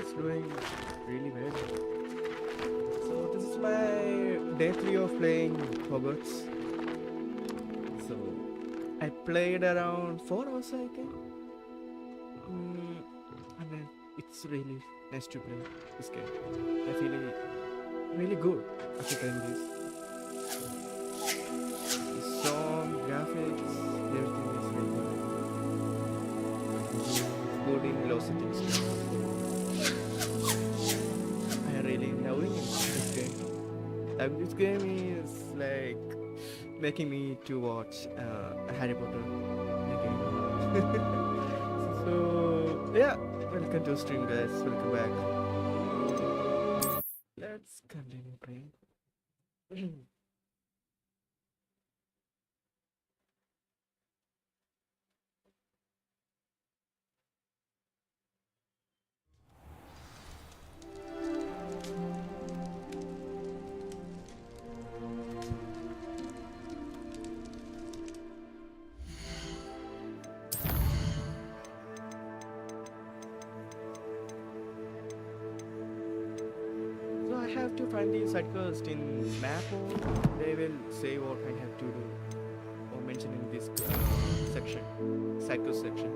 it's doing really well. So this is my day 3 of playing Hogwarts. So I played around 4 hours, I think. And then it's really nice to play this game. I feel really good after playing this. The song, graphics, everything is really good in velocity stuff. I really loving this game. Like, this game is like making me to watch Harry Potter again. So yeah, welcome to stream, guys. Welcome back. Let's continue playing. So I have to find the side quest in map, or they will say what I have to do or mention in this section, side quest section,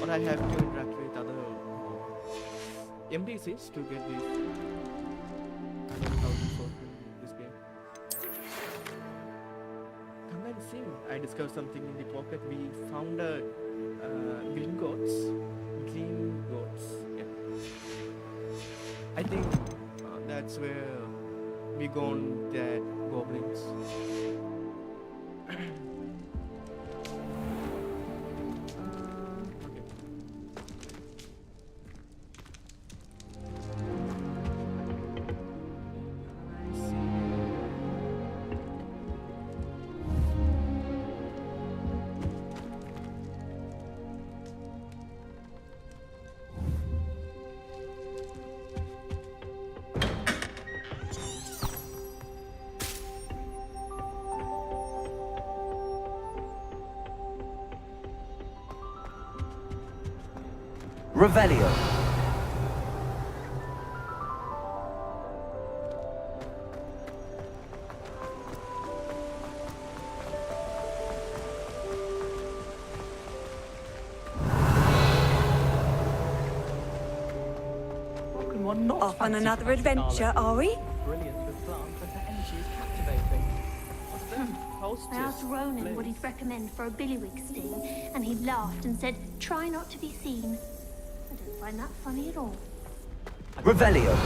or I have to interact with other MDCs to get this. I don't know how this works in this game. Come and see. I discovered something in the pocket. We found a green goats. Green goats. Yeah. I think that's where we gone that goblins. Okay. I see. Revelio. Off on another adventure, are we? Brilliant with plants and her energy is captivating. What's that? I asked Ronan what he'd recommend for a billywig sting, and he laughed and said, try not to be seen. I don't find that funny at all. Revelio.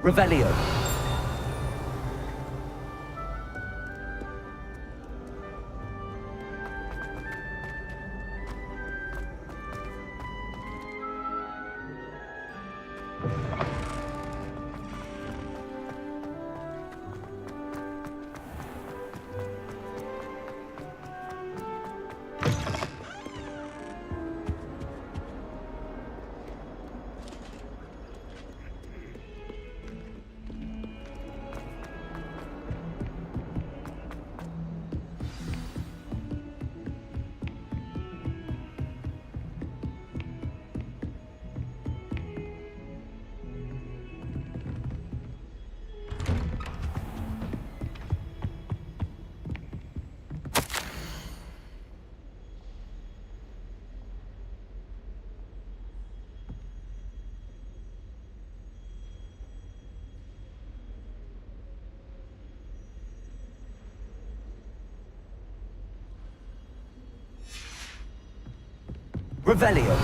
Revelio. Revelio.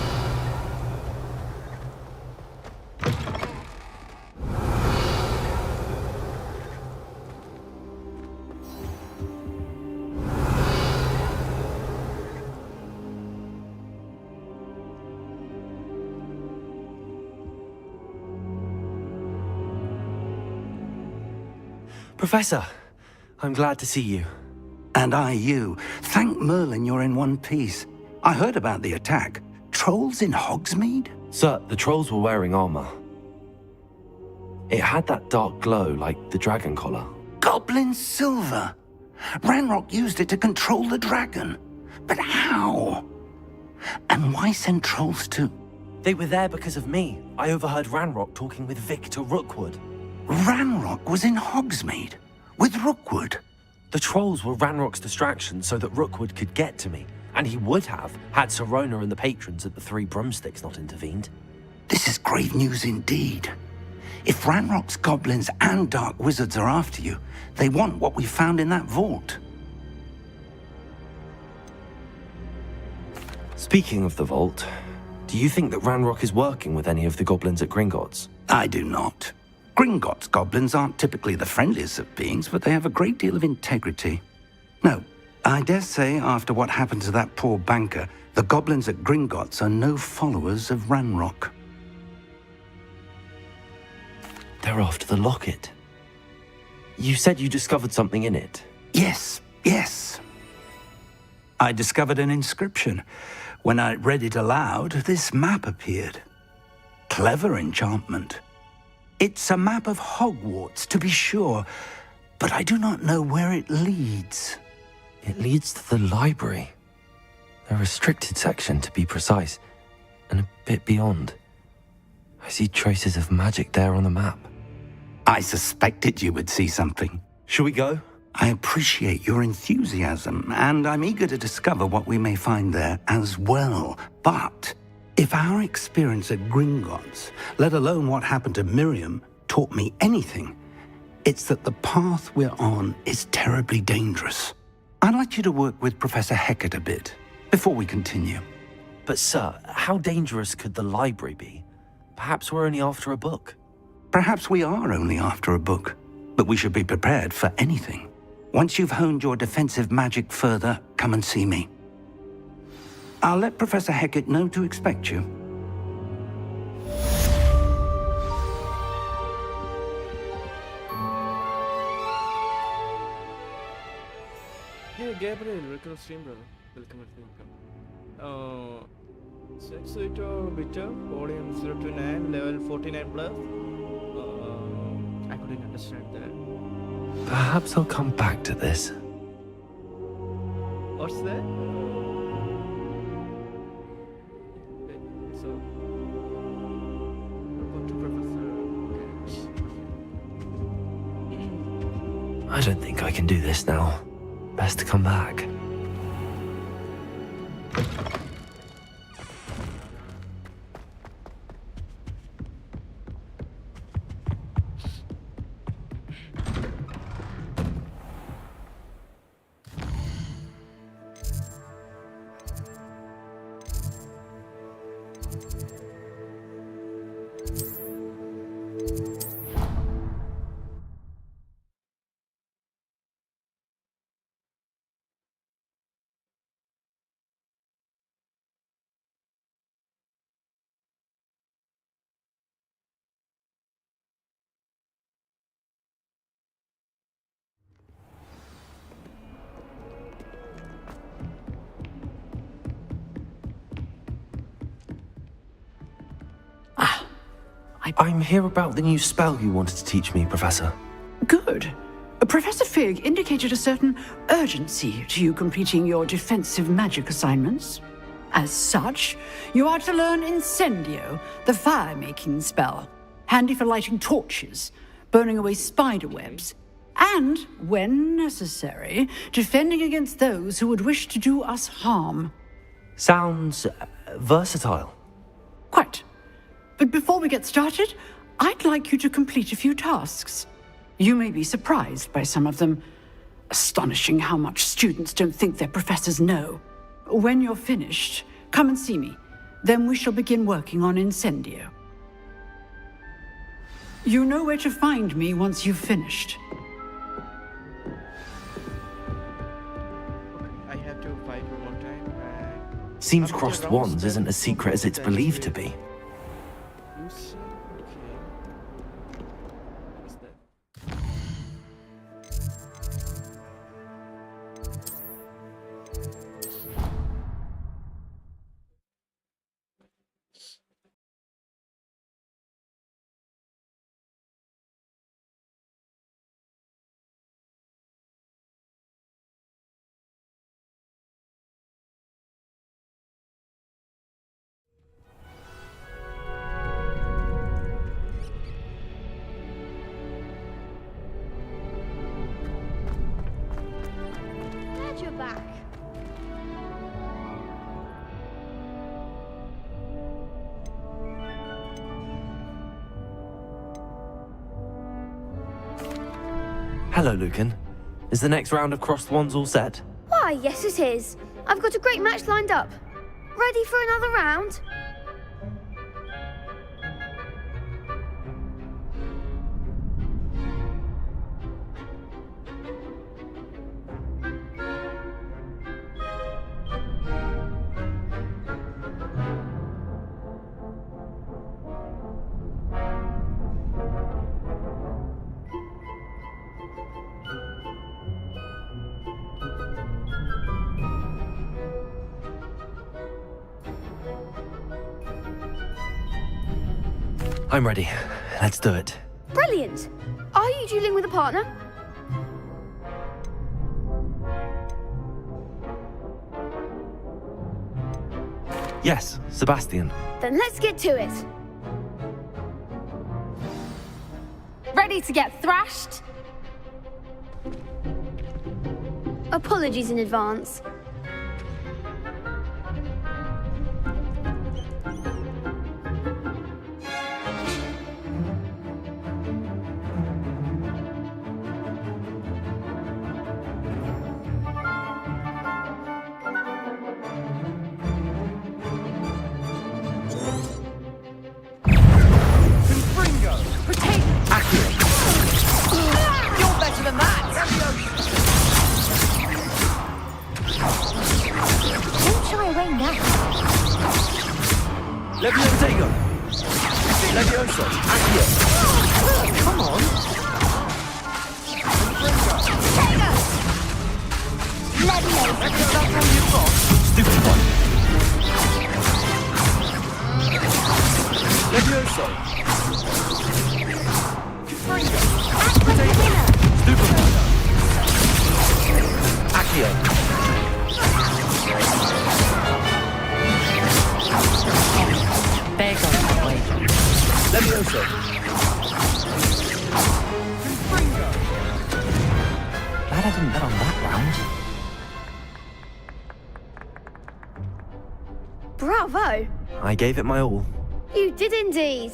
Professor, I'm glad to see you. And I you. Thank Merlin you're in one piece. I heard about the attack. Trolls in Hogsmeade? Sir, the trolls were wearing armor. It had that dark glow like the dragon collar. Goblin silver. Ranrock used it to control the dragon. But how? And why send trolls to... They were there because of me. I overheard Ranrock talking with Victor Rookwood. Ranrock was in Hogsmeade? With Rookwood? The trolls were Ranrock's distraction so that Rookwood could get to me. And he would have, had Sirona and the patrons at the Three Broomsticks not intervened. This is grave news indeed. If Ranrock's goblins and dark wizards are after you, they want what we found in that vault. Speaking of the vault, do you think that Ranrock is working with any of the goblins at Gringotts? I do not. Gringotts goblins aren't typically the friendliest of beings, but they have a great deal of integrity. No, I dare say after what happened to that poor banker, the goblins at Gringotts are no followers of Ranrock. They're after the locket. You said you discovered something in it. Yes. I discovered an inscription. When I read it aloud, this map appeared. Clever enchantment. It's a map of Hogwarts, to be sure, but I do not know where it leads. It leads to the library. A restricted section, to be precise, and a bit beyond. I see traces of magic there on the map. I suspected you would see something. Shall we go? I appreciate your enthusiasm, and I'm eager to discover what we may find there as well. But if our experience at Gringotts, let alone what happened to Miriam, taught me anything, it's that the path we're on is terribly dangerous. I'd like you to work with Professor Hecat a bit before we continue. But sir, how dangerous could the library be? Perhaps we're only after a book. Perhaps we are only after a book, but we should be prepared for anything. Once you've honed your defensive magic further, come and see me. I'll let Professor Hecat know to expect you. Hey Gabriel, welcome to stream, brother. Welcome. Sex Editor Bitter, volume 029, level 49 plus. I couldn't understand that. Perhaps I'll come back to this. What's that? Okay, so welcome to Professor. I don't think I can do this now. Best to come back. I'm here about the new spell you wanted to teach me, Professor. Good. Professor Fig indicated a certain urgency to you completing your defensive magic assignments. As such, you are to learn Incendio, the fire-making spell, handy for lighting torches, burning away spider webs, and, when necessary, defending against those who would wish to do us harm. Sounds versatile. Quite. But before we get started, I'd like you to complete a few tasks. You may be surprised by some of them. Astonishing how much students don't think their professors know. When you're finished, come and see me. Then we shall begin working on Incendio. You know where to find me once you've finished. I have to fight one more time. Seems crossed wands isn't as secret as it's believed to be. Hello, Lucan. Is the next round of Crossed Wands all set? Why, yes it is. I've got a great match lined up. Ready for another round? I'm ready. Let's do it. Brilliant. Are you dueling with a partner? Yes, Sebastian. Then let's get to it. Ready to get thrashed? Apologies in advance. You're better than that! Don't shy away now. Levioso. Levioso. Accio. Come on! Stupid one. Levioso. Stupid one. Accio. There goes my way. Levioso. Glad I didn't bet on that round. Bravo! I gave it my all. You did indeed.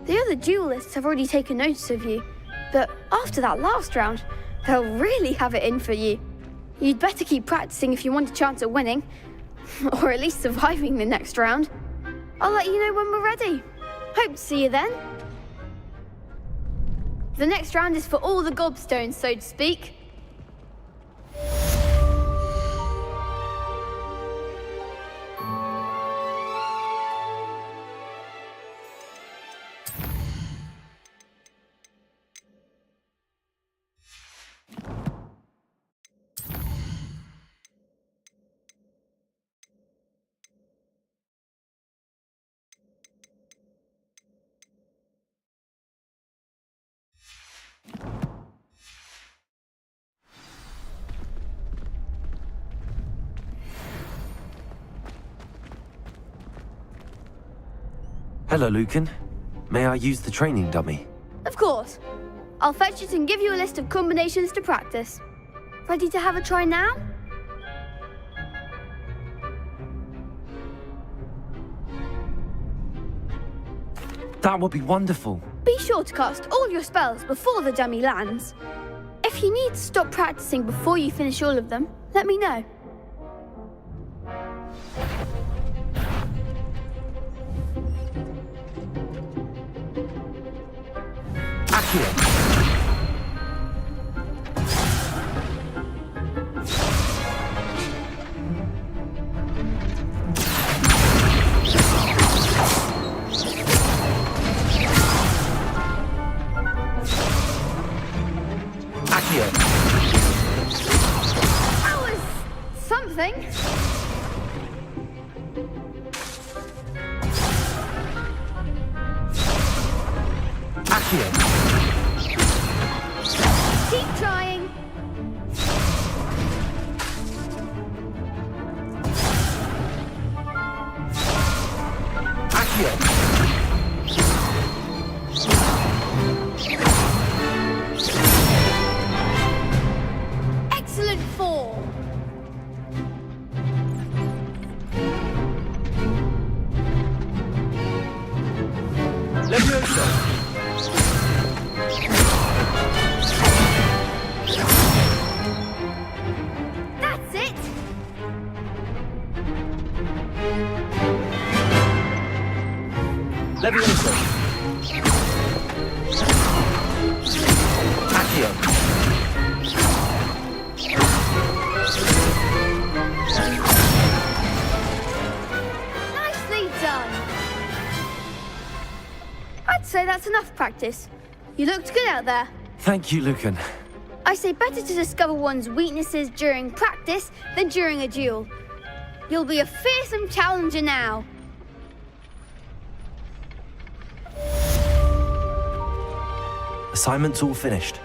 The other duelists have already taken notice of you, but after that last round, they'll really have it in for you. You'd better keep practicing if you want a chance at winning, or at least surviving the next round. I'll let you know when we're ready. Hope to see you then. The next round is for all the gobstones, so to speak. Hello, Lucan. May I use the training dummy? Of course. I'll fetch it and give you a list of combinations to practice. Ready to have a try now? That would be wonderful. Be sure to cast all your spells before the dummy lands. If you need to stop practicing before you finish all of them, let me know. Accio. Accio. That was something. Accio. Keep trying. Accio. Excellent form. Levioso. Levioso. Accio. Nicely done! I'd say that's enough practice. You looked good out there. Thank you, Lucan. I say better to discover one's weaknesses during practice than during a duel. You'll be a fearsome challenger now. Assignment's all finished.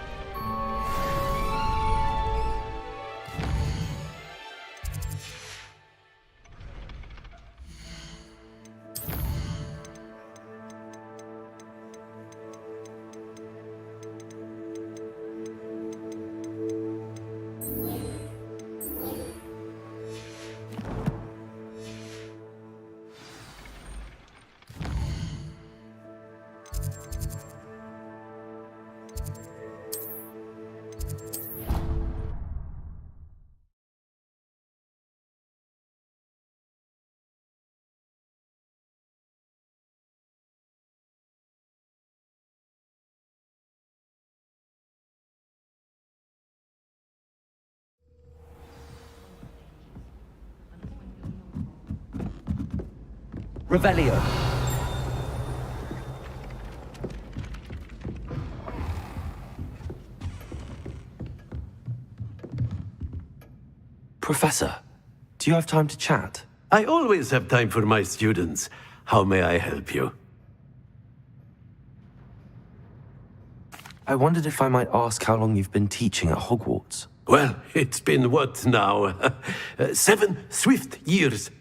Revelio. Professor, do you have time to chat? I always have time for my students. How may I help you? I wondered if I might ask how long you've been teaching at Hogwarts. Well, it's been what now? 7 swift years.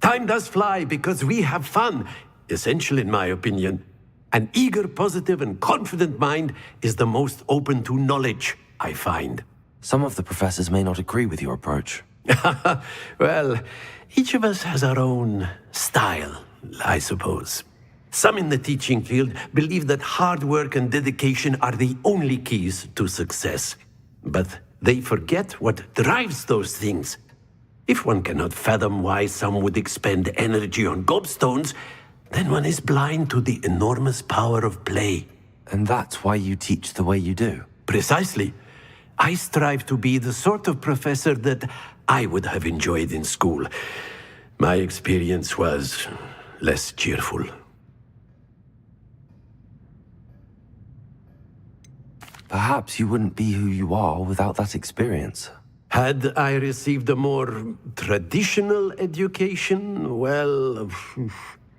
Time does fly because we have fun, essential in my opinion. An eager, positive, and confident mind is the most open to knowledge, I find. Some of the professors may not agree with your approach. Well, each of us has our own style, I suppose. Some in the teaching field believe that hard work and dedication are the only keys to success. But they forget what drives those things. If one cannot fathom why some would expend energy on gobstones, then one is blind to the enormous power of play. And that's why you teach the way you do. Precisely. I strive to be the sort of professor that I would have enjoyed in school. My experience was less cheerful. Perhaps you wouldn't be who you are without that experience. Had I received a more traditional education, well,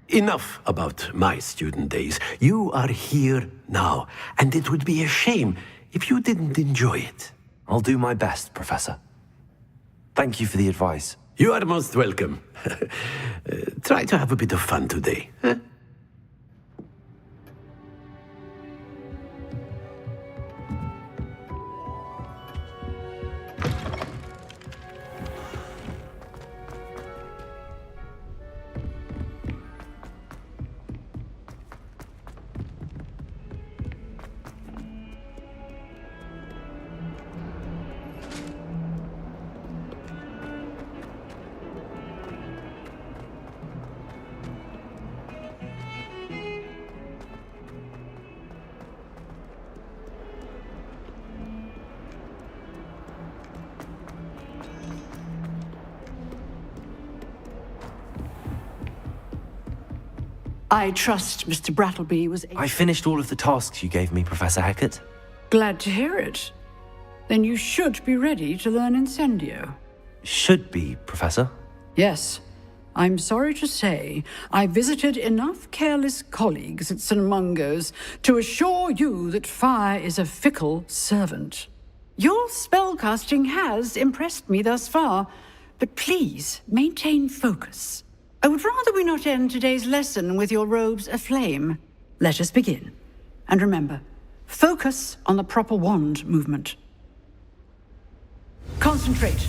enough about my student days. You are here now, and it would be a shame if you didn't enjoy it. I'll do my best, Professor. Thank you for the advice. You are most welcome. Try to have a bit of fun today. Huh? I trust Mr. Brattleby was I finished all of the tasks you gave me, Professor Hecat. glad to hear it. Then you should be ready to learn Incendio. Should be, Professor. Yes. I'm sorry to say, I visited enough careless colleagues at St. Mungo's to assure you that fire is a fickle servant. Your spellcasting has impressed me thus far, but please maintain focus. I would rather we not end today's lesson with your robes aflame. Let us begin. And remember, focus on the proper wand movement. Concentrate,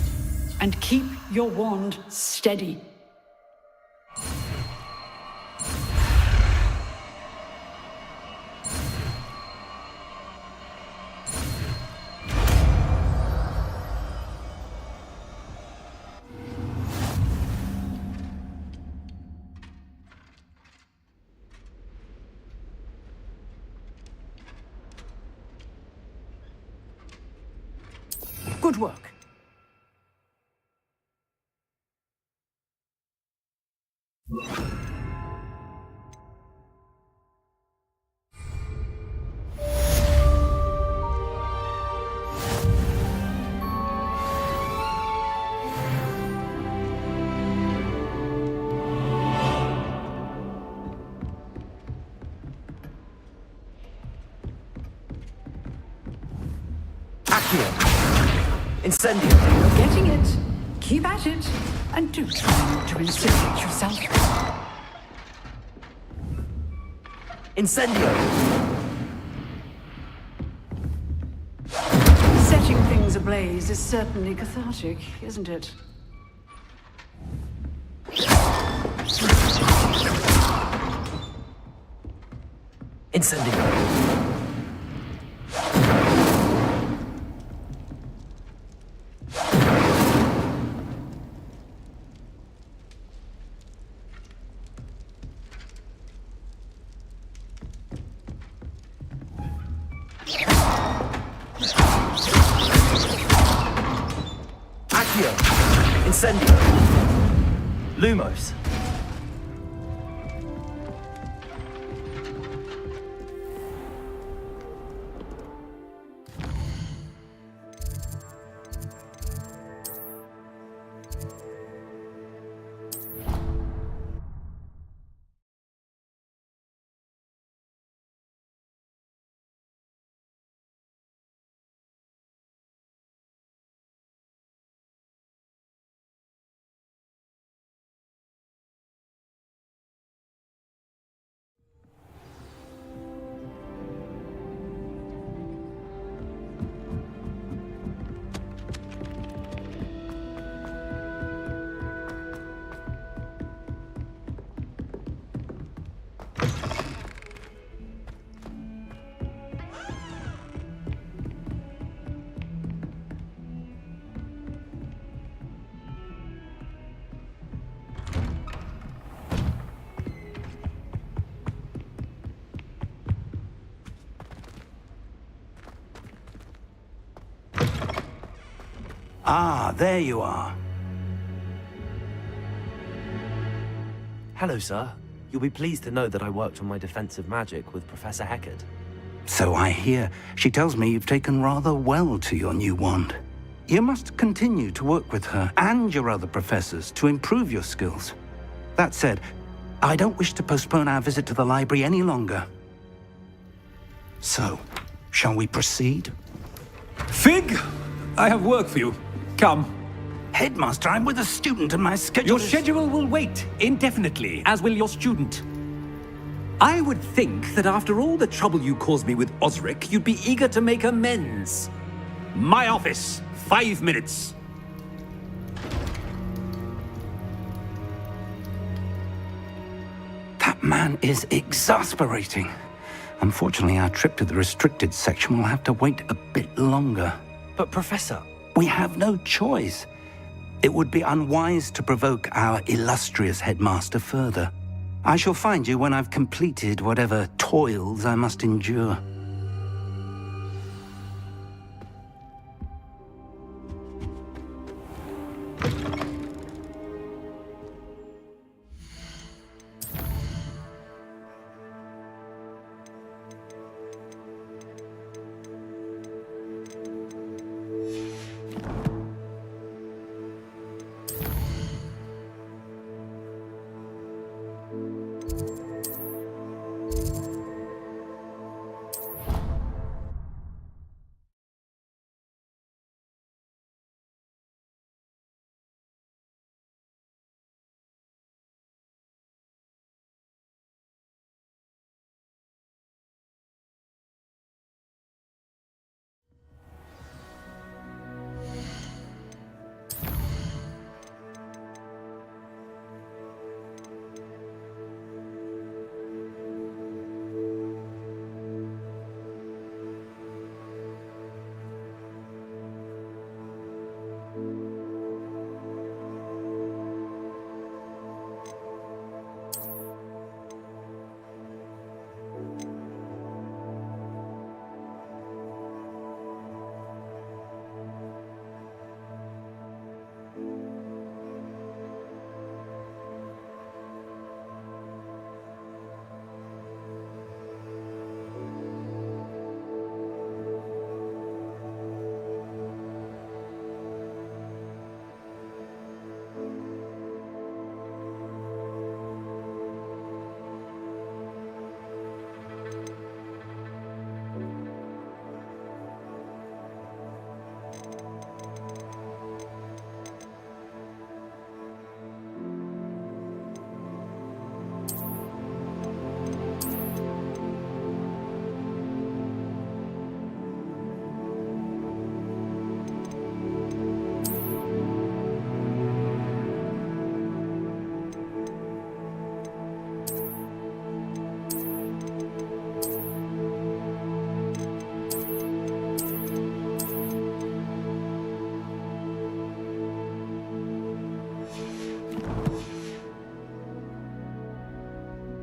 and keep your wand steady. Good work. Accio. Incendio. You're getting it. Keep at it. And do try to incinerate yourself. Incendio. Setting things ablaze is certainly cathartic, isn't it? Incendio. Accio. Incendio. Lumos. Ah, there you are. Hello, sir. You'll be pleased to know that I worked on my defensive magic with Professor Heckard. So I hear. She tells me you've taken rather well to your new wand. You must continue to work with her and your other professors to improve your skills. That said, I don't wish to postpone our visit to the library any longer. So, shall we proceed? Fig, I have work for you. Come. Headmaster, I'm with a student and my schedule Your schedule will wait indefinitely, as will your student. I would think that after all the trouble you caused me with Osric, you'd be eager to make amends. My office, 5 minutes. That man is exasperating. Unfortunately, our trip to the restricted section will have to wait a bit longer. But, Professor... We have no choice. It would be unwise to provoke our illustrious headmaster further. I shall find you when I've completed whatever toils I must endure.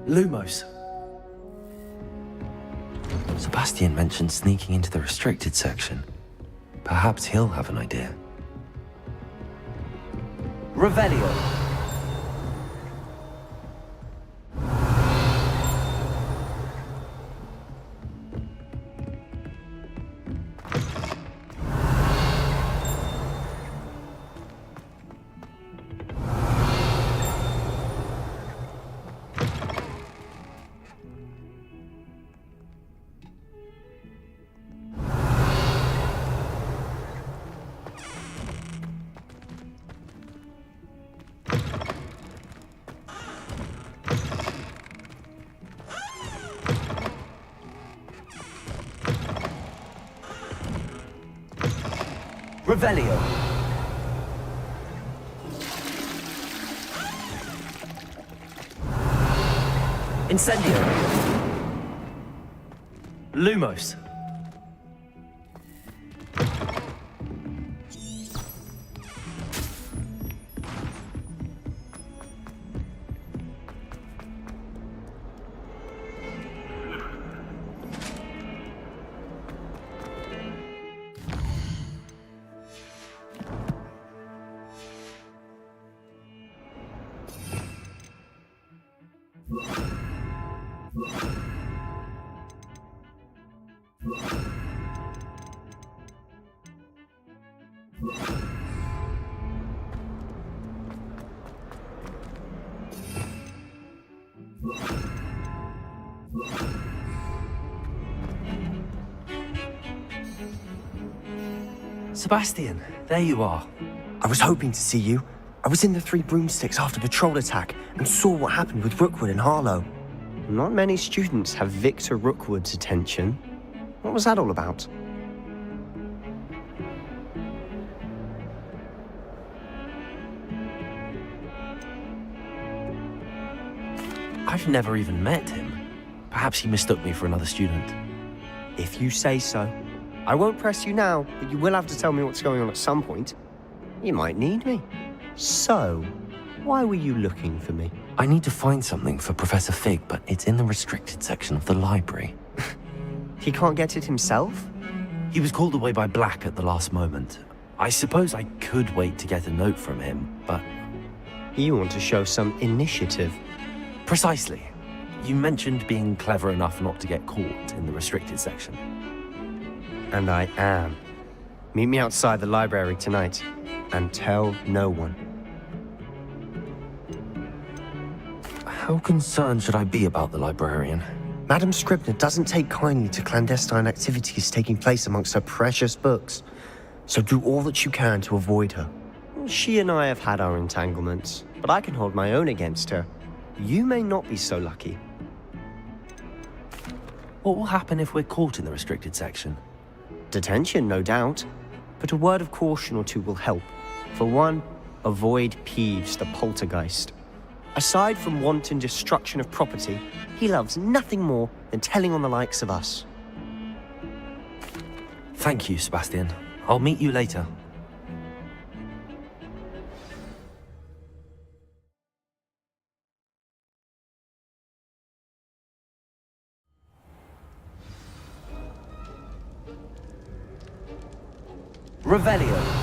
Lumos. Sebastian mentioned sneaking into the restricted section. Perhaps he'll have an idea. Revelio. Revelio. Incendio. Lumos. Sebastian, there you are. I was hoping to see you. I was in the Three Broomsticks after patrol attack and saw what happened with Rookwood and Harlow. Not many students have Victor Rookwood's attention. What was that all about? I've never even met him. Perhaps he mistook me for another student. If you say so. I won't press you now, but you will have to tell me what's going on at some point. You might need me. So, why were you looking for me? I need to find something for Professor Fig, but it's in the restricted section of the library. He can't get it himself? He was called away by Black at the last moment. I suppose I could wait to get a note from him, but... You want to show some initiative. Precisely. You mentioned being clever enough not to get caught in the restricted section. And I am. Meet me outside the library tonight, and tell no one. How concerned should I be about the librarian? Madam Scribner doesn't take kindly to clandestine activities taking place amongst her precious books, so do all that you can to avoid her. She and I have had our entanglements, but I can hold my own against her. You may not be so lucky. What will happen if we're caught in the restricted section? Detention, no doubt, but a word of caution or two will help. For one, avoid Peeves, the poltergeist. Aside from wanton destruction of property, he loves nothing more than telling on the likes of us. Thank you, Sebastian. I'll meet you later. Revelio.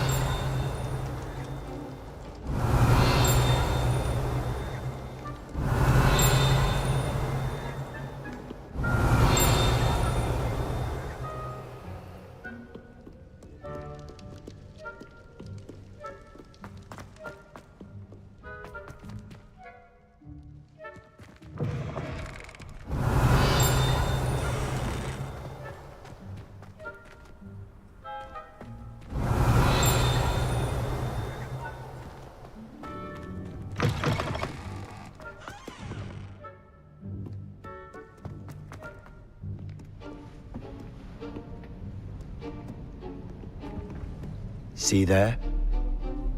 See there?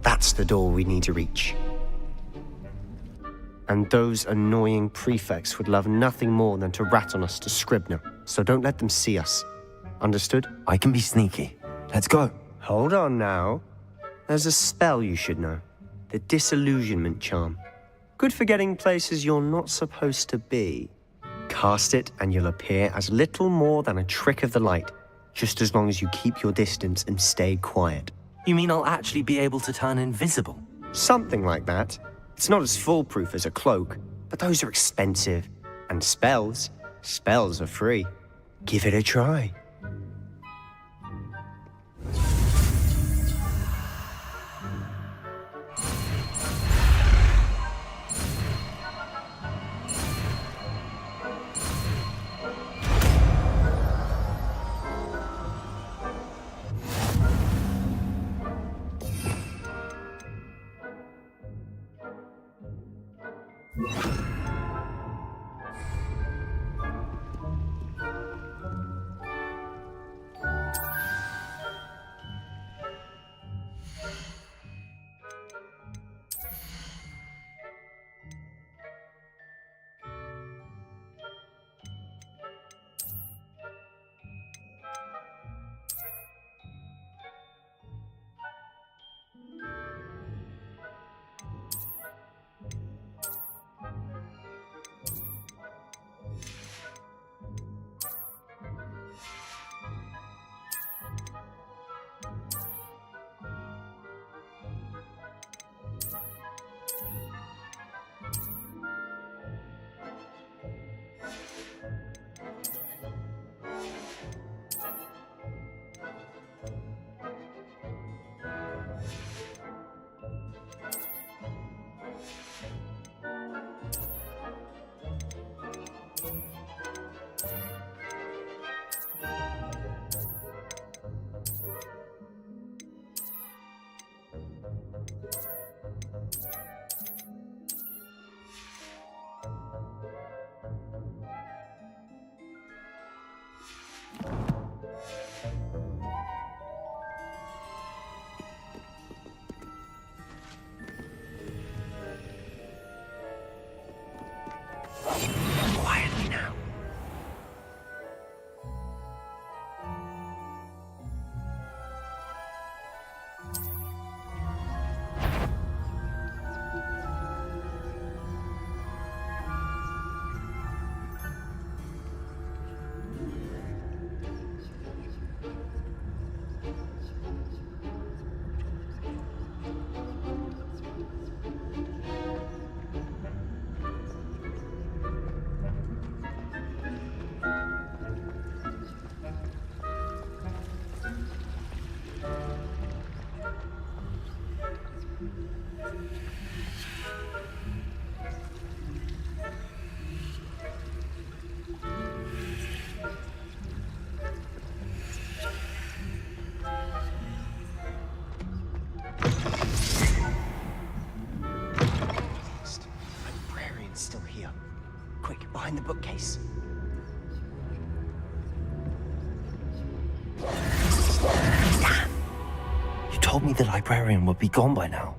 That's the door we need to reach. And those annoying prefects would love nothing more than to rat on us to Scribner, so don't let them see us. Understood? I can be sneaky. Let's go. Hold on now. There's a spell you should know. The Disillusionment Charm. Good for getting places you're not supposed to be. Cast it and you'll appear as little more than a trick of the light, just as long as you keep your distance and stay quiet. You mean I'll actually be able to turn invisible? Something like that. It's not as foolproof as a cloak, but those are expensive. And spells are free. Give it a try. Quietly now. Librarian's still here. Quick, behind the bookcase. Damn! You told me the librarian would be gone by now.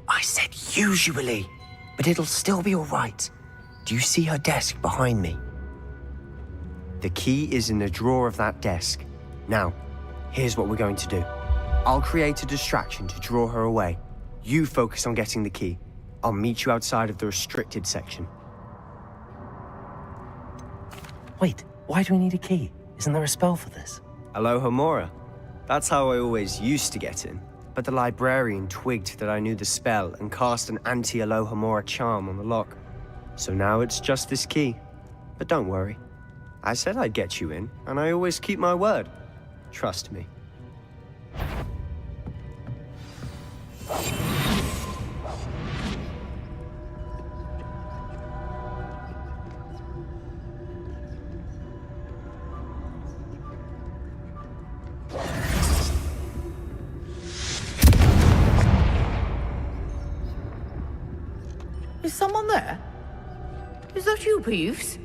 I said usually, but it'll still be all right. Do you see her desk behind me? The key is in the drawer of that desk. Now, here's what we're going to do. I'll create a distraction to draw her away. You focus on getting the key. I'll meet you outside of the restricted section. Wait, why do we need a key? Isn't there a spell for this? Alohomora. That's how I always used to get in. But the librarian twigged that I knew the spell and cast an anti-Alohomora charm on the lock. So now it's just this key. But don't worry. I said I'd get you in, and I always keep my word. Trust me. Is someone there? Is that you, Peeves?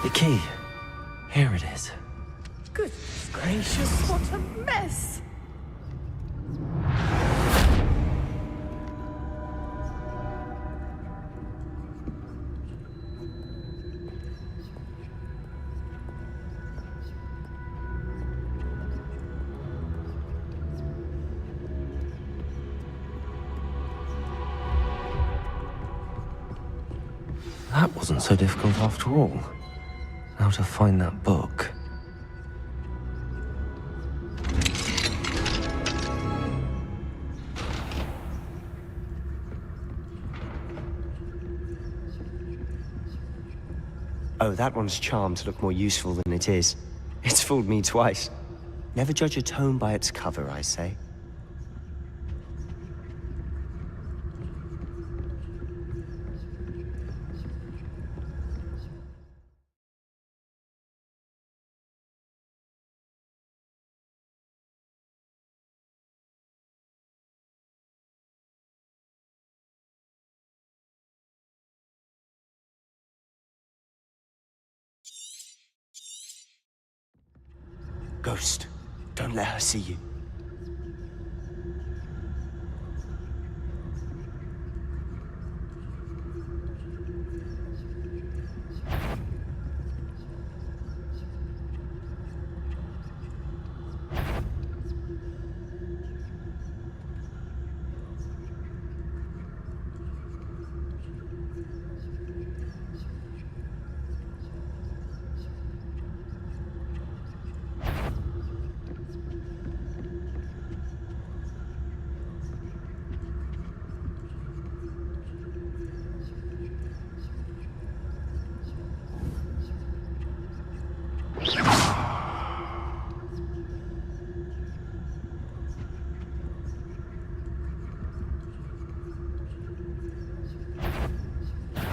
The key. Here it is. Goodness gracious, what a mess! that wasn't so difficult after all. Now to find that book. Oh, that one's charmed to look more useful than it is. It's fooled me twice. Never judge a tome by its cover, I say. Ghost, don't let her see you.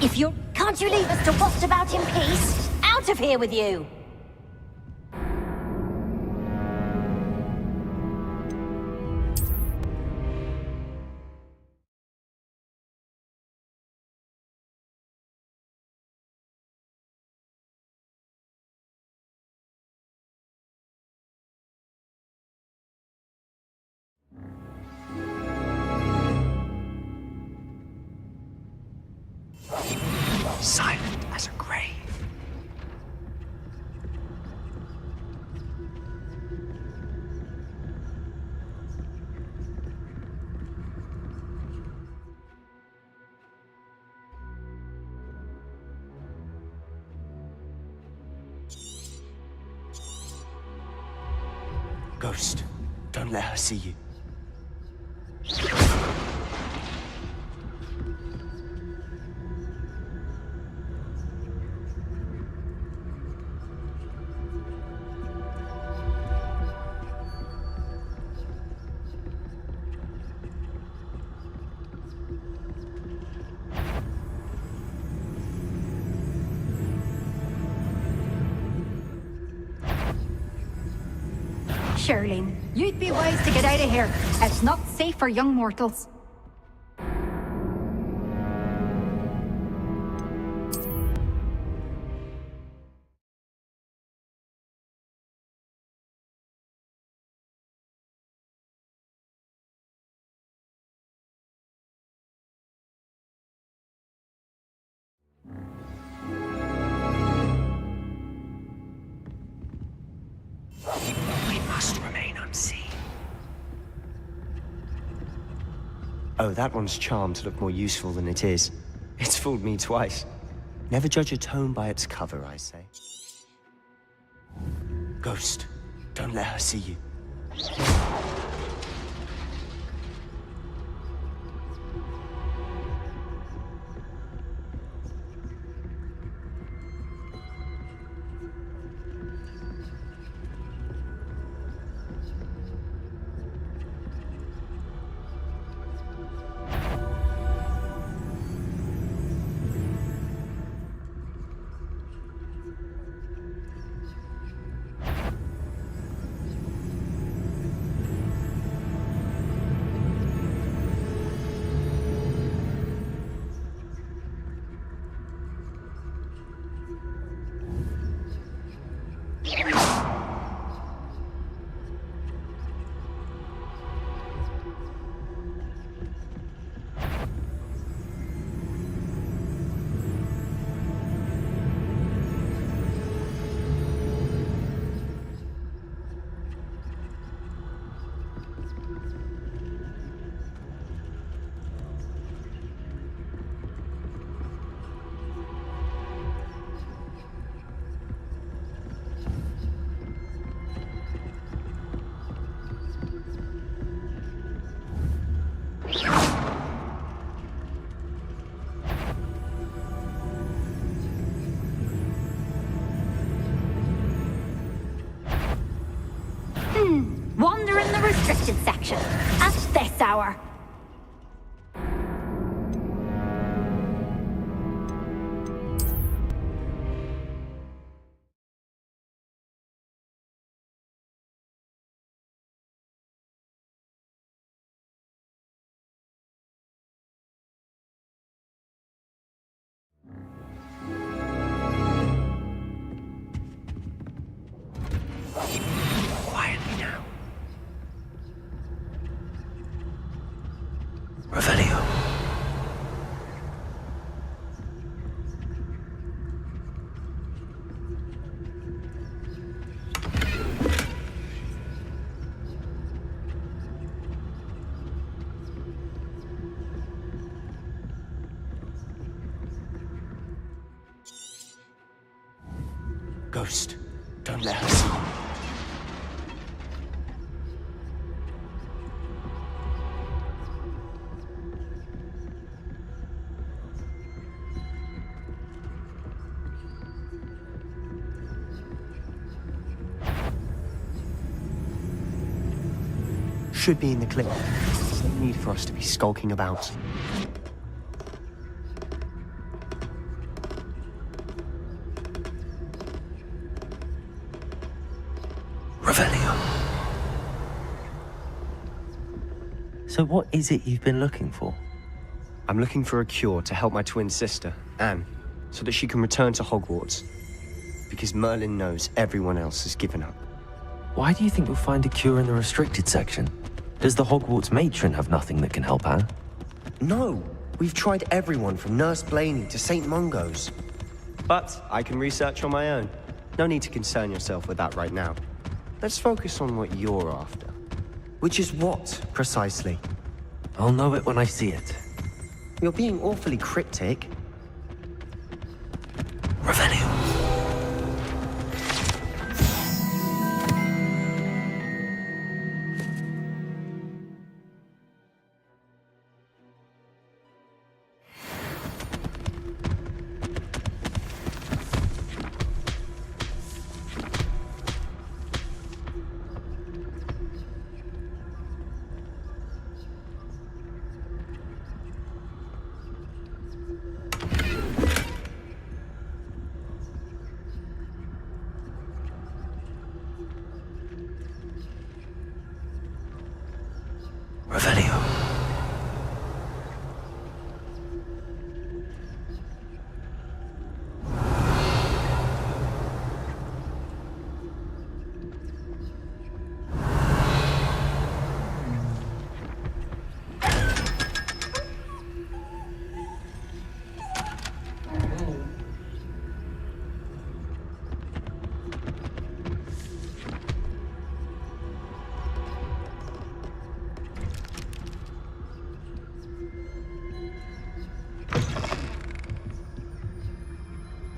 If you're... Can't you leave us to waft about in peace? Out of here with you! Silent as a grave. Ghost, don't let her see you. Sherlyn, you'd be wise to get out of here. It's not safe for young mortals. We must remain unseen. Oh, that one's charmed to look more useful than it is. It's fooled me twice. Never judge a tome by its cover, I say. Ghost, don't let her see you. Ghost, don't let her see. Should be in the clip. No need for us to be skulking about. Revelio. So what is it you've been looking for? I'm looking for a cure to help my twin sister, Anne, so that she can return to Hogwarts. Because Merlin knows everyone else has given up. Why do you think you'll find a cure in the restricted section? Does the Hogwarts matron have nothing that can help Anne? No! We've tried everyone from Nurse Blaney to St. Mungo's. But I can research on my own. No need to concern yourself with that right now. Let's focus on what you're after. Which is what, precisely? I'll know it when I see it. You're being awfully cryptic. Revelio. Revelio.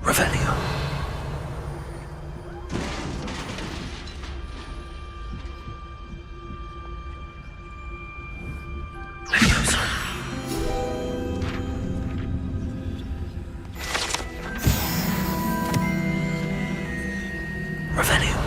Revelio. Leviosa. Revelio.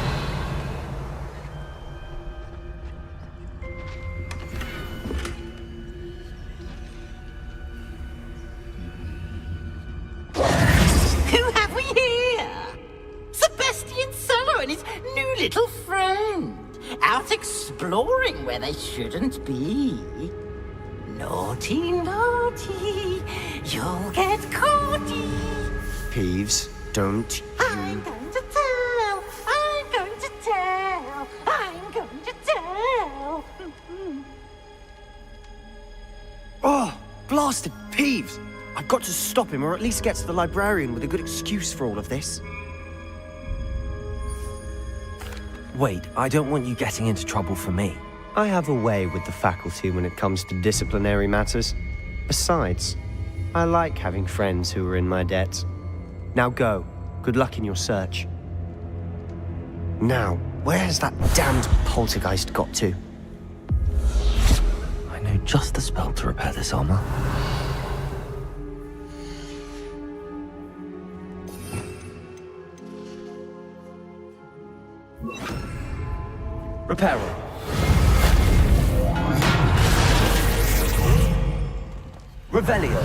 Little friend, out exploring where they shouldn't be. Naughty, naughty, you'll get caughty. Peeves, don't I'm going to tell, I'm going to tell, I'm going to tell. Oh, blasted Peeves! I've got to stop him, or at least get to the librarian with a good excuse for all of this. Wait, I don't want you getting into trouble for me. I have a way with the faculty when it comes to disciplinary matters. Besides, I like having friends who are in my debt. Now go. Good luck in your search. Now, where has that damned poltergeist got to? I know just the spell to repair this armor. Reparo. Revelio.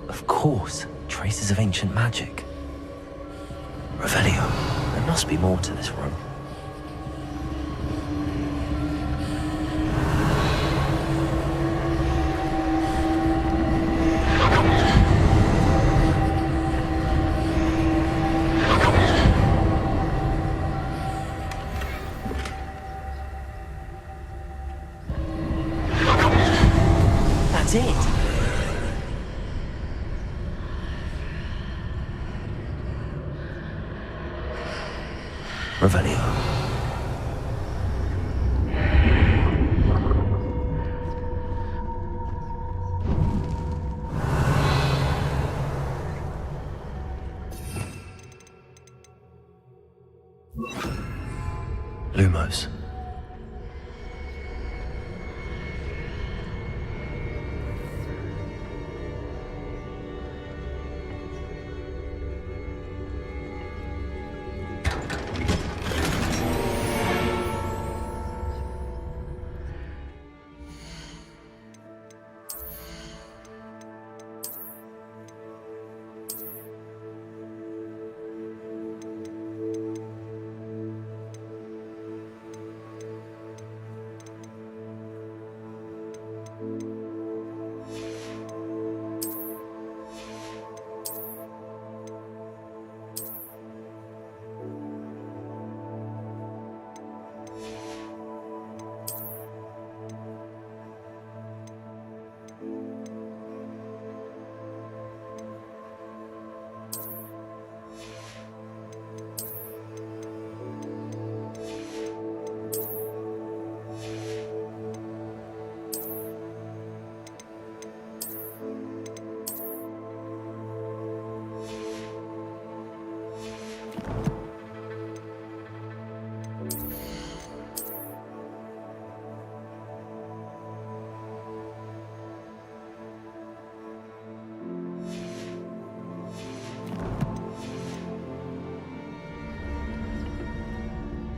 Of course, traces of ancient magic. Revelio, there must be more to this room. That's it! Revelio. Lumos.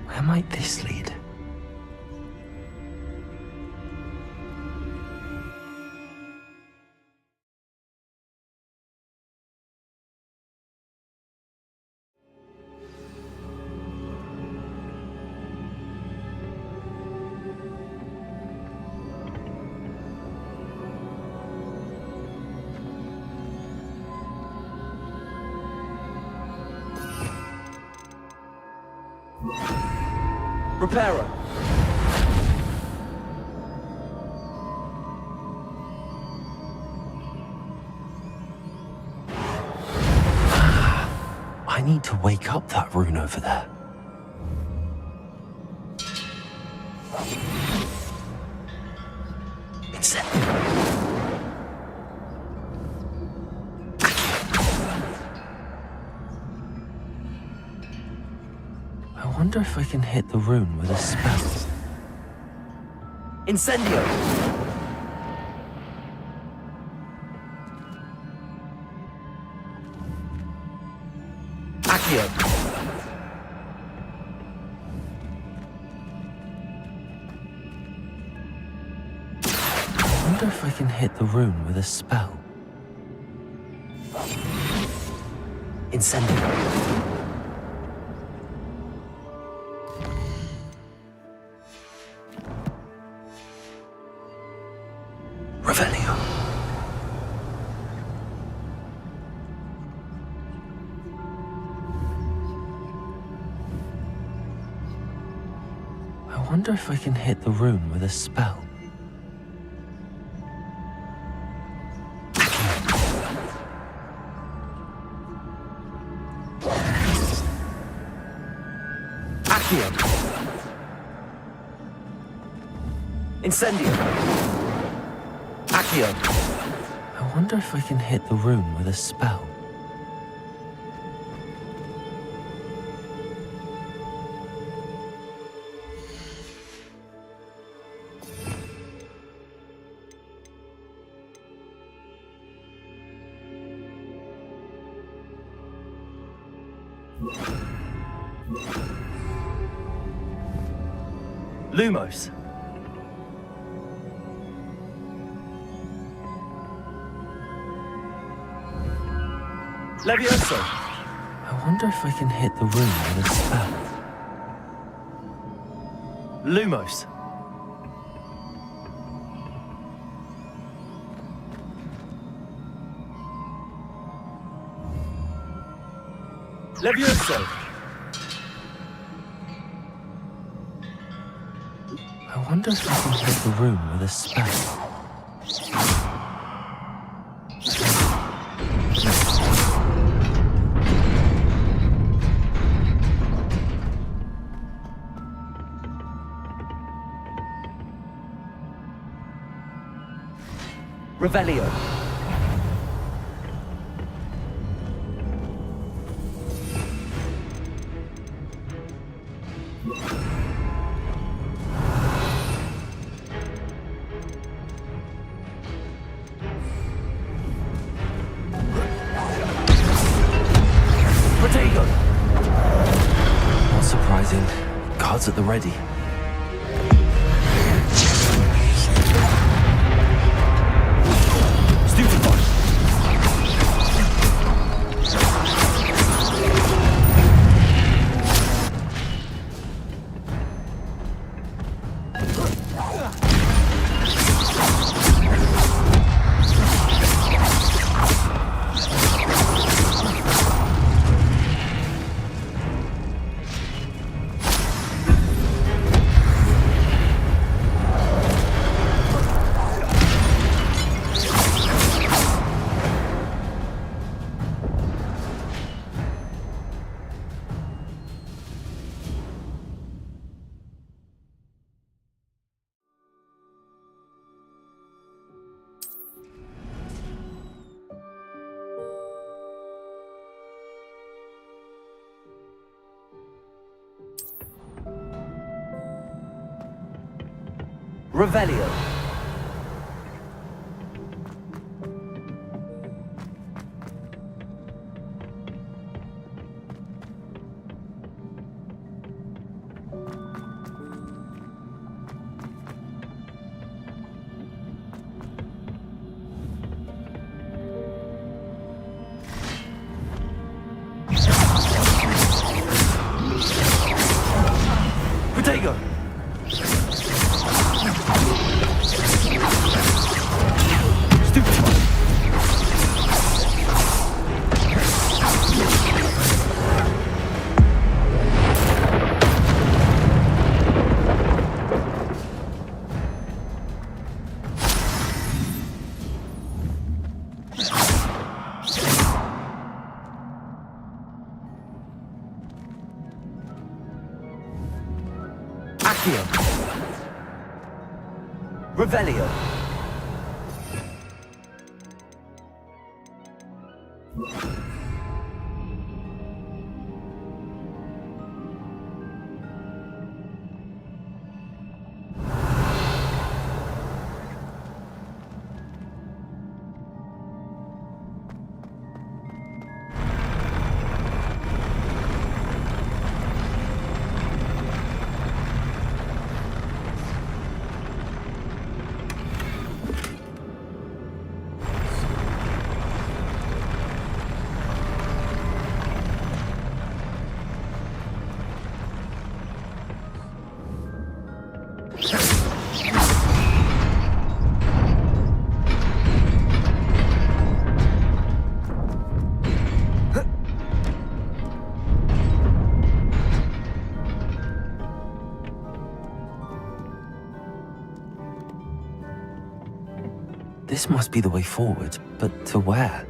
Where might this lead? Repairer! I need to wake up that rune over there. I wonder if I can hit the rune with a spell. Incendio! Accio! I wonder if I can hit the rune with a spell. Incendio! Revelio. I wonder if I can hit the rune with a spell. Accio! Incendio! Accio! I wonder if I can hit the rune with a spell. Lumos! Levioso! I wonder if I can hit the rune with a spell. Lumos! Levioso! I wonder if I can hit the rune with a spell. Revelio. Protego! Not surprising. Guards at the ready. Revelio. Protego! Accio. Revelio. This must be the way forward, but to where?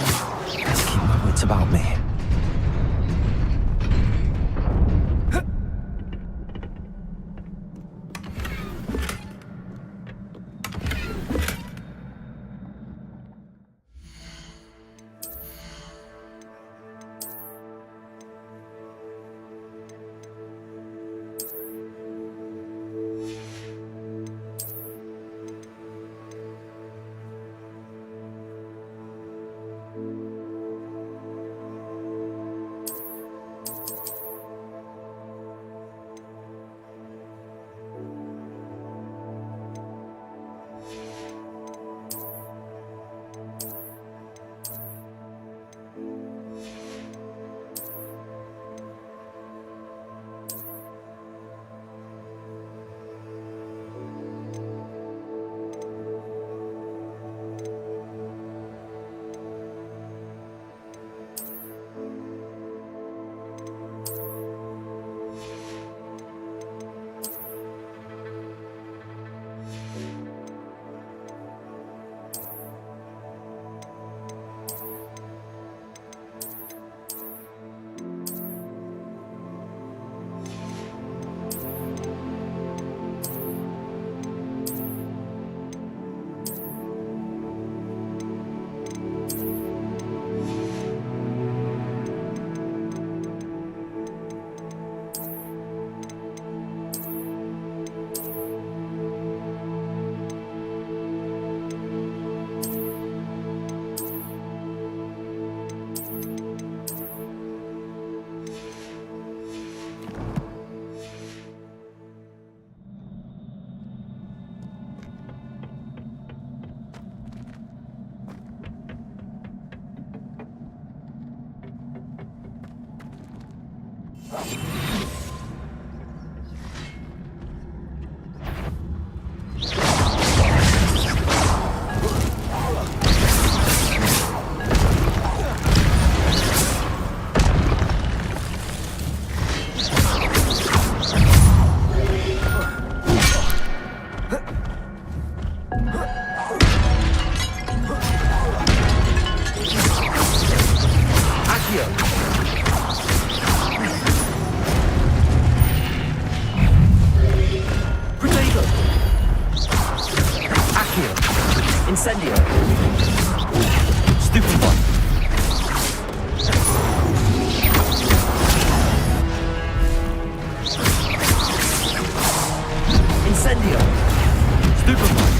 Let's keep my wits about me. Incendio. Stupid one. Incendio. Stupid one.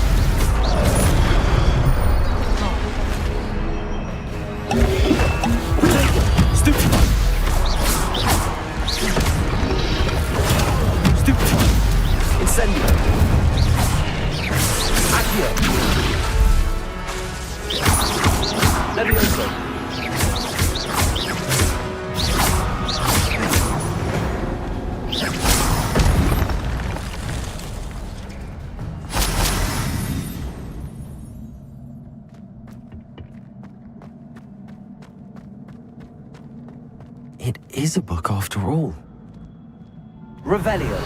Stupid one. Stupid one. Incendio. Accio. Levioso. It is a book after all. Revelio.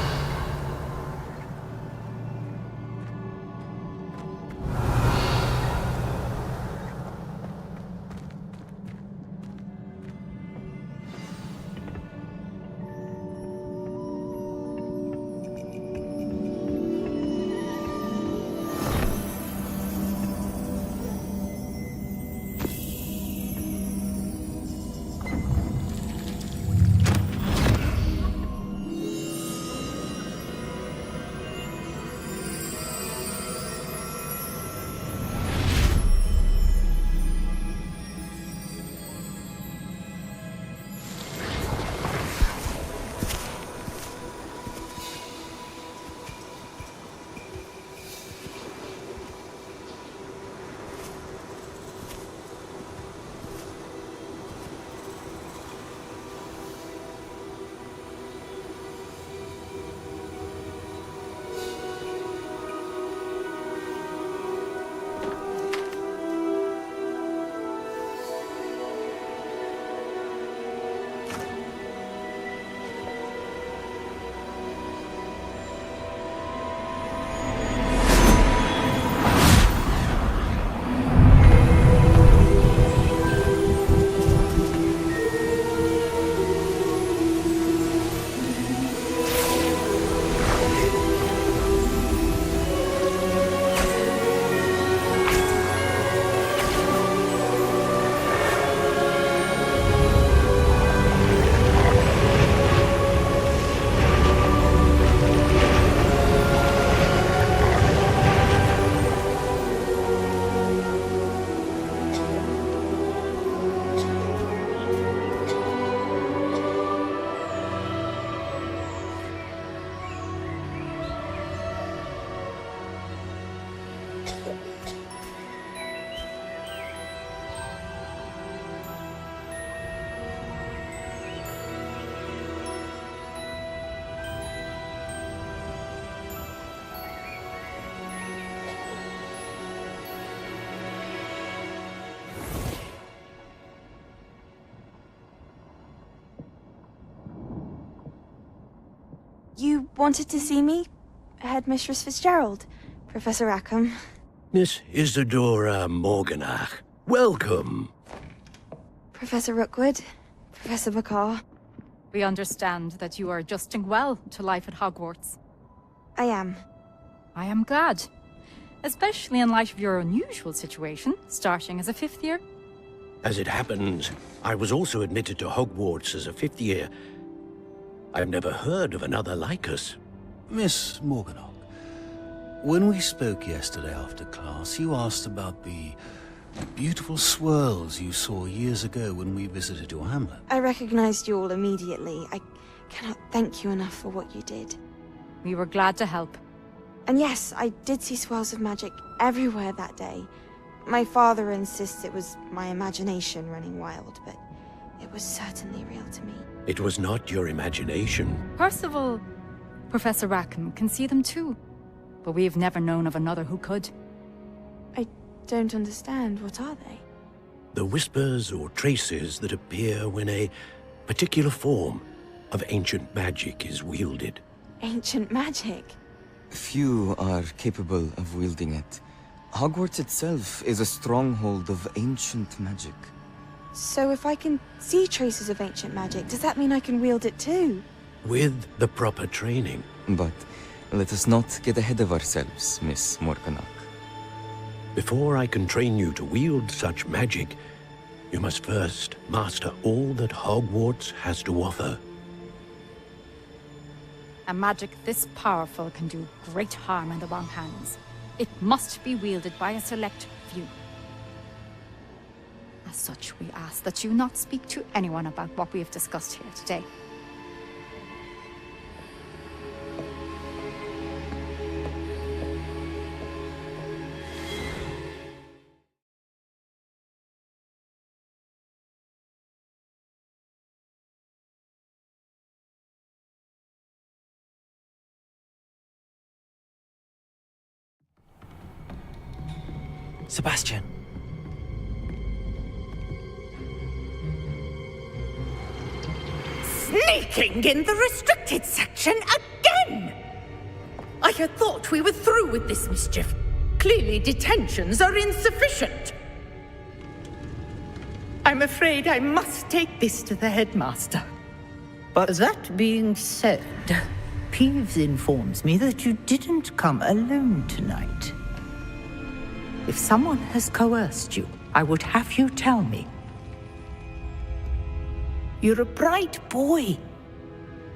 You wanted to see me? Headmistress Fitzgerald, Professor Rackham. Miss Isadora Morganach, welcome. Professor Rookwood, Professor Bakar. We understand that you are adjusting well to life at Hogwarts. I am. I am glad. Especially in light of your unusual situation, starting as a 5th year. As it happens, I was also admitted to Hogwarts as a 5th year. I've never heard of another like us. Miss Morganach, when we spoke yesterday after class, you asked about the beautiful swirls you saw years ago when we visited your hamlet. I recognized you all immediately. I cannot thank you enough for what you did. We were glad to help. And yes, I did see swirls of magic everywhere that day. My father insists it was my imagination running wild, but it was certainly real to me. It was not your imagination. Percival, Professor Rackham can see them too. But we've never known of another who could. I don't understand. What are they? The whispers or traces that appear when a particular form of ancient magic is wielded. Ancient magic? Few are capable of wielding it. Hogwarts itself is a stronghold of ancient magic. So if I can see traces of ancient magic, does that mean I can wield it too? With the proper training. But let us not get ahead of ourselves, Miss Morganach. Before I can train you to wield such magic, you must first master all that Hogwarts has to offer. A magic this powerful can do great harm in the wrong hands. It must be wielded by a select few. As such, we ask that you not speak to anyone about what we have discussed here today. Sebastian. Sneaking in the restricted section again! I had thought we were through with this mischief. Clearly detentions are insufficient. I'm afraid I must take this to the headmaster. But that being said, Peeves informs me that you didn't come alone tonight. If someone has coerced you, I would have you tell me. You're a bright boy.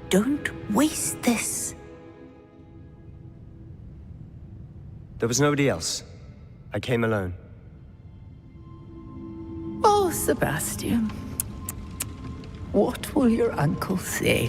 Don't waste this. There was nobody else. I came alone. Oh, Sebastian. What will your uncle say?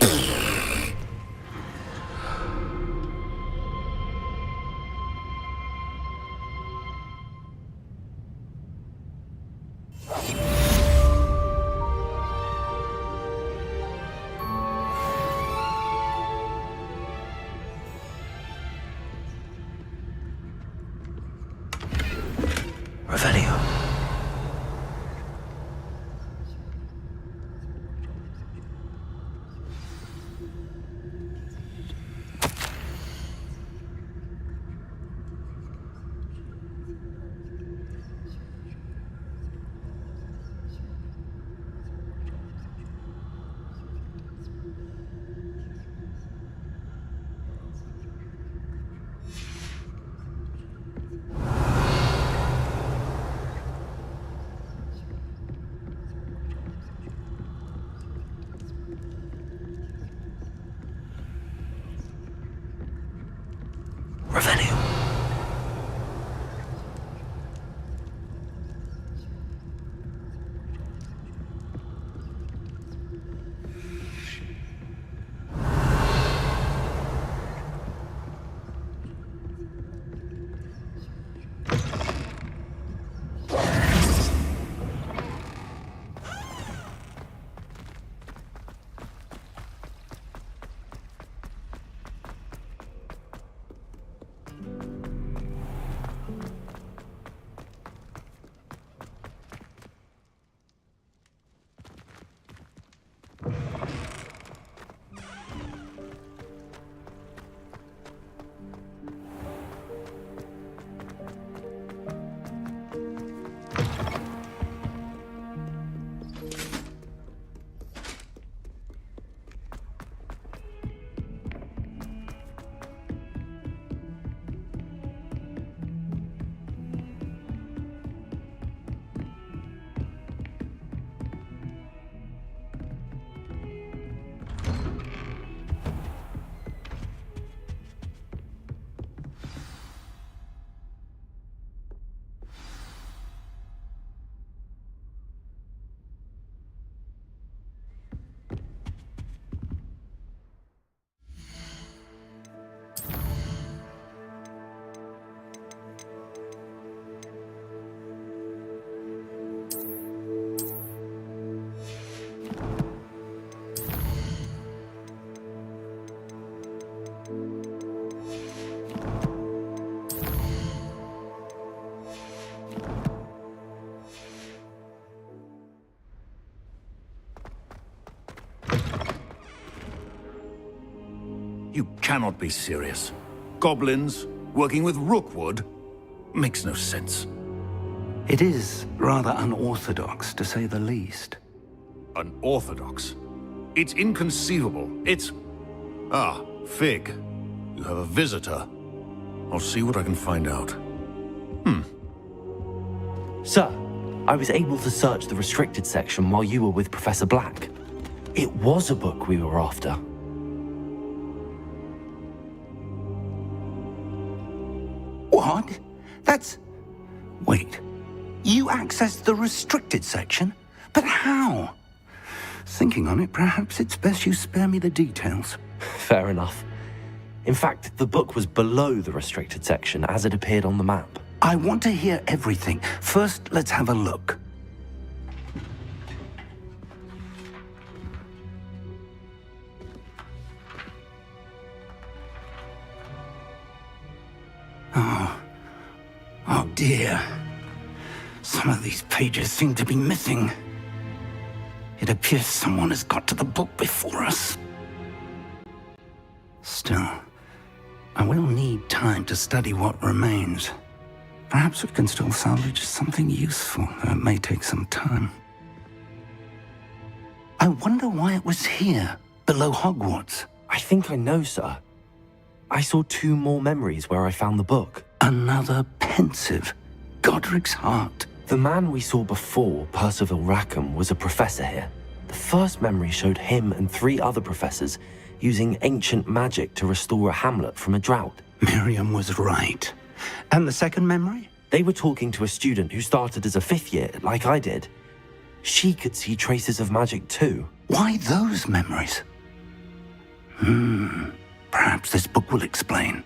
Revelio. You cannot be serious. Goblins working with Rookwood? Makes no sense. It is rather unorthodox, to say the least. Unorthodox? It's inconceivable. It's... Ah, Fig. You have a visitor. I'll see what I can find out. Sir, I was able to search the restricted section while you were with Professor Black. It was a book we were after. What? That's... Wait. You accessed the restricted section? But how? Thinking on it, perhaps it's best you spare me the details. Fair enough. In fact, the book was below the restricted section as it appeared on the map. I want to hear everything. First, let's have a look. Oh dear. Some of these pages seem to be missing. It appears someone has got to the book before us. Still, I will need time to study what remains. Perhaps we can still salvage something useful, though it may take some time. I wonder why it was here, below Hogwarts. I think I know, sir. I saw 2 more memories where I found the book. Another pensive. Godric's heart. The man we saw before, Percival Rackham, was a professor here. The first memory showed him and 3 other professors using ancient magic to restore a hamlet from a drought. Miriam was right. And the second memory? They were talking to a student who started as a 5th year, like I did. She could see traces of magic too. Why those memories? Perhaps this book will explain.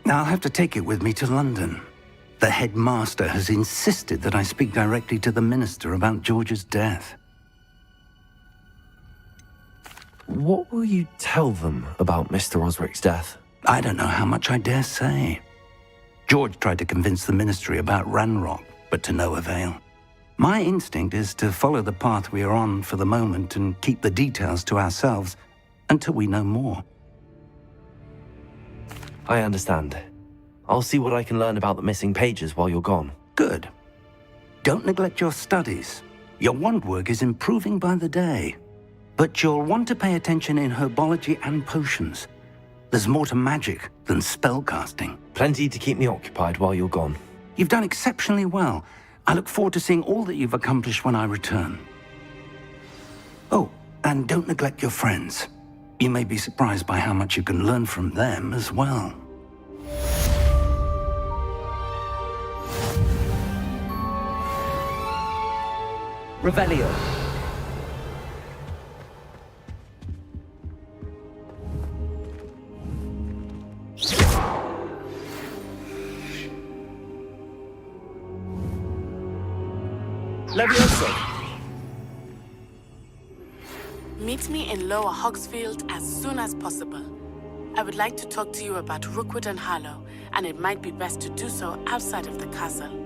Now I'll have to take it with me to London. The headmaster has insisted that I speak directly to the minister about George's death. What will you tell them about Mr. Osric's death? I don't know how much I dare say. George tried to convince the ministry about Ranrock, but to no avail. My instinct is to follow the path we are on for the moment and keep the details to ourselves until we know more. I understand. I'll see what I can learn about the missing pages while you're gone. Good. Don't neglect your studies. Your wand work is improving by the day. But you'll want to pay attention in herbology and potions. There's more to magic than spellcasting. Plenty to keep me occupied while you're gone. You've done exceptionally well. I look forward to seeing all that you've accomplished when I return. Oh, and don't neglect your friends. You may be surprised by how much you can learn from them as well. Revelio. Levioso. Meet me in Lower Hogsfield as soon as possible. I would like to talk to you about Rookwood and Harlow, and it might be best to do so outside of the castle.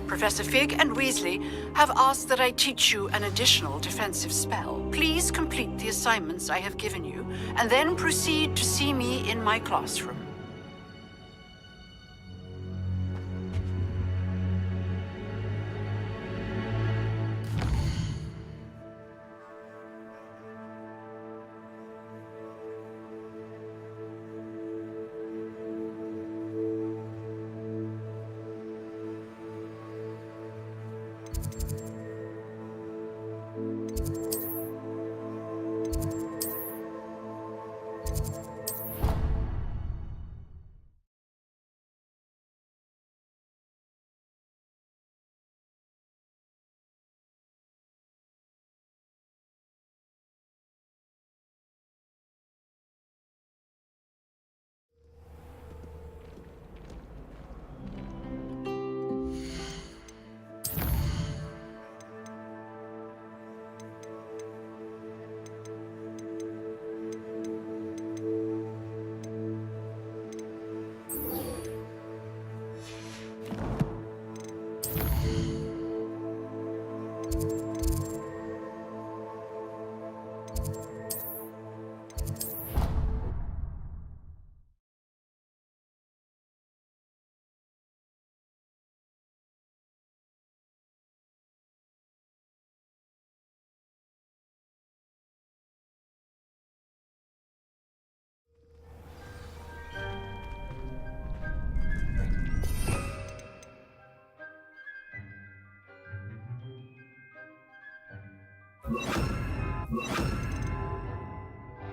Professor Fig and Weasley have asked that I teach you an additional defensive spell. Please complete the assignments I have given you, and then proceed to see me in my classroom.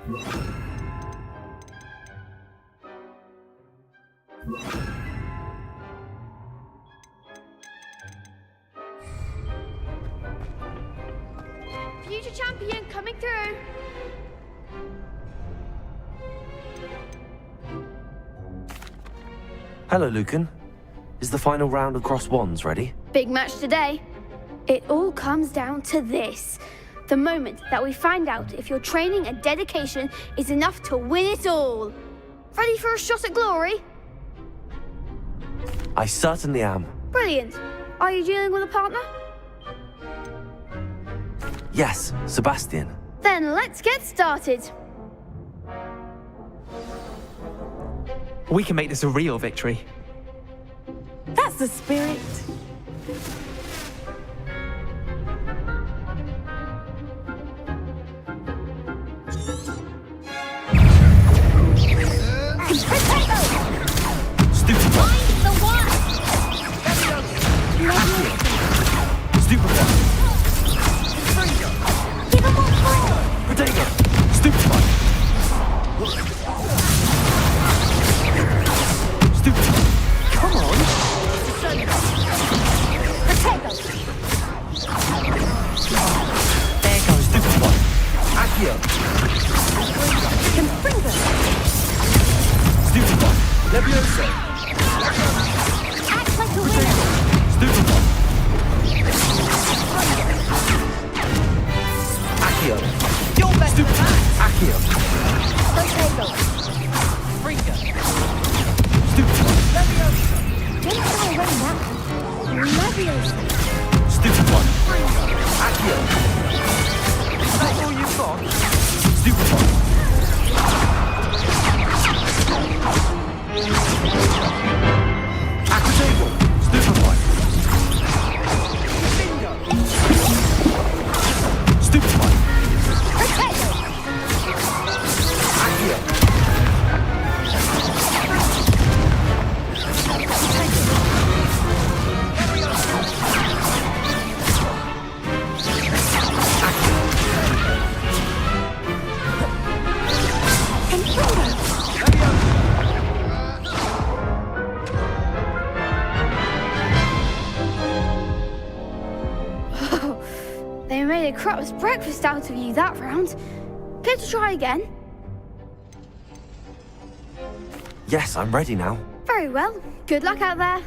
Future champion coming through. Hello, Lucan. Is the final round of Cross Wands ready? Big match today. It all comes down to this. The moment that we find out if your training and dedication is enough to win it all. Ready for a shot at glory? I certainly am. Brilliant. Are you dealing with a partner? Yes, Sebastian. Then let's get started. We can make this a real victory. That's the spirit. Stupid one. The one! Stupid one. Give him more fire! Potato. Stupid one. Stupid one. Come on. Potato! There goes stupid one. Accio. Confringo! Stupid one. Levioso. Act like a winner! Stupid one. Accio. You're better Stupid than that. Accio. Potato! Fringer. Stupid one. Don't try away now. Leviosa! Stupid one. Accio. Is that all you've got? Stupid one. Accio. Stupid one. Bingo. Stupid one. Potato! Accio. They made a crap's breakfast out of you that round. Care to try again? Yes, I'm ready now. Very well. Good luck out there.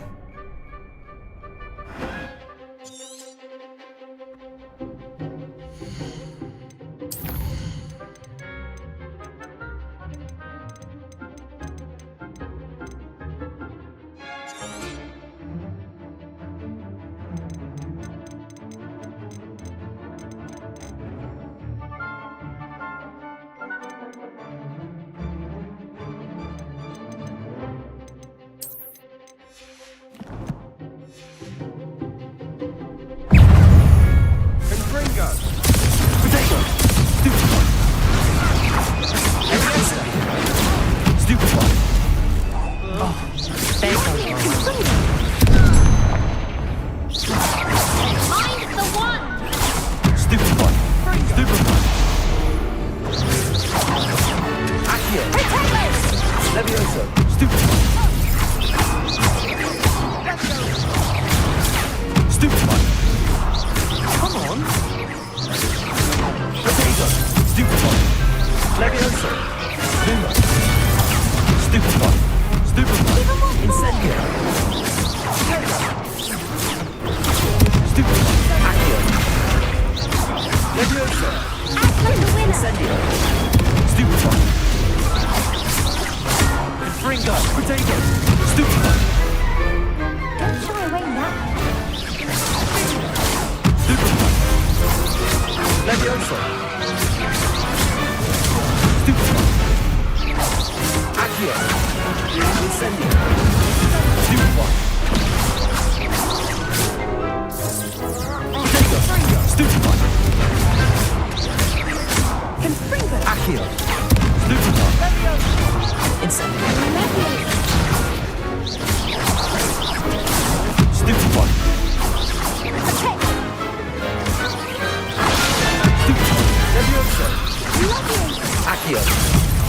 Accio.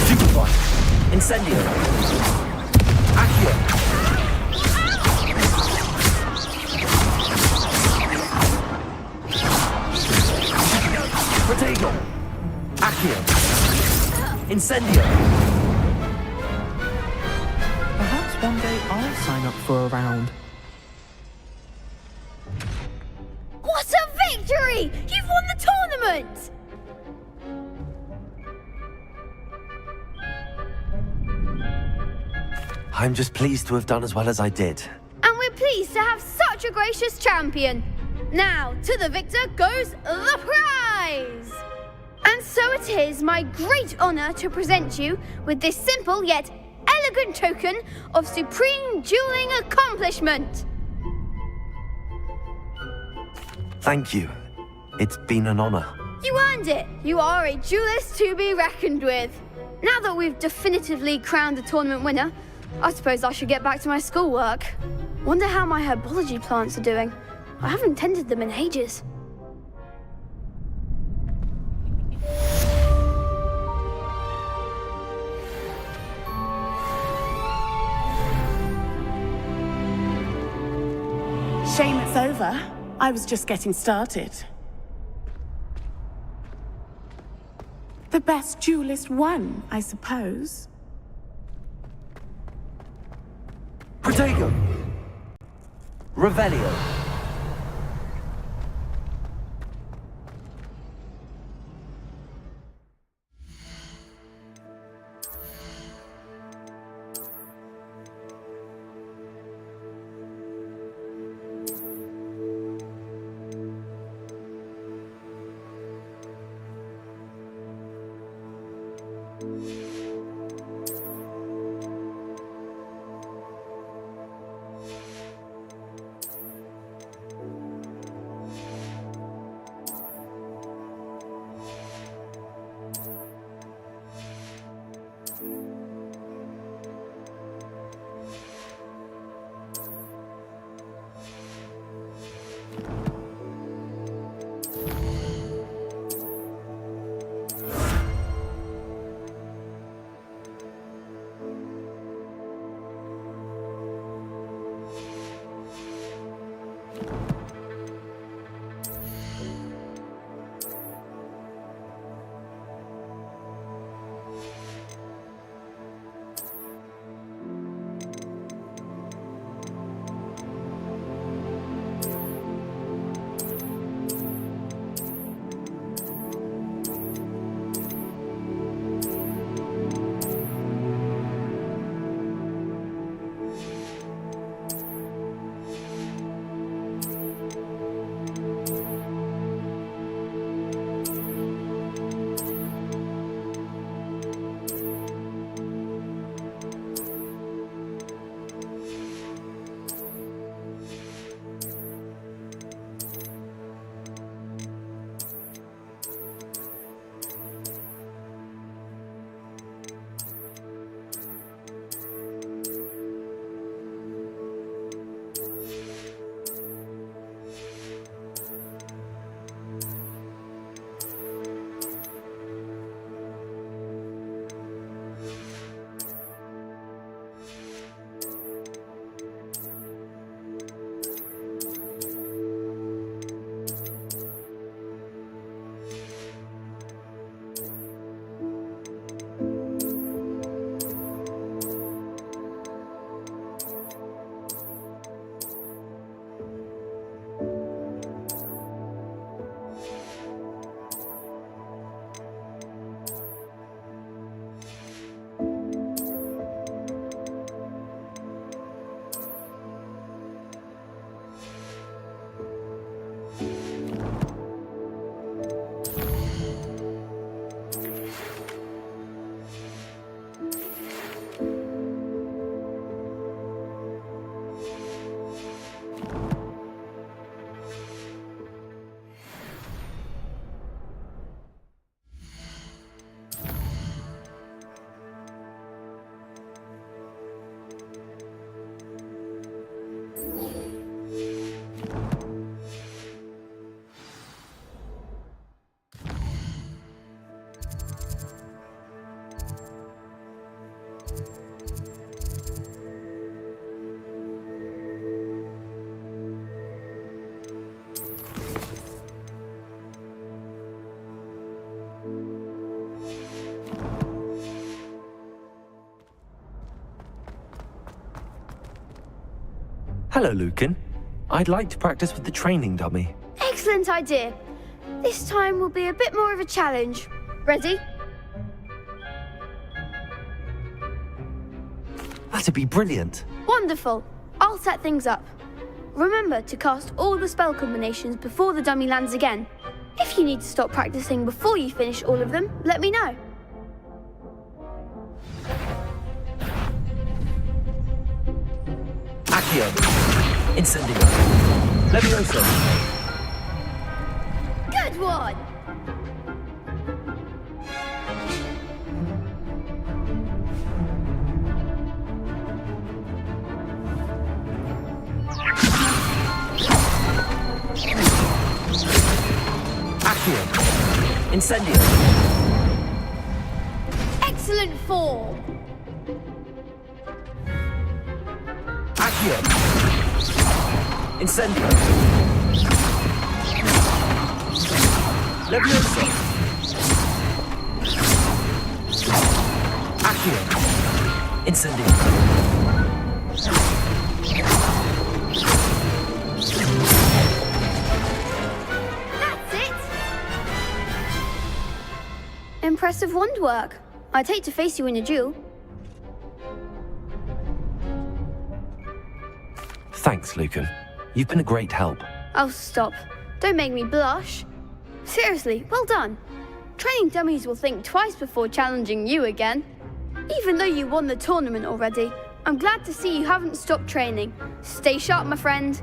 Superfly. Incendio. Accio. Protego. Accio. Incendio. Perhaps one day I'll sign up for a round. What a victory! You've won the tournament! I'm just pleased to have done as well as I did. And we're pleased to have such a gracious champion. Now, to the victor goes the prize! And so it is my great honor to present you with this simple yet elegant token of supreme dueling accomplishment. Thank you. It's been an honor. You earned it. You are a duelist to be reckoned with. Now that we've definitively crowned the tournament winner, I suppose I should get back to my schoolwork. Wonder how my herbology plants are doing. I haven't tended them in ages. Shame it's over. I was just getting started. The best duelist won, I suppose. Protego. Revelio. Hello, Lucan. I'd like to practice with the training dummy. Excellent idea. This time will be a bit more of a challenge. Ready? That'd be brilliant. Wonderful. I'll set things up. Remember to cast all the spell combinations before the dummy lands again. If you need to stop practicing before you finish all of them, let me know. Accio. Incendio. Levioso. Good one! Accio. Incendio. Excellent form! Accio. Incendio. Levioso. Accio. Incendio. That's it! Impressive wand work. I'd hate to face you in a duel. Thanks, Lucan. You've been a great help. Oh, stop. Don't make me blush. Seriously, well done. Training dummies will think twice before challenging you again. Even though you won the tournament already, I'm glad to see you haven't stopped training. Stay sharp, my friend.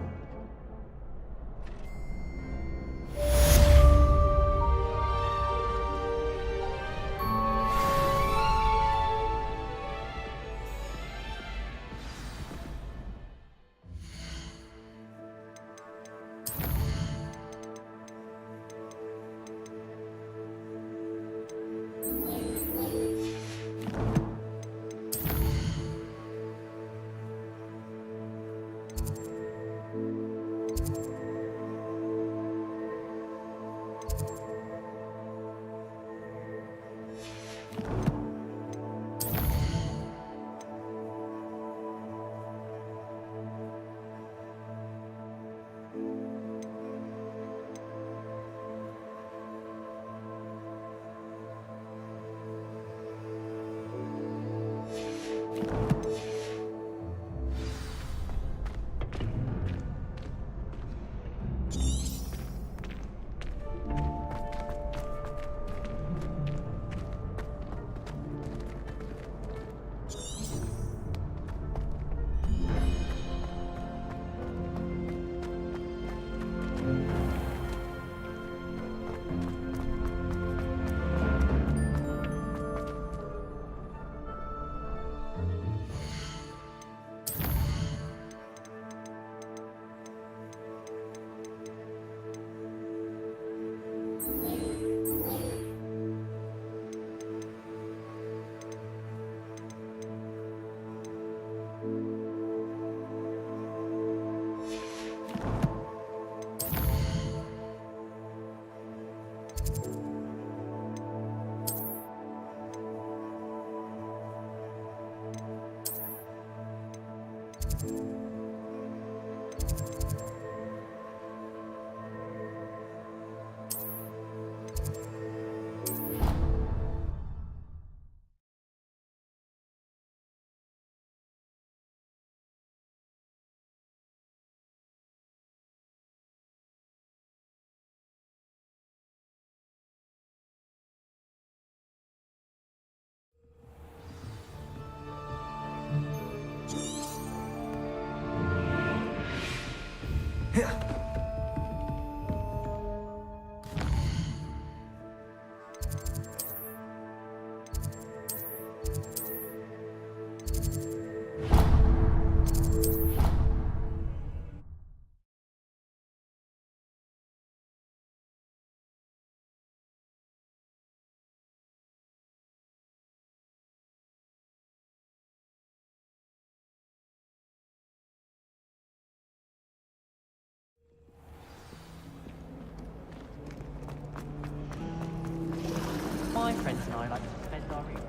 My friends and I like to spend our evening.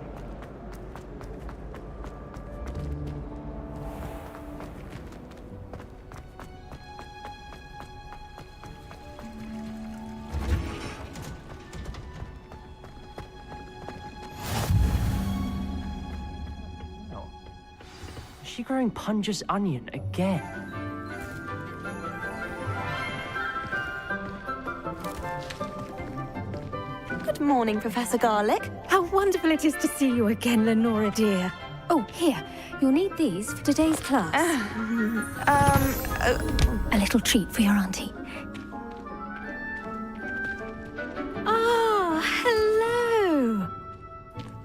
she growing Punja's onion again? Good morning, Professor Garlick. How wonderful it is to see you again, Lenora dear. Oh, here. You'll need these for today's class. A little treat for your auntie. Ah, hello.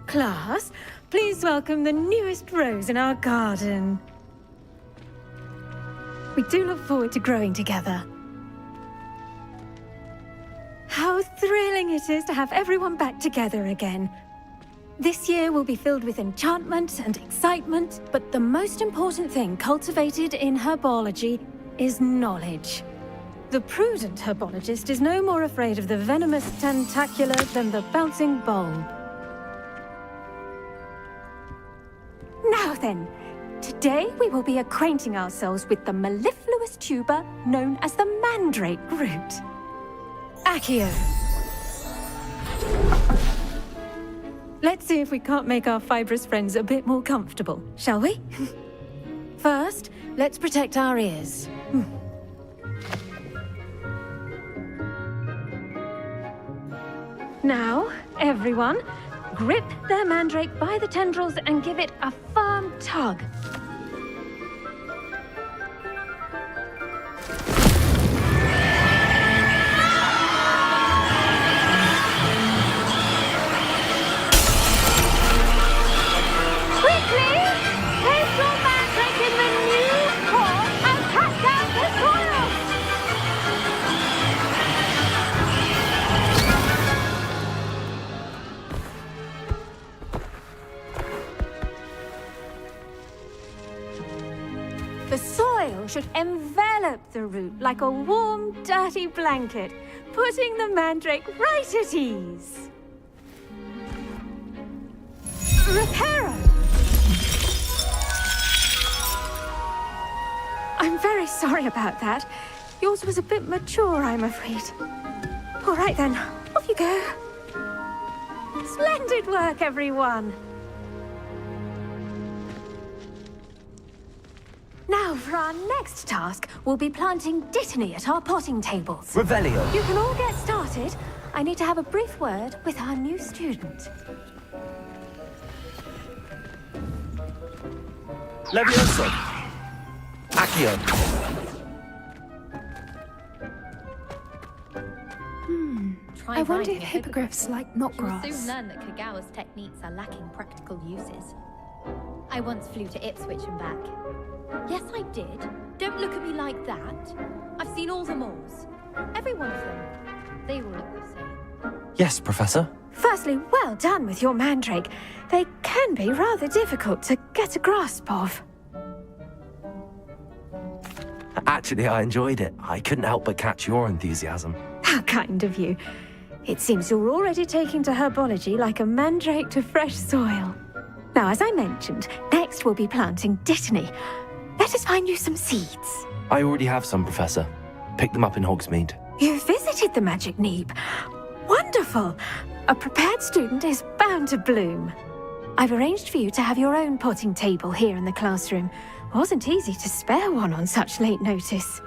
Class, please welcome the newest rose in our garden. We do look forward to growing together. How thrilling it is to have everyone back together again. This year will be filled with enchantment and excitement, but the most important thing cultivated in herbology is knowledge. The prudent herbologist is no more afraid of the venomous tentacula than the bouncing bulb. Now then, today we will be acquainting ourselves with the mellifluous tuber known as the mandrake root. Accio. Let's see if we can't make our fibrous friends a bit more comfortable, shall we? First, let's protect our ears. Now, everyone, grip their mandrake by the tendrils and give it a firm tug. The soil should envelop the root like a warm, dirty blanket, putting the mandrake right at ease. Reparo! I'm very sorry about that. Yours was a bit mature, I'm afraid. All right then, off you go. Splendid work, everyone. Now, for our next task, we'll be planting Dittany at our potting tables. Revelio. You can all get started. I need to have a brief word with our new student. Levioso. Accio. I wonder if hippogriffs like knot You'll grass. soon learn that Kagawa's techniques are lacking practical uses. I once flew to Ipswich and back. Yes, I did. Don't look at me like that. I've seen all the moors. Every one of them. They all look the same. Yes, Professor. Firstly, well done with your mandrake. They can be rather difficult to get a grasp of. Actually, I enjoyed it. I couldn't help but catch your enthusiasm. How kind of you. It seems you're already taking to herbology like a mandrake to fresh soil. Now, as I mentioned, next we'll be planting Dittany. Let us find you some seeds. I already have some, Professor. Picked them up in Hogsmeade. You visited the Magic Neep. Wonderful! A prepared student is bound to bloom. I've arranged for you to have your own potting table here in the classroom. Wasn't easy to spare one on such late notice.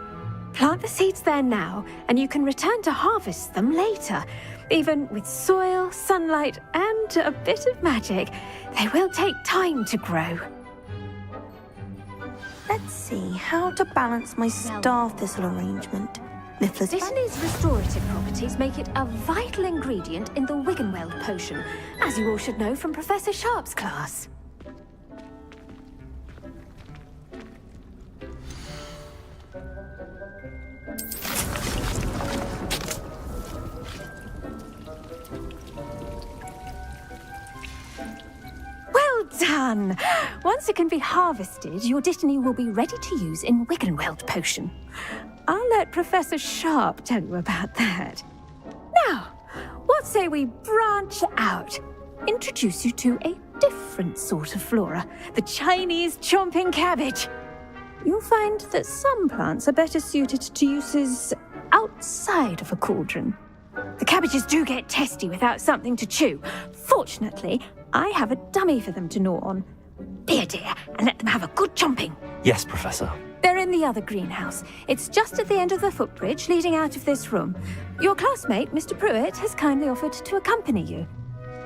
Plant the seeds there now, and you can return to harvest them later. Even with soil, sunlight, and a bit of magic, they will take time to grow. Let's see how to balance my star thistle arrangement. Mifflin's Dittany's restorative properties make it a vital ingredient in the Wiggenweld potion, as you all should know from Professor Sharp's class. Well done! Once it can be harvested, your Dittany will be ready to use in Wiggenweld potion. I'll let Professor Sharp tell you about that. Now, what say we branch out? Introduce you to a different sort of flora, the Chinese chomping cabbage. You'll find that some plants are better suited to uses outside of a cauldron. The cabbages do get testy without something to chew. Fortunately, I have a dummy for them to gnaw on. Here, dear, and let them have a good chomping. Yes, Professor. They're in the other greenhouse. It's just at the end of the footbridge leading out of this room. Your classmate, Mr. Pruitt, has kindly offered to accompany you.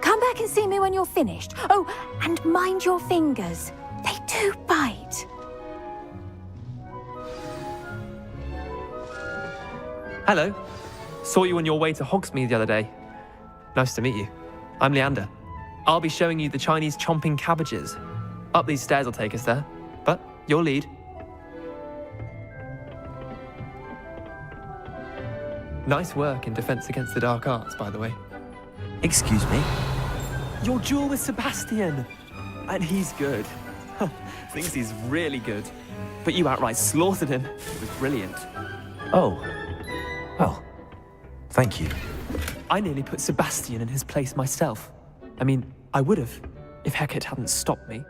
Come back and see me when you're finished. Oh, and mind your fingers. They do bite. Hello. Saw you on your way to Hogsmeade the other day. Nice to meet you. I'm Leander. I'll be showing you the Chinese chomping cabbages. Up these stairs will take us there, but your lead. Nice work in Defense Against the Dark Arts, by the way. Excuse me? Your duel with Sebastian! And he's good. Thinks he's really good. But you outright slaughtered him. It was brilliant. Oh. Well, thank you. I nearly put Sebastian in his place myself. I mean, I would have, if Hecate hadn't stopped me.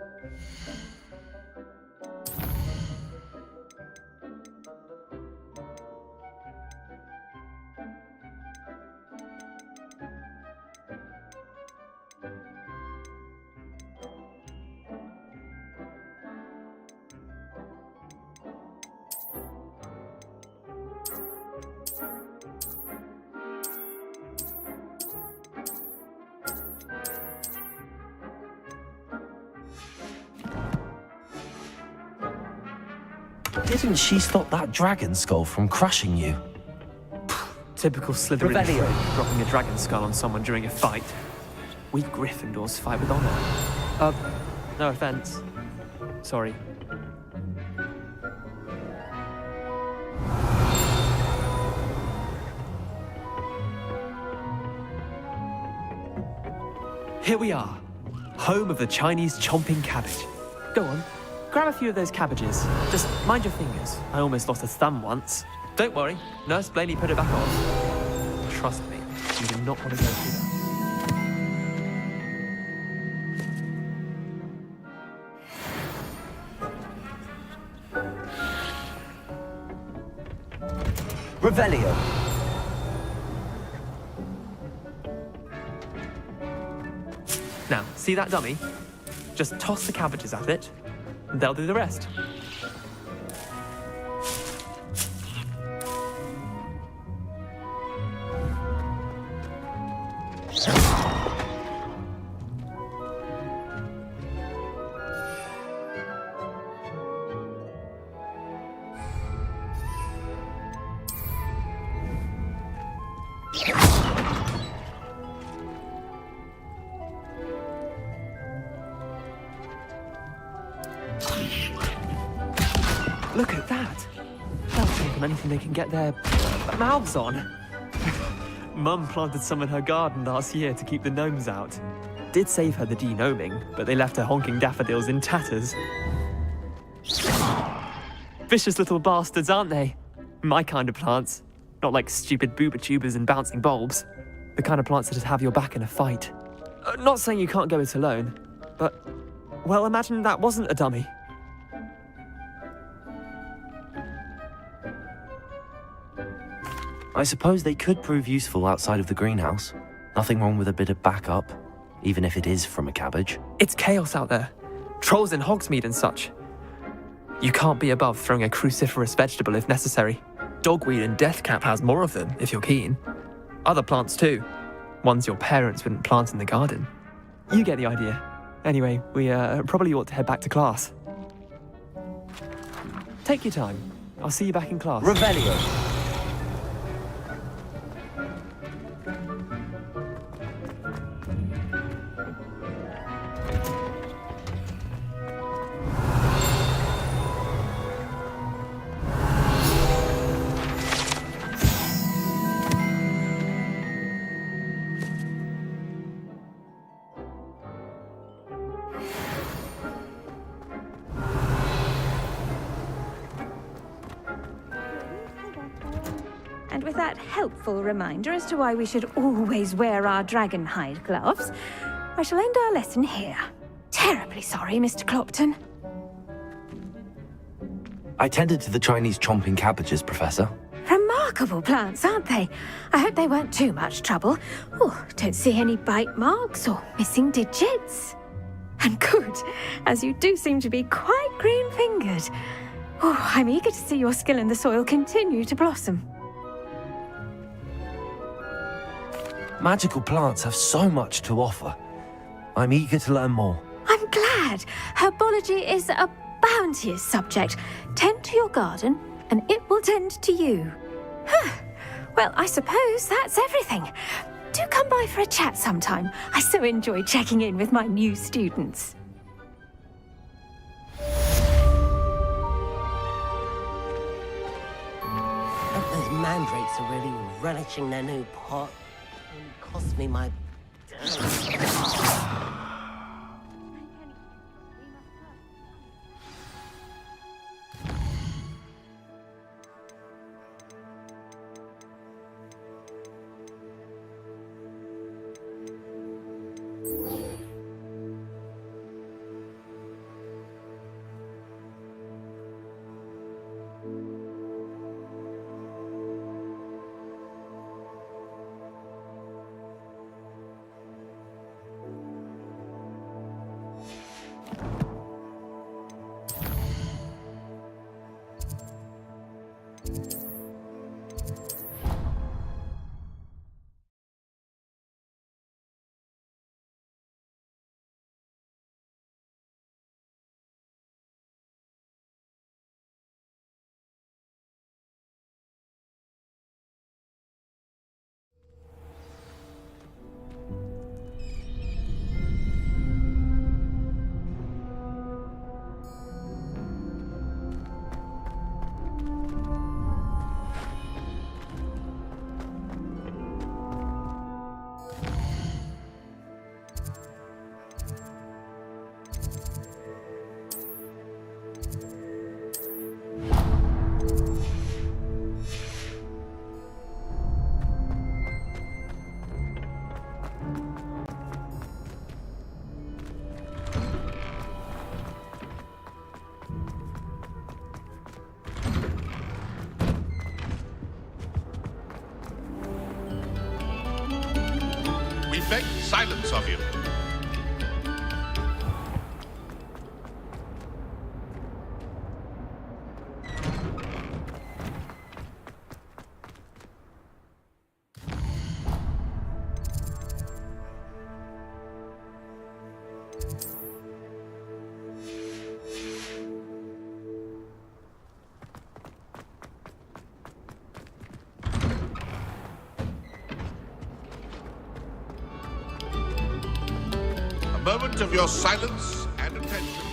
Didn't she stop that dragon skull from crushing you? Typical Slytherin. Revelio. Dropping a dragon skull on someone during a fight. We Gryffindors fight with honor. No offense. Sorry. Here we are, home of the Chinese chomping cabbage. Go on, grab a few of those cabbages. Just mind your fingers. I almost lost a thumb once. Don't worry, Nurse Blaney put it back on. Trust me, you do not want to go through that. Revelio. Now, see that dummy? Just toss the cabbages at it, and they'll do the rest. Look at that! They'll take them anything they can get their mouths on. Mum planted some in her garden last year to keep the gnomes out. Did save her the de-gnoming, but they left her honking daffodils in tatters. Vicious little bastards, aren't they? My kind of plants. Not like stupid booba tubers and bouncing bulbs. The kind of plants that'd have your back in a fight. Not saying you can't go it alone, but, well, imagine that wasn't a dummy. I suppose they could prove useful outside of the greenhouse. Nothing wrong with a bit of backup, even if it is from a cabbage. It's chaos out there. Trolls in Hogsmeade and such. You can't be above throwing a cruciferous vegetable if necessary. Dogweed and deathcap has more of them, if you're keen. Other plants too. Ones your parents wouldn't plant in the garden. You get the idea. Anyway, we probably ought to head back to class. Take your time. I'll see you back in class. Revelio. And with that helpful reminder as to why we should always wear our dragon hide gloves, I shall end our lesson here. Terribly sorry, Mr. Clopton. I tended to the Chinese chomping cabbages, Professor. Remarkable plants, aren't they? I hope they weren't too much trouble. Oh, don't see any bite marks or missing digits. And good, as you do seem to be quite green-fingered. Oh, I'm eager to see your skill in the soil continue to blossom. Magical plants have so much to offer. I'm eager to learn more. I'm glad. Herbology is a bounteous subject. Tend to your garden, and it will tend to you. Well, I suppose that's everything. Do come by for a chat sometime. I so enjoy checking in with my new students. Those mandrakes are really relishing their new pot. It cost me my... We beg silence of you. A moment of your silence and attention.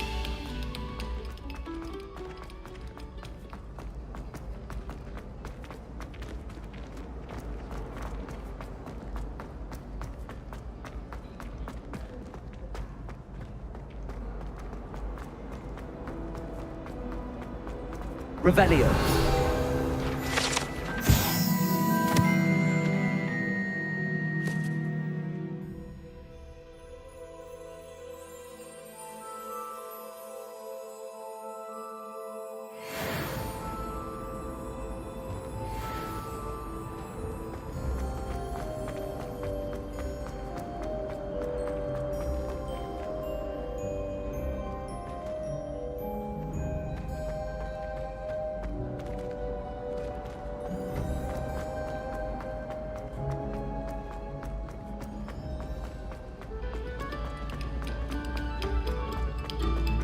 Revelio.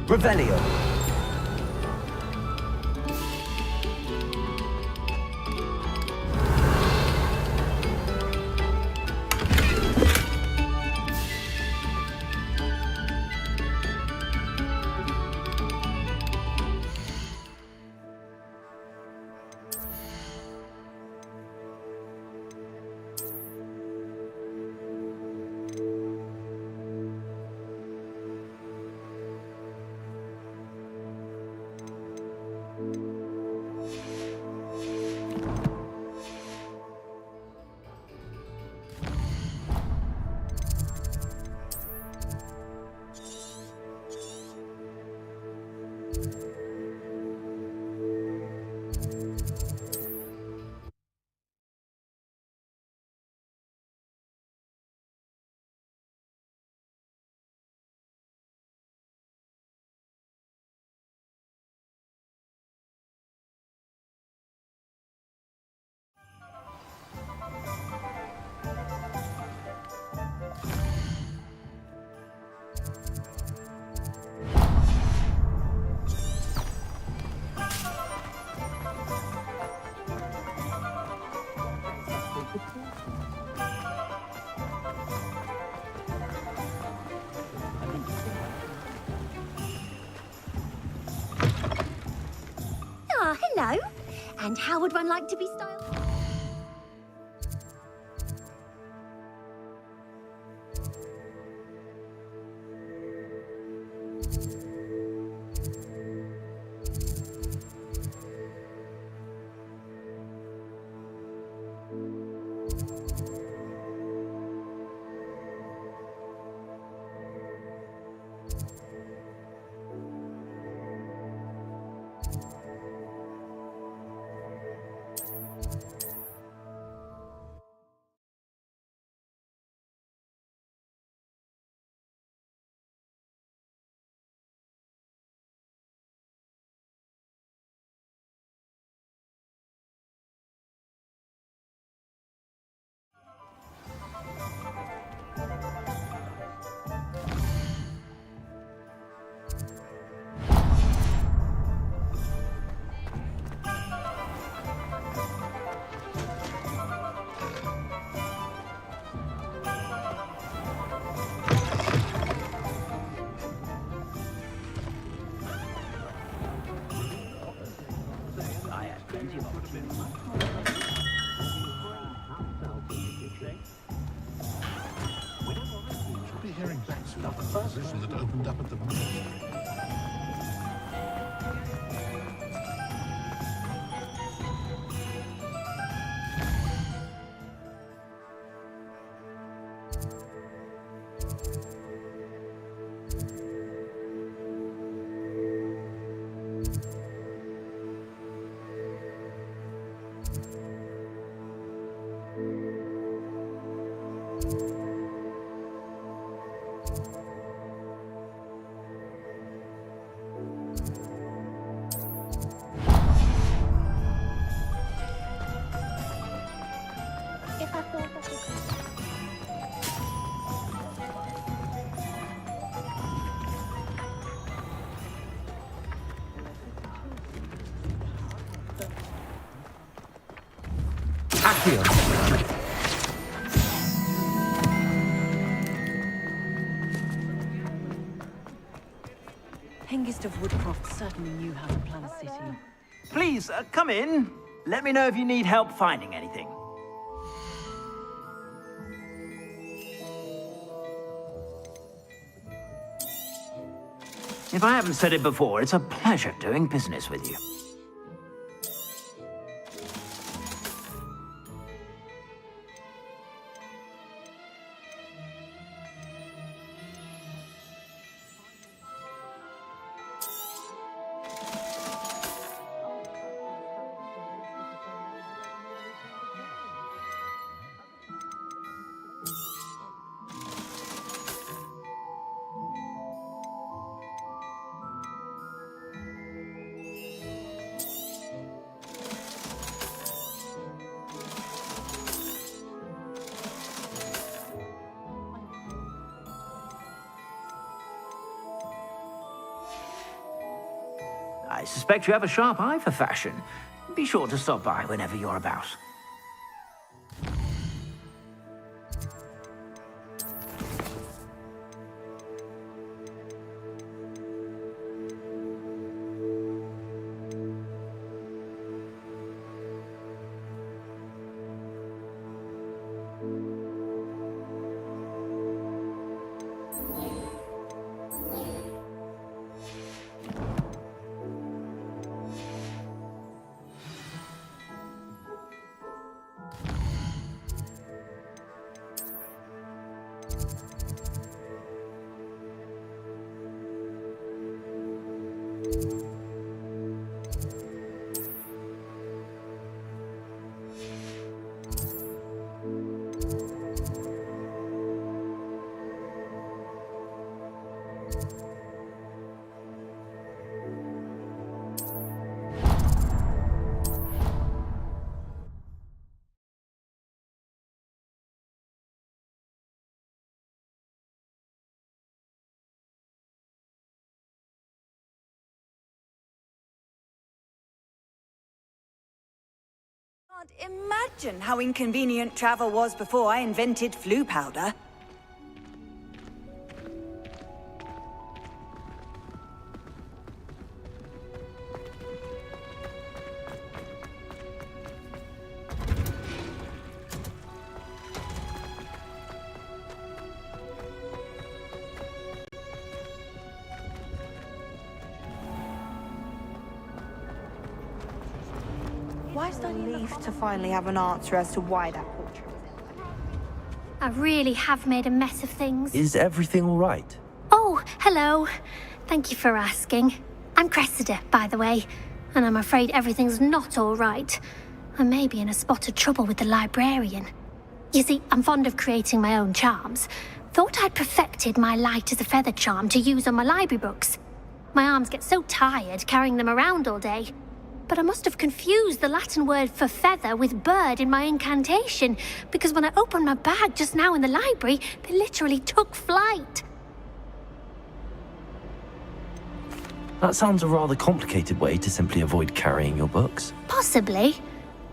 Revelio. Hello. And how would one like to be styled? Should be hearing back soon from the position that opened up at the monastery. Hengist of Woodcroft certainly knew how to plan a city. Please, come in. Let me know if you need help finding anything. If I haven't said it before, it's a pleasure doing business with you. I suspect you have a sharp eye for fashion. Be sure to stop by whenever you're about. Can't imagine how inconvenient travel was before I invented flu powder. relief to finally have an answer as to why that portrait was in there. I really have made a mess of things. Is everything all right? Oh, hello. Thank you for asking. I'm Cressida, by the way, and I'm afraid everything's not all right. I may be in a spot of trouble with the librarian. You see, I'm fond of creating my own charms. Thought I'd perfected my light as a feather charm to use on my library books. My arms get so tired carrying them around all day. But I must have confused the Latin word for feather with bird in my incantation, because when I opened my bag just now in the library, they literally took flight. That sounds a rather complicated way to simply avoid carrying your books. Possibly.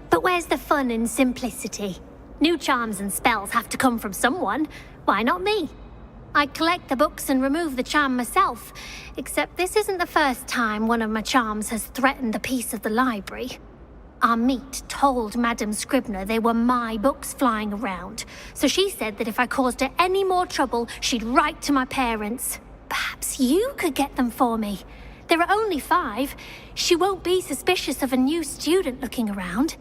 But where's the fun in simplicity? New charms and spells have to come from someone. Why not me? I collect the books and remove the charm myself, except this isn't the first time one of my charms has threatened the peace of the library. Our meet told Madame Scribner they were my books flying around, so she said that if I caused her any more trouble, she'd write to my parents. Perhaps you could get them for me. There are only 5. She won't be suspicious of a new student looking around.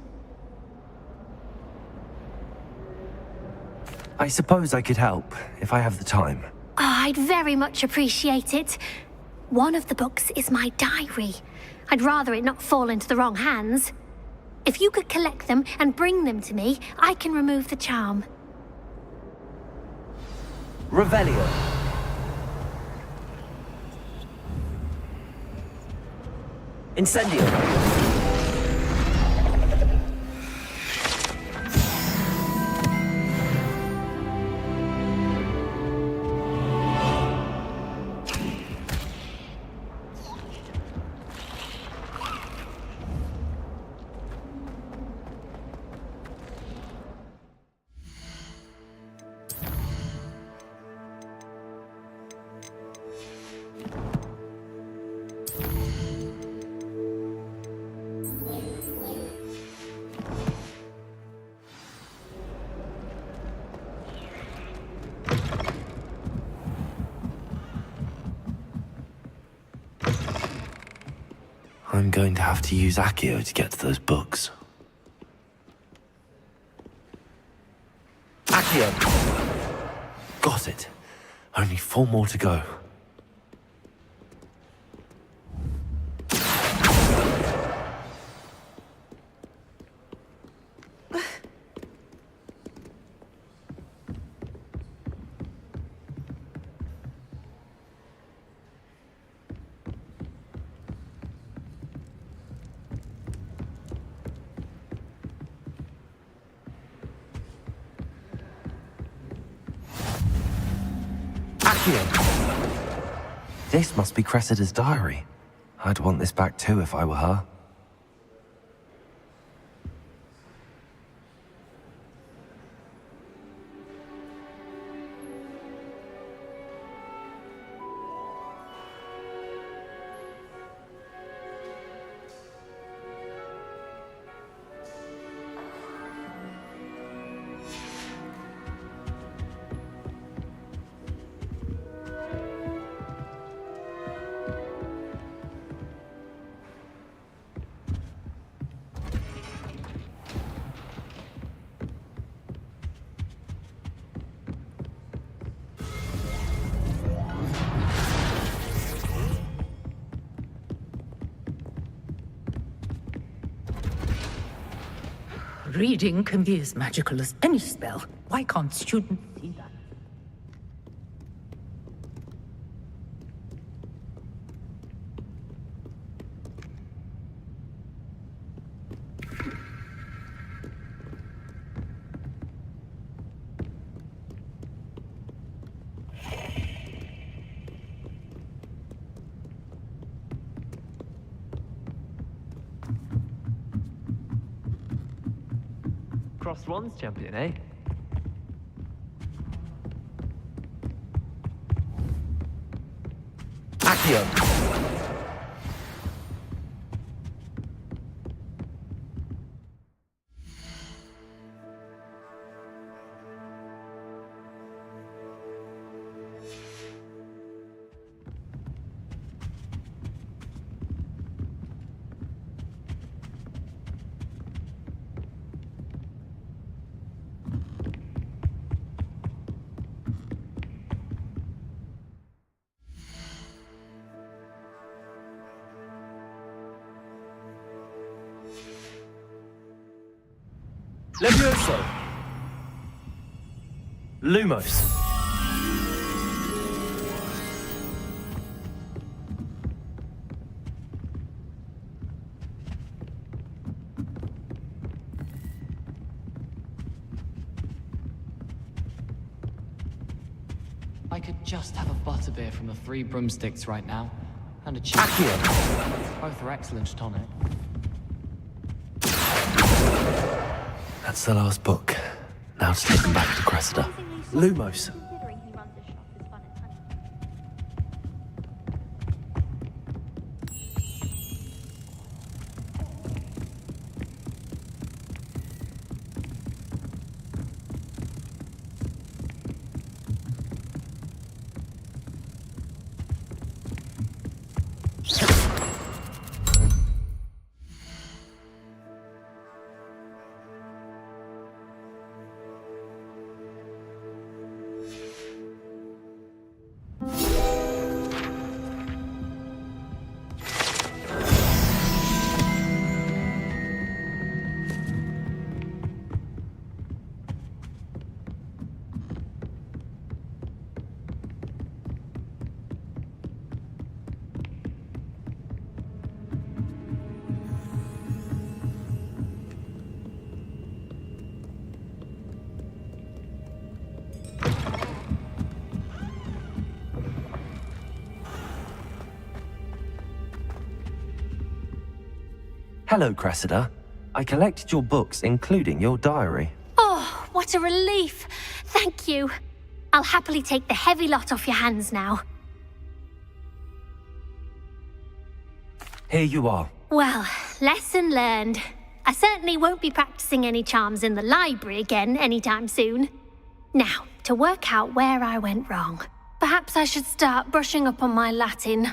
I suppose I could help, if I have the time. Oh, I'd very much appreciate it. One of the books is my diary. I'd rather it not fall into the wrong hands. If you could collect them and bring them to me, I can remove the charm. Revelio. Incendio. I'm going to have to use Accio to get to those books. Accio! Got it. Only 4 more to go. This must be Cressida's diary. I'd want this back too if I were her. Reading can be as magical as any spell. Why can't students see that? Crossed Wands champion, eh? Accio! Levioso! Lumos! I could just have a butterbeer from the Three Broomsticks right now. And a cheese. Both are excellent tonic. That's the last book. Now to take them back to Cressida. Lumos! Hello, Cressida. I collected your books, including your diary. Oh, what a relief. Thank you. I'll happily take the heavy lot off your hands now. Here you are. Well, lesson learned. I certainly won't be practicing any charms in the library again anytime soon. Now, to work out where I went wrong. Perhaps I should start brushing up on my Latin.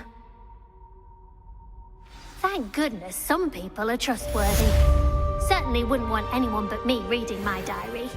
Thank goodness some people are trustworthy. Certainly wouldn't want anyone but me reading my diary.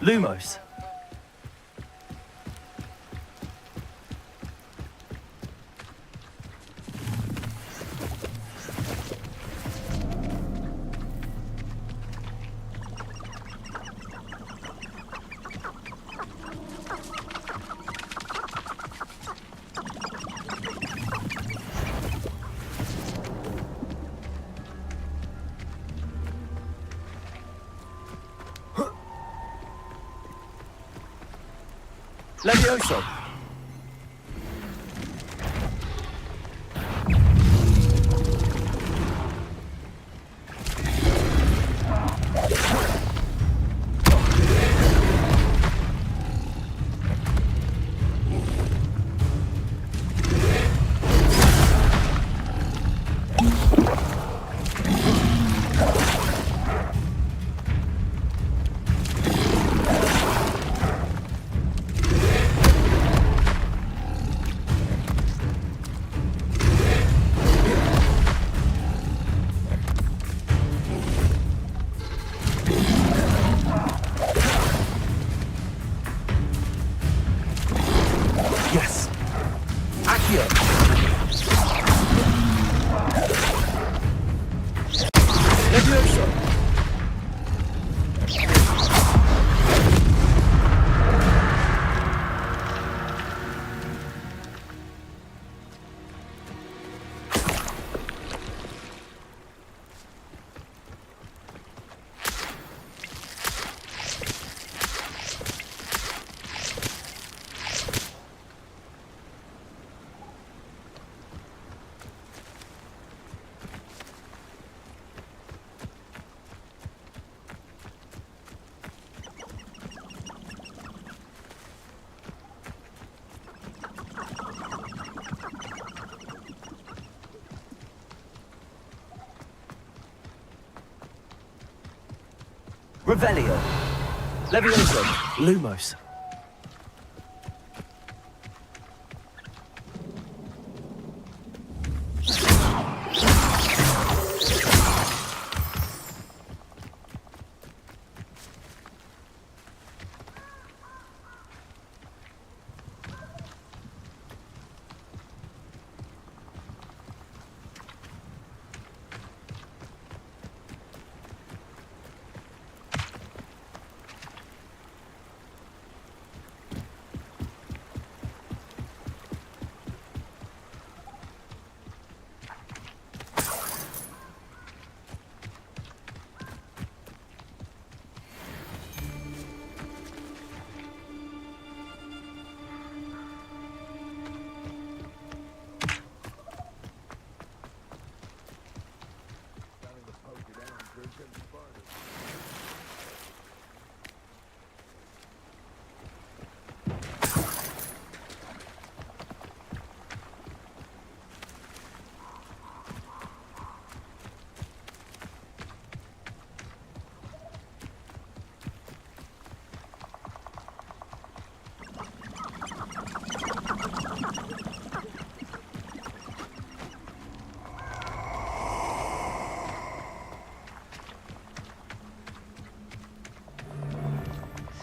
Lumos! Levioso! Revelio. Levioso. Lumos.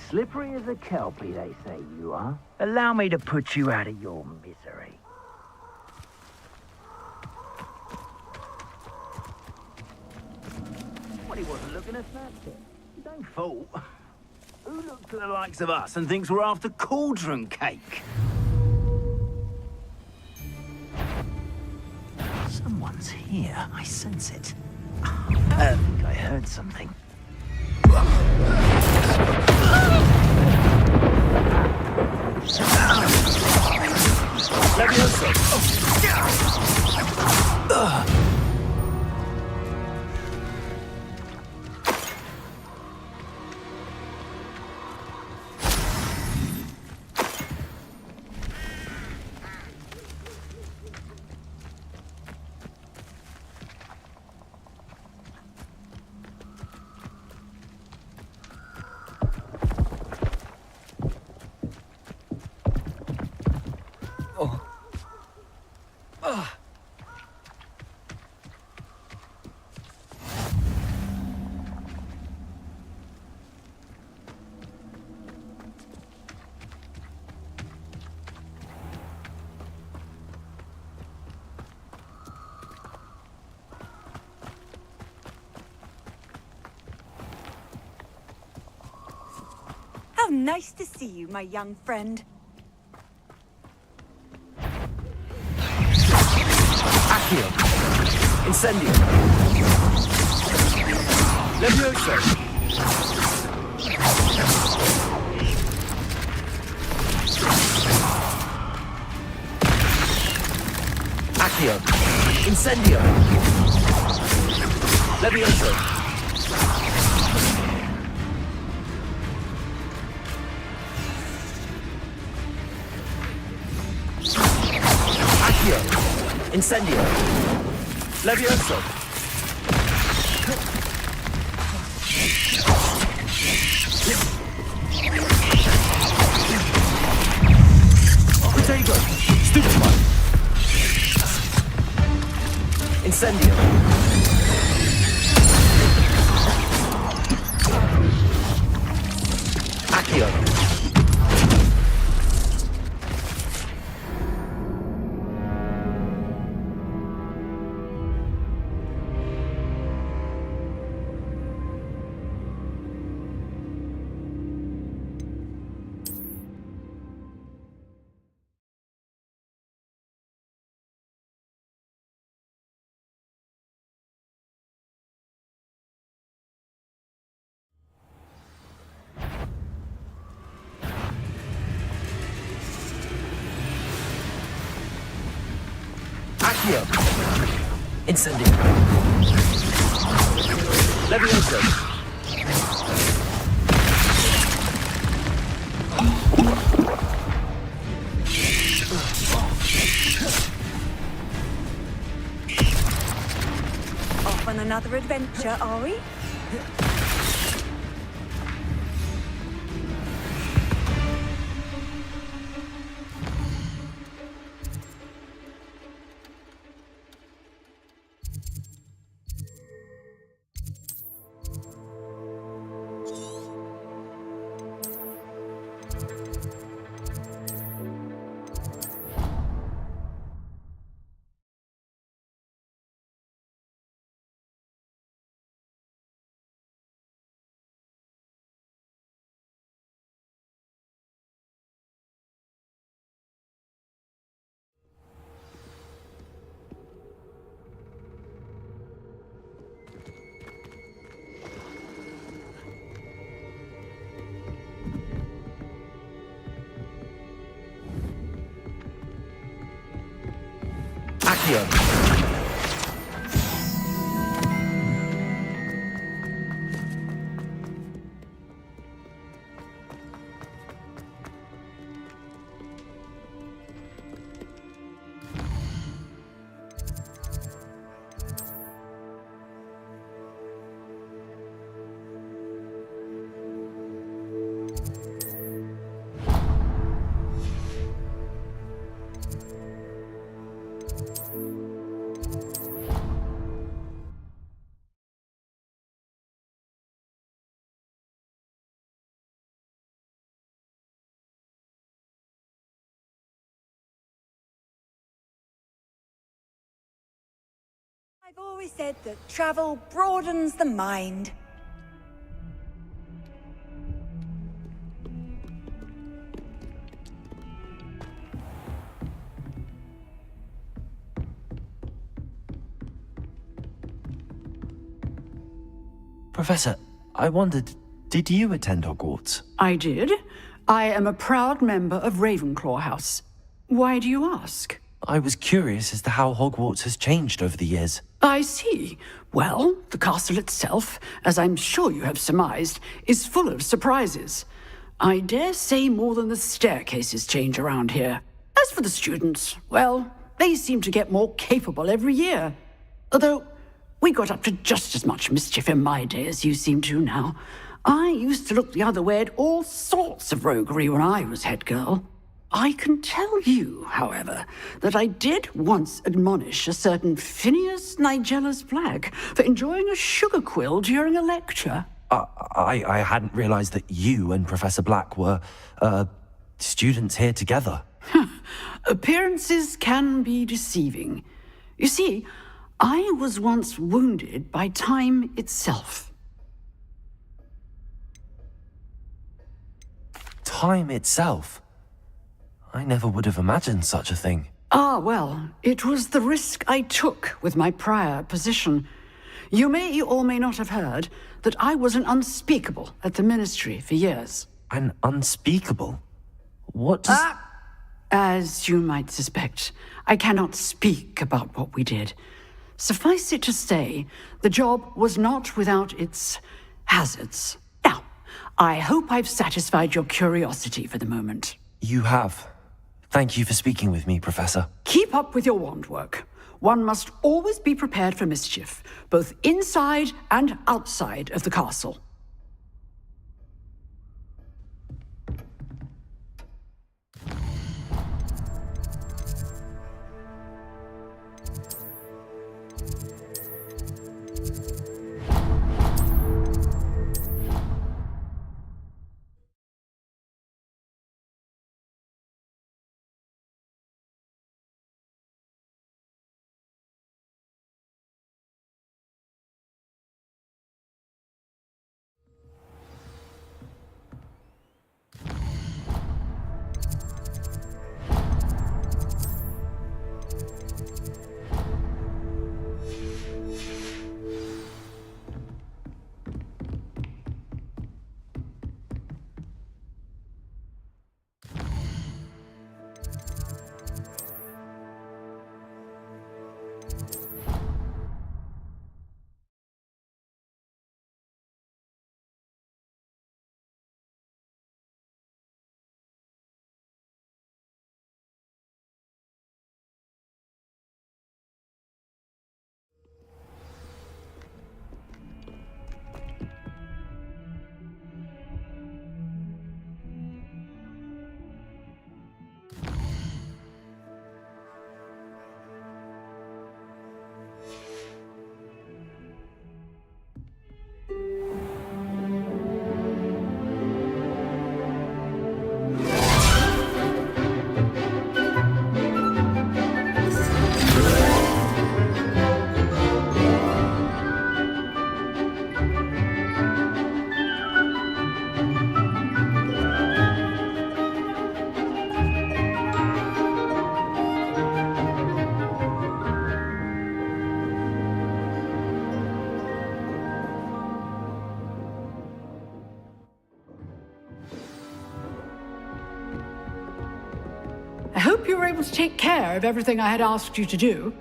Slippery as a kelpie, they say you are. Allow me to put you out of your misery. Well, he wasn't looking at that. Don't fool. Who looks at the likes of us and thinks we're after cauldron cake? Someone's here. I sense it. I think I heard something. Levioso. How nice to see you, my young friend. Accio. Incendio. Levioso. Accio. Incendio. Levioso. Incendio. Levioso. Protego. Stupefy. Incendio. Accio. Accio. Incendio. Levioso. Off on another adventure, are we? Accio! I've always said that travel broadens the mind. Professor, I wondered, did you attend Hogwarts? I did. I am a proud member of Ravenclaw House. Why do you ask? I was curious as to how Hogwarts has changed over the years. I see. Well, the castle itself, as I'm sure you have surmised, is full of surprises. I dare say more than the staircases change around here. As for the students, well, they seem to get more capable every year. Although, we got up to just as much mischief in my day as you seem to now. I used to look the other way at all sorts of roguery when I was head girl. I can tell you, however, that I did once admonish a certain Phineas Nigellus Black for enjoying a sugar quill during a lecture. I hadn't realized that you and Professor Black were, students here together. Appearances can be deceiving. You see, I was once wounded by time itself. Time itself? I never would have imagined such a thing. Ah, well, it was the risk I took with my prior position. You may or may not have heard that I was an unspeakable at the Ministry for years. An unspeakable? What does... As you might suspect, I cannot speak about what we did. Suffice it to say, the job was not without its hazards. Now, I hope I've satisfied your curiosity for the moment. You have. Thank you for speaking with me, Professor. Keep up with your wand work. One must always be prepared for mischief, both inside and outside of the castle. I hope you were able to take care of everything I had asked you to do.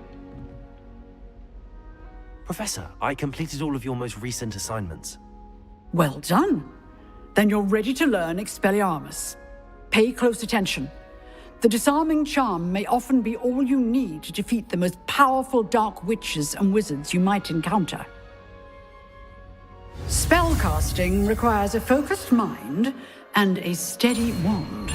Professor, I completed all of your most recent assignments. Well done. Then you're ready to learn Expelliarmus. Pay close attention. The disarming charm may often be all you need to defeat the most powerful dark witches and wizards you might encounter. Spellcasting requires a focused mind and a steady wand.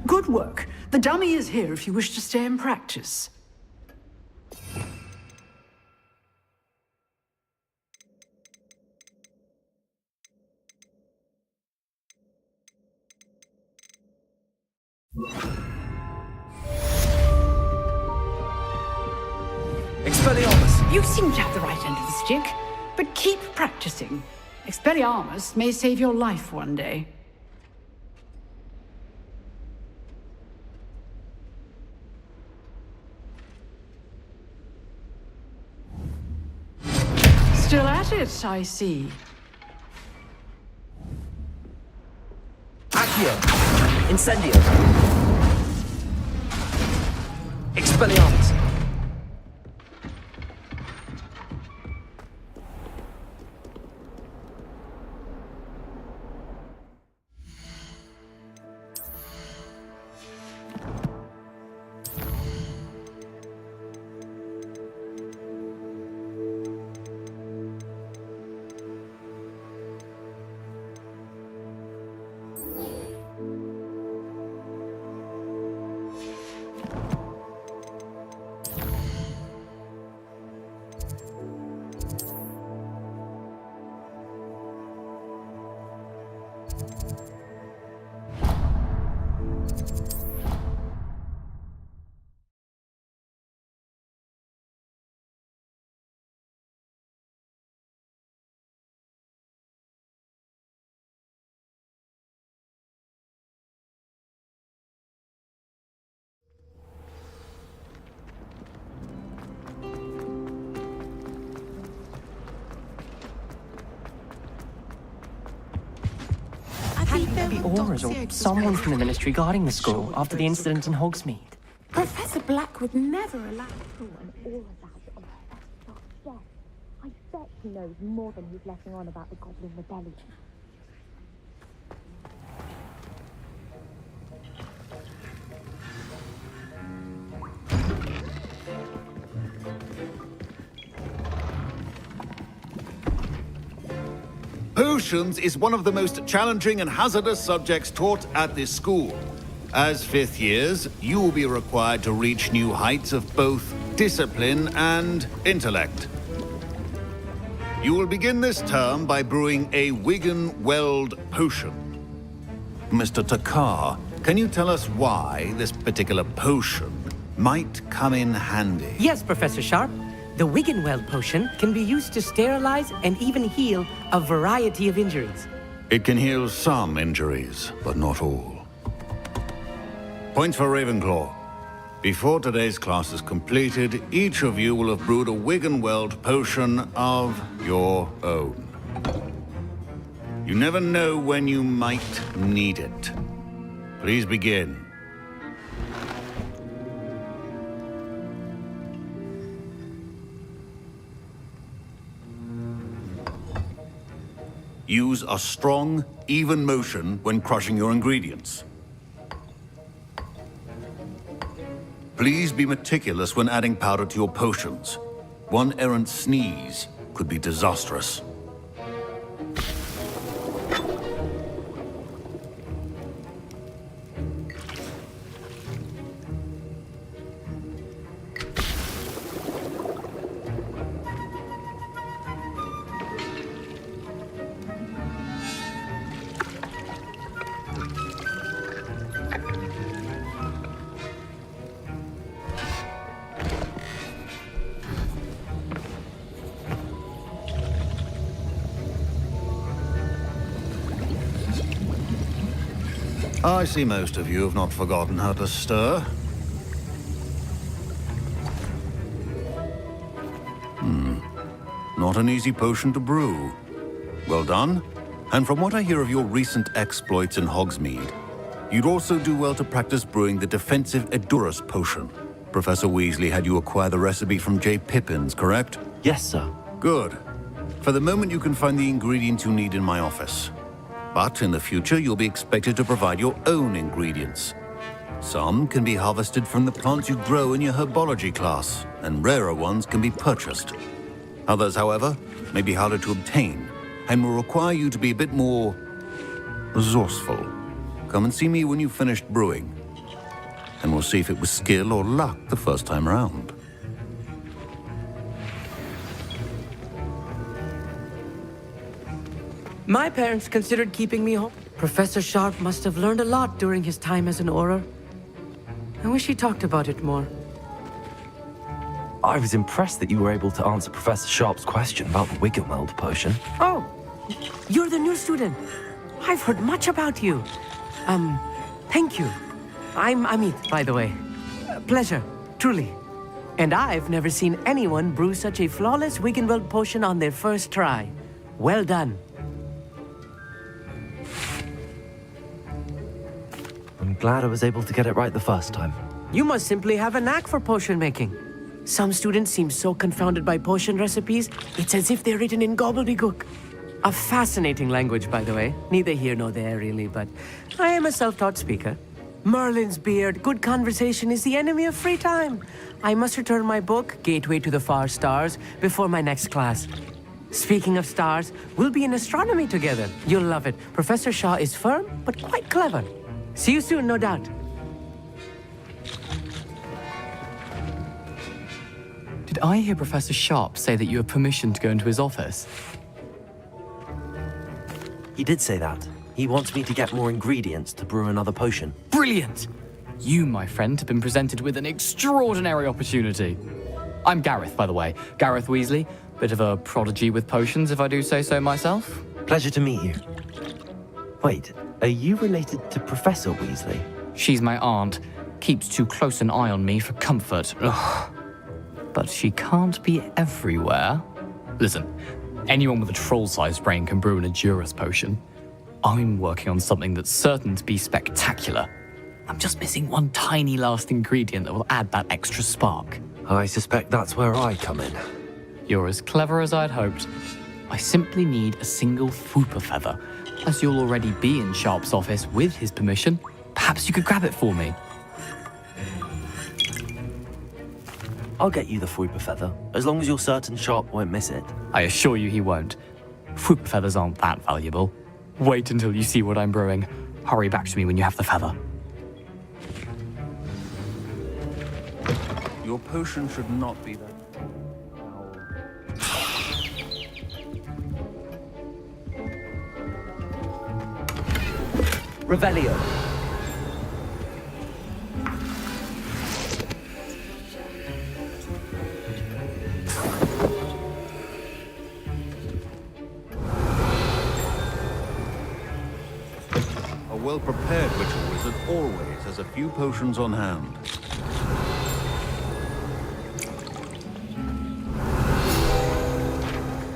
Good work. The dummy is here if you wish to stay and practice. Expelliarmus! You seem to have the right end of the stick, but keep practicing. Expelliarmus may save your life one day. Still at it, I see. Accio! Incendio! Expelliarmus! The Aurors or someone from the Ministry guarding the school after the incident in Hogsmeade. Professor Black would never allow anyone all of that on Professor Dark Death. I bet he knows more than he's letting on about the Goblin Rebellion. Potions is one of the most challenging and hazardous subjects taught at this school. As fifth years, you will be required to reach new heights of both discipline and intellect. You will begin this term by brewing a Wiggenweld potion. Mr. Takar, can you tell us why this particular potion might come in handy? Yes, Professor Sharp. The Wiggenweld potion can be used to sterilize and even heal a variety of injuries. It can heal some injuries, but not all. Points for Ravenclaw. Before today's class is completed, each of you will have brewed a Wiggenweld potion of your own. You never know when you might need it. Please begin. Use a strong, even motion when crushing your ingredients. Please be meticulous when adding powder to your potions. One errant sneeze could be disastrous. I see most of you have not forgotten how to stir. Not an easy potion to brew. Well done. And from what I hear of your recent exploits in Hogsmeade, you'd also do well to practice brewing the defensive Edurus potion. Professor Weasley had you acquire the recipe from J. Pippin's, correct? Yes, sir. Good. For the moment, you can find the ingredients you need in my office. But in the future, you'll be expected to provide your own ingredients. Some can be harvested from the plants you grow in your herbology class, and rarer ones can be purchased. Others, however, may be harder to obtain, and will require you to be a bit more resourceful. Come and see me when you've finished brewing, and we'll see if it was skill or luck the first time around. My parents considered keeping me home. Professor Sharp must have learned a lot during his time as an Auror. I wish he talked about it more. I was impressed that you were able to answer Professor Sharp's question about the Wiggenweld potion. Oh, you're the new student. I've heard much about you. Thank you. I'm Amit, by the way. Pleasure, truly. And I've never seen anyone brew such a flawless Wiggenweld potion on their first try. Well done. I'm glad I was able to get it right the first time. You must simply have a knack for potion making. Some students seem so confounded by potion recipes, it's as if they're written in gobbledygook. A fascinating language, by the way. Neither here nor there, really, but I am a self-taught speaker. Merlin's beard, good conversation is the enemy of free time. I must return my book, Gateway to the Far Stars, before my next class. Speaking of stars, we'll be in astronomy together. You'll love it. Professor Shaw is firm, but quite clever. See you soon, no doubt. Did I hear Professor Sharp say that you have permission to go into his office? He did say that. He wants me to get more ingredients to brew another potion. Brilliant! You, my friend, have been presented with an extraordinary opportunity. I'm Gareth, by the way. Gareth Weasley. Bit of a prodigy with potions, if I do say so myself. Pleasure to meet you. Wait, are you related to Professor Weasley? She's my aunt. Keeps too close an eye on me for comfort. Ugh. But she can't be everywhere. Listen, anyone with a troll-sized brain can brew an Edurus potion. I'm working on something that's certain to be spectacular. I'm just missing one tiny last ingredient that will add that extra spark. I suspect that's where I come in. You're as clever as I'd hoped. I simply need a single Fwooper feather. As you'll already be in Sharp's office with his permission, perhaps you could grab it for me. I'll get you the Fwooper feather, as long as you're certain Sharp won't miss it. I assure you he won't. Fwooper feathers aren't that valuable. Wait until you see what I'm brewing. Hurry back to me when you have the feather. Your potion should not be that. Revelio. A well-prepared witcher wizard always has a few potions on hand.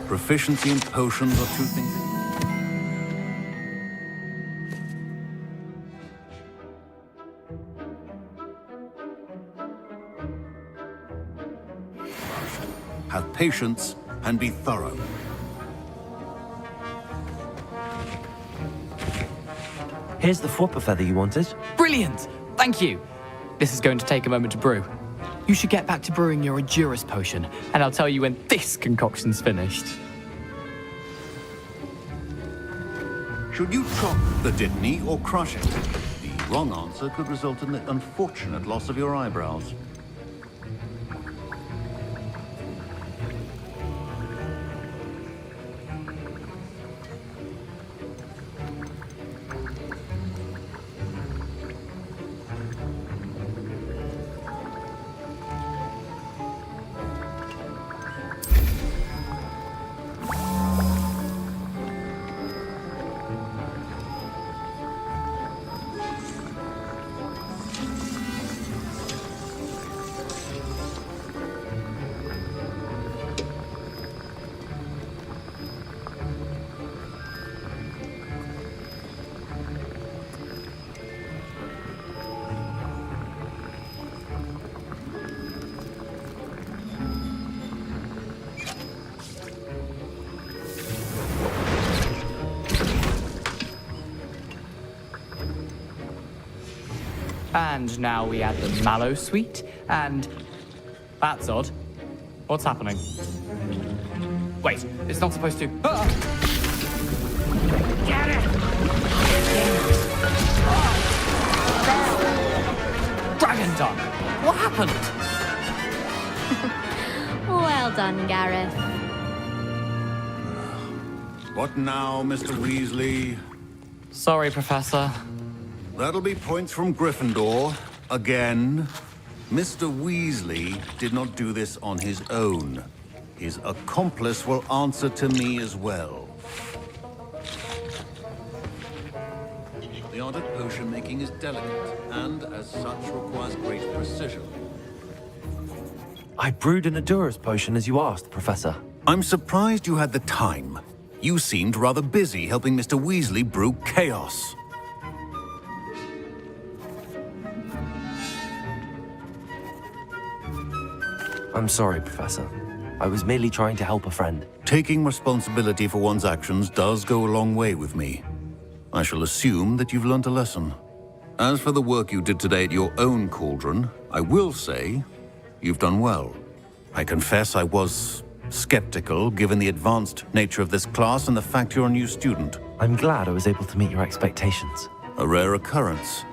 Proficiency in potions are two things. Have patience and be thorough. Here's the Fwooper feather you wanted. Brilliant! Thank you! This is going to take a moment to brew. You should get back to brewing your Edurus potion, and I'll tell you when this concoction's finished. Should you chop the Dittany or crush it? The wrong answer could result in the unfortunate loss of your eyebrows. And now we add the mallow sweet, and... That's odd. What's happening? Wait, it's not supposed to... Ah! Get it! Dragon Tongue! What happened? Well done, Gareth. What now, Mr. Weasley? Sorry, Professor. That'll be points from Gryffindor. Again. Mr. Weasley did not do this on his own. His accomplice will answer to me as well. The art of potion making is delicate, and as such requires great precision. I brewed an Adura's potion as you asked, Professor. I'm surprised you had the time. You seemed rather busy helping Mr. Weasley brew chaos. I'm sorry, Professor. I was merely trying to help a friend. Taking responsibility for one's actions does go a long way with me. I shall assume that you've learnt a lesson. As for the work you did today at your own cauldron, I will say you've done well. I confess I was skeptical, given the advanced nature of this class and the fact you're a new student. I'm glad I was able to meet your expectations. A rare occurrence.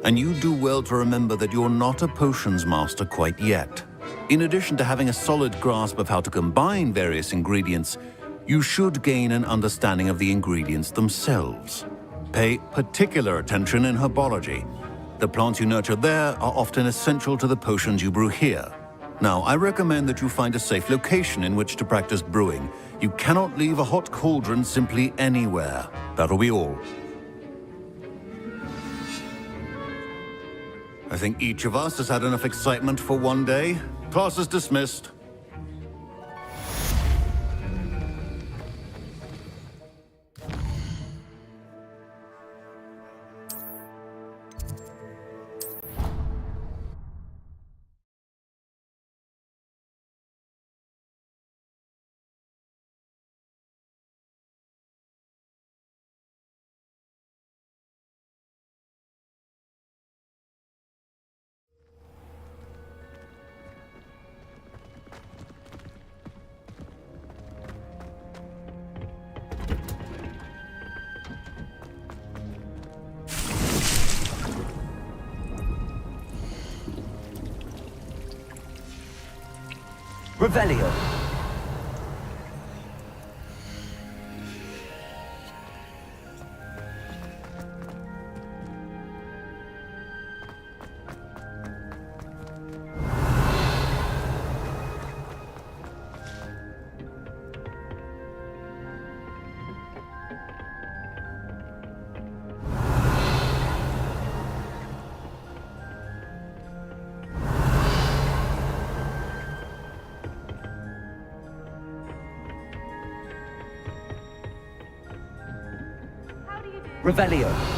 And you do well to remember that you're not a potions master quite yet. In addition to having a solid grasp of how to combine various ingredients, you should gain an understanding of the ingredients themselves. Pay particular attention in herbology. The plants you nurture there are often essential to the potions you brew here. Now, I recommend that you find a safe location in which to practice brewing. You cannot leave a hot cauldron simply anywhere. That'll be all. I think each of us has had enough excitement for one day. Class is dismissed. Revelio. Revelio.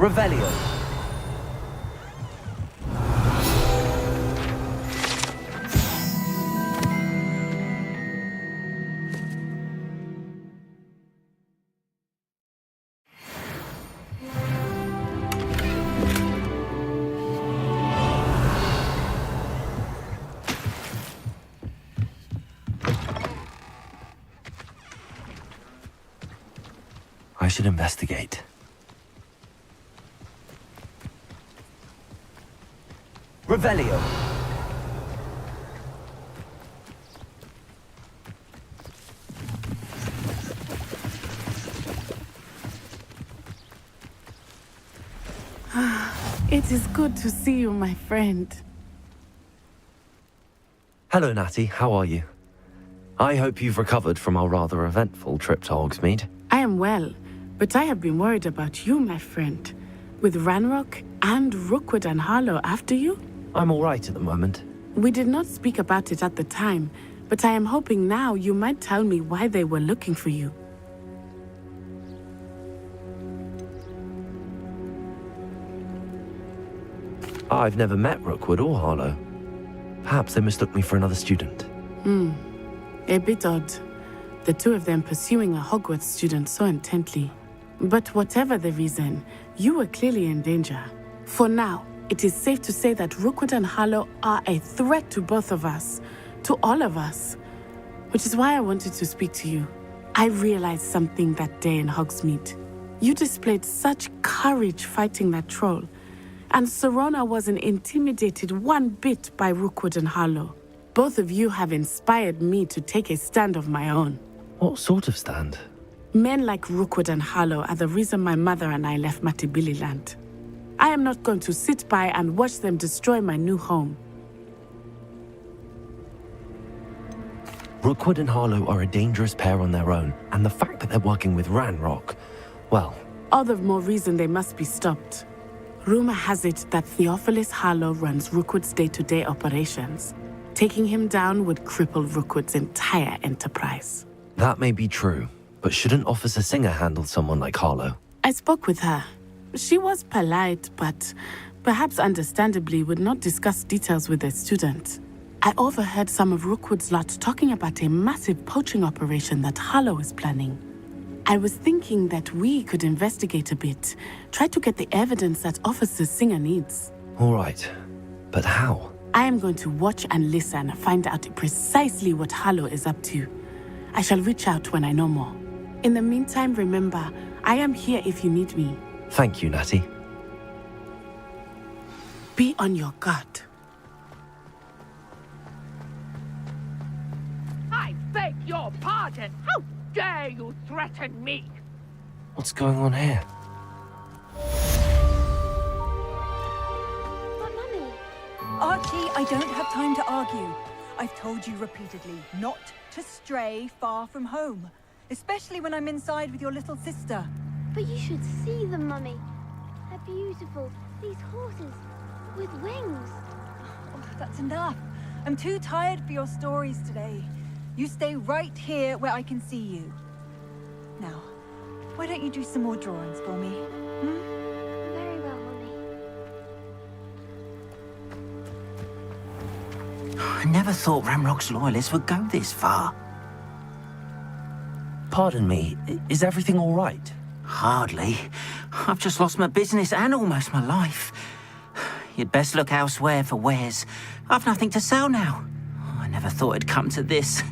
Revelio. I should investigate. Revelio. It is good to see you, my friend. Hello, Natty. How are you? I hope you've recovered from our rather eventful trip to Hogsmeade. I am well, but I have been worried about you, my friend. With Ranrock and Rookwood and Harlow after you? I'm all right at the moment. We did not speak about it at the time, but I am hoping now you might tell me why they were looking for you. I've never met Rookwood or Harlow. Perhaps they mistook me for another student. A bit odd. The two of them pursuing a Hogwarts student so intently. But whatever the reason, you were clearly in danger. For now, it is safe to say that Rookwood and Harlow are a threat to both of us, to all of us. Which is why I wanted to speak to you. I realized something that day in Hogsmeade. You displayed such courage fighting that troll, and Serona wasn't intimidated one bit by Rookwood and Harlow. Both of you have inspired me to take a stand of my own. What sort of stand? Men like Rookwood and Harlow are the reason my mother and I left Matibili land. I am not going to sit by and watch them destroy my new home. Rookwood and Harlow are a dangerous pair on their own, and the fact that they're working with Ranrock, well... All the more reason they must be stopped. Rumor has it that Theophilus Harlow runs Rookwood's day-to-day operations. Taking him down would cripple Rookwood's entire enterprise. That may be true, but shouldn't Officer Singer handle someone like Harlow? I spoke with her. She was polite, but perhaps understandably would not discuss details with a student. I overheard some of Rookwood's lot talking about a massive poaching operation that Harlow is planning. I was thinking that we could investigate a bit, try to get the evidence that Officer Singer needs. All right, but how? I am going to watch and listen, find out precisely what Harlow is up to. I shall reach out when I know more. In the meantime, remember, I am here if you need me. Thank you, Natty. Be on your guard. I beg your pardon. How dare you threaten me? What's going on here? But Mummy... Archie, I don't have time to argue. I've told you repeatedly not to stray far from home, especially when I'm inside with your little sister. But you should see them, Mummy. They're beautiful. These horses with wings. Oh, that's enough. I'm too tired for your stories today. You stay right here where I can see you. Now, why don't you do some more drawings for me? Very well, Mummy. I never thought Ranrock's loyalists would go this far. Pardon me, is everything all right? Hardly. I've just lost my business and almost my life. You'd best look elsewhere for wares. I've nothing to sell now. I never thought it'd come to this.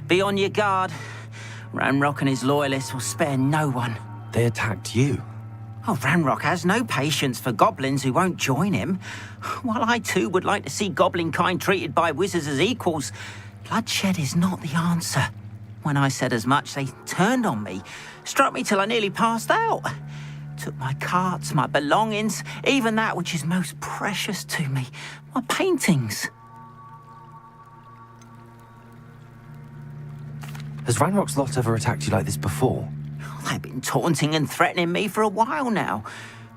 Be on your guard. Ranrock and his loyalists will spare no one. They attacked you? Oh, Ranrock has no patience for goblins who won't join him. While I too would like to see goblin kind treated by wizards as equals, bloodshed is not the answer. When I said as much, they turned on me, struck me till I nearly passed out. Took my carts, my belongings, even that which is most precious to me, my paintings. Has Ranrock's lot ever attacked you like this before? They've been taunting and threatening me for a while now,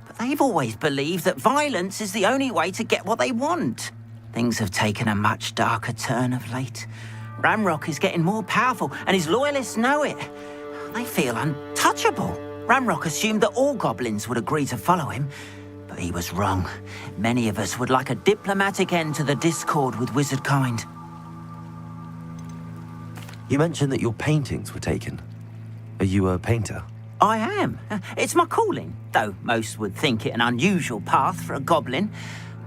but they've always believed that violence is the only way to get what they want. Things have taken a much darker turn of late. Ranrock is getting more powerful, and his loyalists know it. They feel untouchable. Ranrock assumed that all goblins would agree to follow him, but he was wrong. Many of us would like a diplomatic end to the discord with wizard kind. You mentioned that your paintings were taken. Are you a painter? I am. It's my calling, though most would think it an unusual path for a goblin.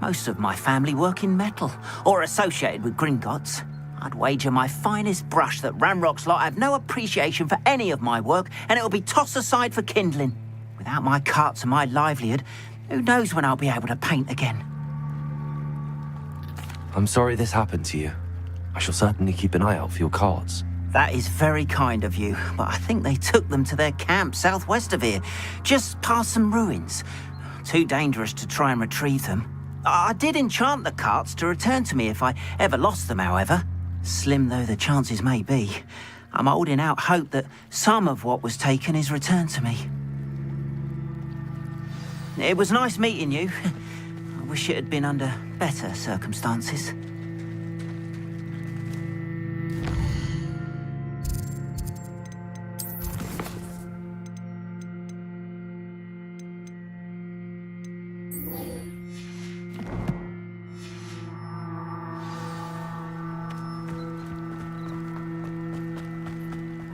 Most of my family work in metal, or associated with Gringotts. I'd wager my finest brush that Ranrock's lot have no appreciation for any of my work, and it'll be tossed aside for kindling. Without my carts and my livelihood, who knows when I'll be able to paint again? I'm sorry this happened to you. I shall certainly keep an eye out for your carts. That is very kind of you, but I think they took them to their camp southwest of here, just past some ruins. Too dangerous to try and retrieve them. I did enchant the carts to return to me if I ever lost them, however. Slim though the chances may be, I'm holding out hope that some of what was taken is returned to me. It was nice meeting you. I wish it had been under better circumstances.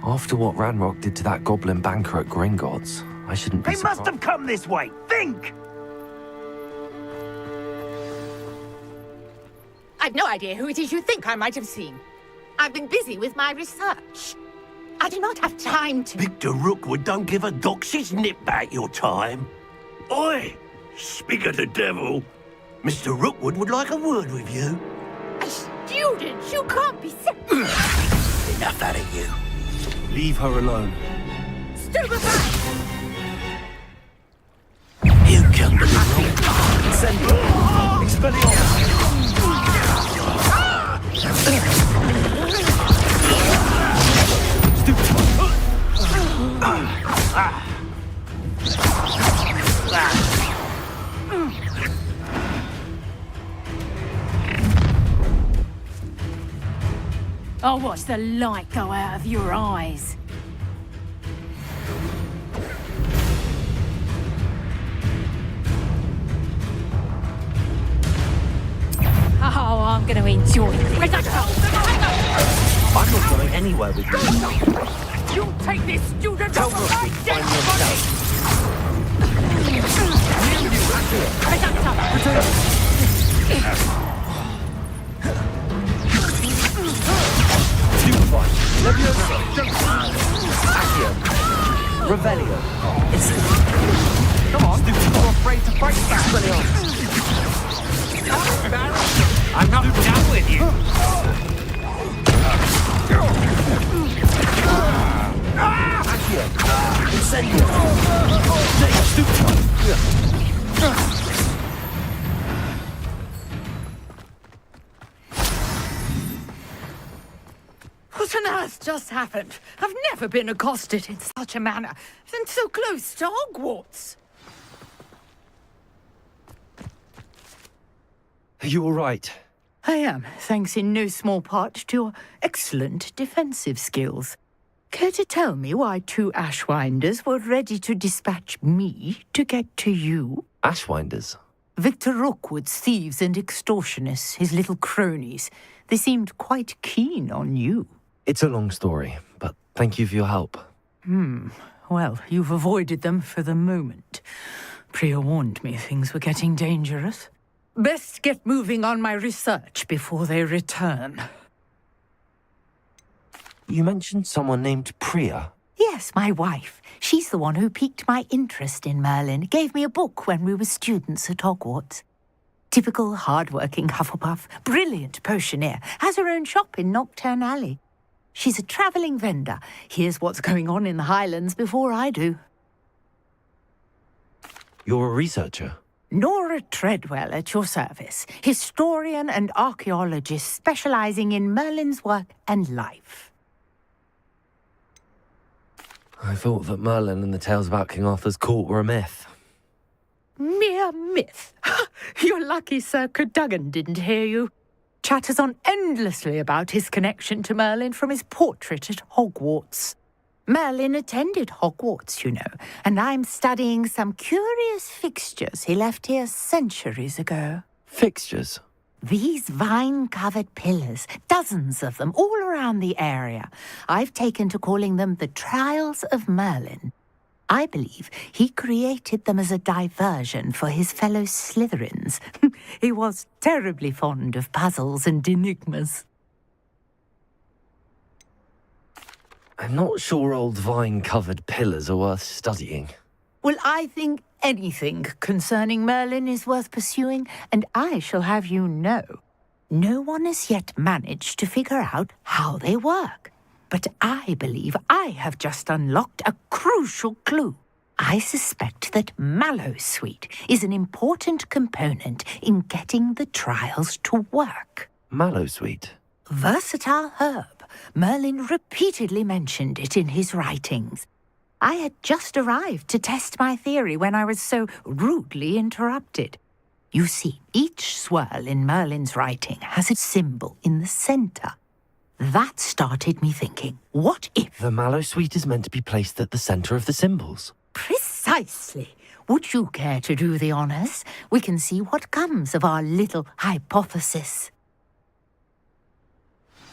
After what Ranrock did to that goblin banker at Gringotts, I shouldn't be They surprised. must have come this way. Think! I've no idea who it is you think I might have seen. I've been busy with my research. I do not have time to... Victor Rookwood don't give a doxy's nip back your time. Oi! Speak of the devil. Mr. Rookwood would like a word with you. A student? You can't be... Enough out of you. Leave her alone. Stupefy! You come to the wrong time. Incendio! Expelliarmus! I'll watch the light go out of your eyes. Oh, I'm going to enjoy this. I'm not going anywhere with you. You take this student Tell off Rookwood my to dead find yourself. Stupefy. Leviosa. Accio. Revelio. Come on. Stupefy. You're afraid to fight back. Expelliarmus. I'm not done with you. Accio. Incendio. Stupefy. What on earth just happened? I've never been accosted in such a manner, and so close to Hogwarts. Are you all right? I am, thanks in no small part to your excellent defensive skills. Care to tell me why two Ashwinders were ready to dispatch me to get to you? Ashwinders? Victor Rookwood's thieves and extortionists, his little cronies. They seemed quite keen on you. It's a long story, but thank you for your help. Well, you've avoided them for the moment. Priya warned me things were getting dangerous. Best get moving on my research before they return. You mentioned someone named Priya. Yes, my wife. She's the one who piqued my interest in Merlin. Gave me a book when we were students at Hogwarts. Typical hard-working Hufflepuff, brilliant potioneer, has her own shop in Nocturne Alley. She's a travelling vendor. Hears what's going on in the Highlands before I do. You're a researcher? Nora Treadwell at your service. Historian and archaeologist specialising in Merlin's work and life. I thought that Merlin and the tales about King Arthur's court were a myth. Mere myth. You're lucky Sir Cadogan didn't hear you. Chatters on endlessly about his connection to Merlin from his portrait at Hogwarts. Merlin attended Hogwarts, you know, and I'm studying some curious fixtures he left here centuries ago. Fixtures? These vine-covered pillars, dozens of them, all around the area. I've taken to calling them the Trials of Merlin. I believe he created them as a diversion for his fellow Slytherins. He was terribly fond of puzzles and enigmas. I'm not sure old vine-covered pillars are worth studying. Well, I think anything concerning Merlin is worth pursuing, and I shall have you know, no one has yet managed to figure out how they work. But I believe I have just unlocked a crucial clue. I suspect that Mallowsweet is an important component in getting the trials to work. Mallowsweet? Versatile herb. Merlin repeatedly mentioned it in his writings. I had just arrived to test my theory when I was so rudely interrupted. You see, each swirl in Merlin's writing has a symbol in the center. That started me thinking, what if... The Mallowsweet is meant to be placed at the center of the symbols. Precisely. Would you care to do the honors? We can see what comes of our little hypothesis.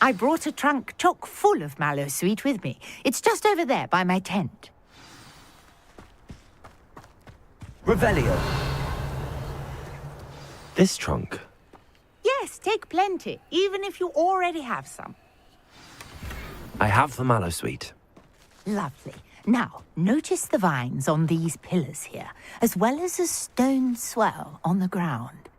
I brought a trunk chock full of Mallowsweet with me. It's just over there by my tent. Revelio. This trunk? Yes, take plenty, even if you already have some. I have the Mallowsweet. Lovely. Now, notice the vines on these pillars here, as well as a stone swell on the ground.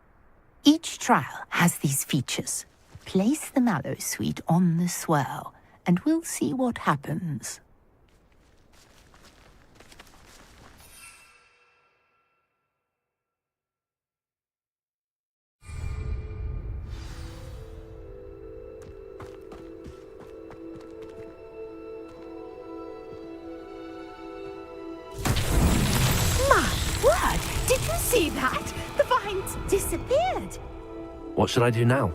Each trial has these features. Place the Mallowsweet on the swell, and we'll see what happens. My word! Did you see that? The vines disappeared. What should I do now?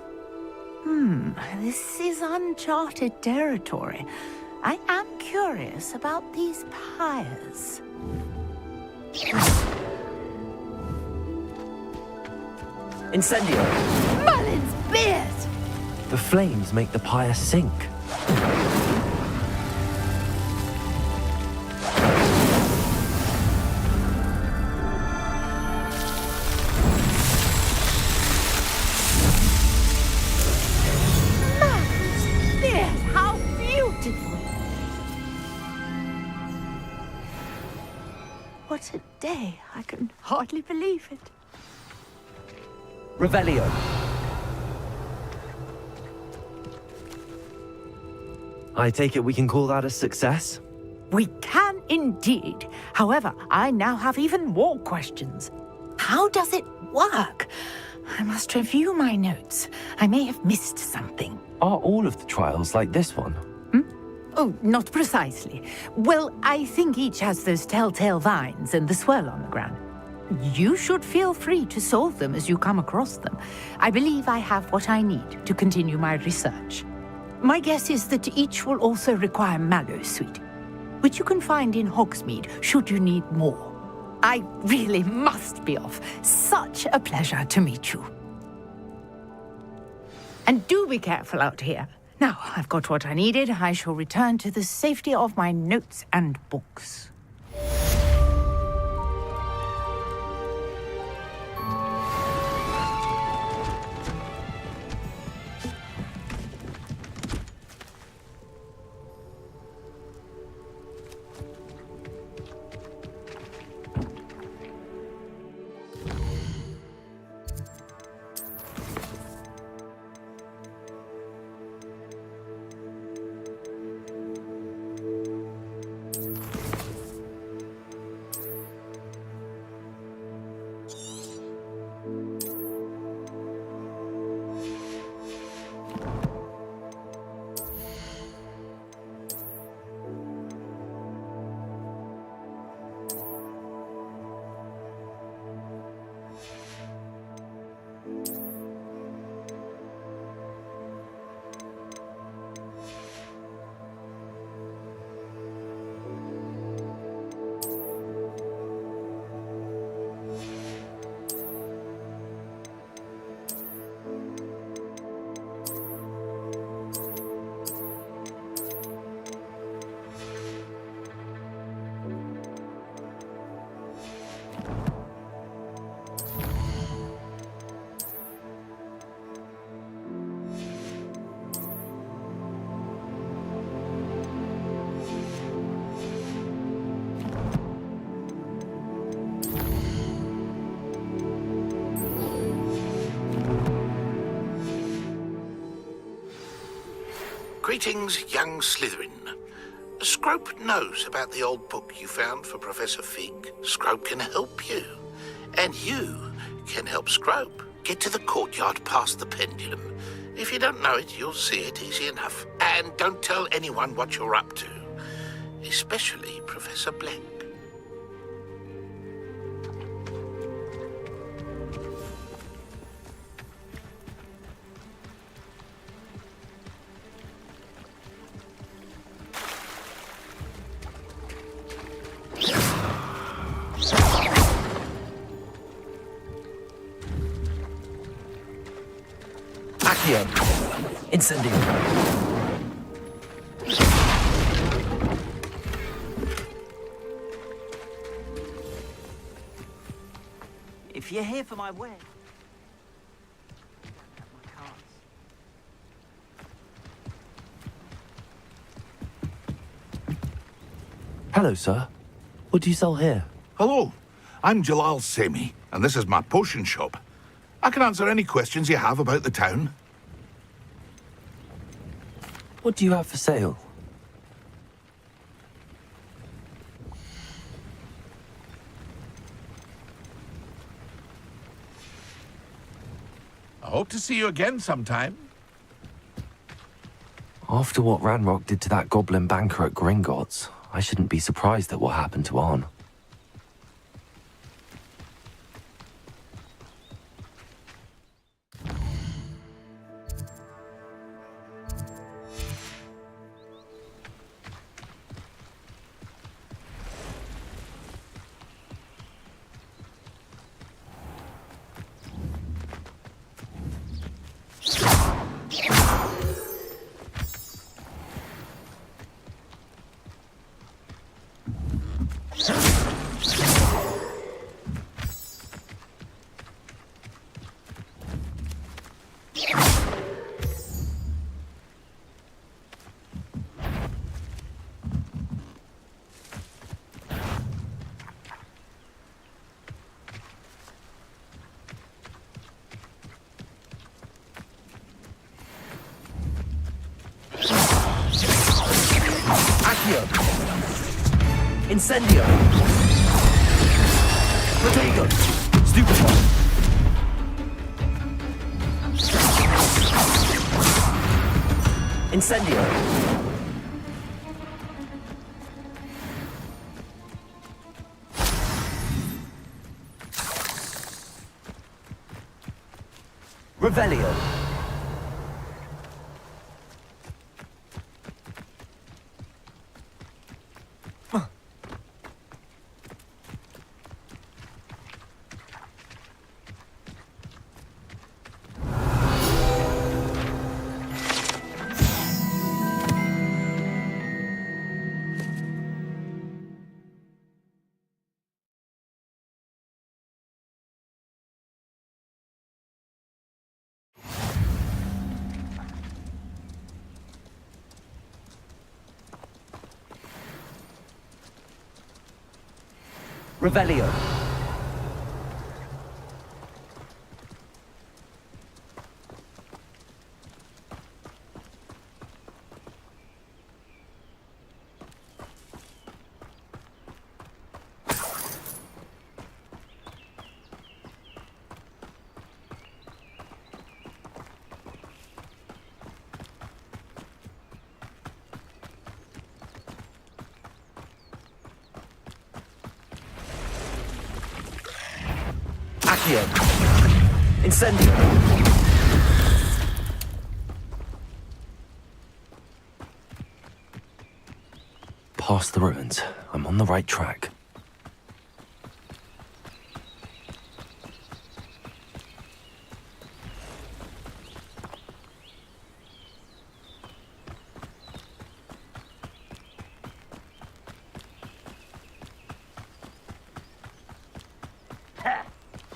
This is uncharted territory. I am curious about these pyres. Incendio! Merlin's beard! The flames make the pyre sink. What a day. I can hardly believe it. Revelio. I take it we can call that a success? We can indeed. However, I now have even more questions. How does it work? I must review my notes. I may have missed something. Are all of the trials like this one? Oh, not precisely. Well, I think each has those telltale vines and the swirl on the ground. You should feel free to solve them as you come across them. I believe I have what I need to continue my research. My guess is that each will also require Mallowsweet, which you can find in Hogsmeade should you need more. I really must be off. Such a pleasure to meet you. And do be careful out here. Now, I've got what I needed. I shall return to the safety of my notes and books. Greetings, young Slytherin. Scrope knows about the old book you found for Professor Fig. Scrope can help you. And you can help Scrope get to the courtyard past the pendulum. If you don't know it, you'll see it easy enough. And don't tell anyone what you're up to. Especially Professor Black. Incendio. If you're here for my wedding... Hello, sir. What do you sell here? Hello, I'm Jalal Semi, and this is my potion shop. I can answer any questions you have about the town. What do you have for sale? I hope to see you again sometime. After what Ranrock did to that goblin banker at Gringotts, I shouldn't be surprised at what happened to Arn. Incendio! Protego! Stupefy! Incendio! Revelio! Revelio. Incendio! Past the ruins. I'm on the right track.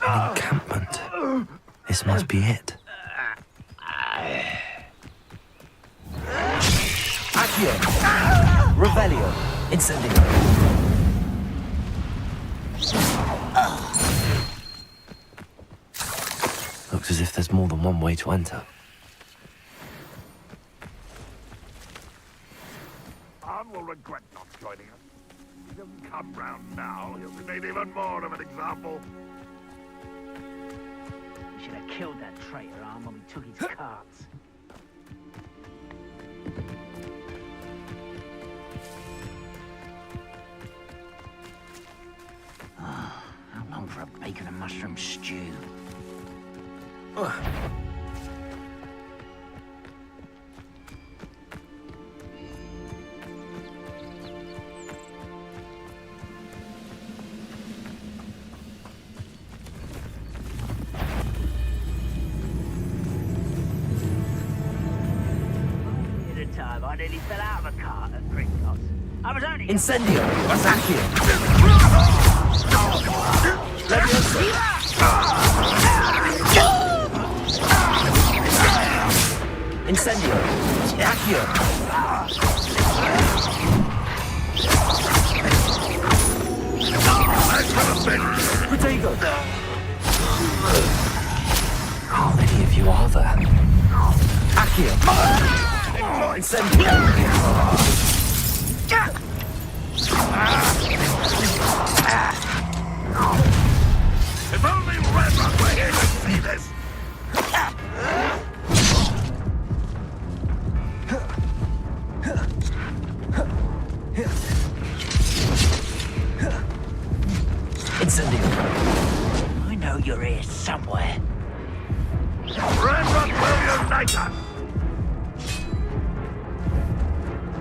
An encampment. This must be it. Accio! Revelio! Incendio! Looks as if there's more than one way to enter. you'll regret not joining us. If he doesn't come round now, he'll be made even more of an example. We should have killed that traitor arm when we took his carts. How long for a bacon and mushroom stew? I nearly fell out of a cart at Gringotts. I was only... Incendio! Accio! Incendio! Accio! Protego! How many of you are there? Accio! Incendio! If only Red Rock were here to see this! Incendio! I know you're here somewhere. Red Rock will unite us!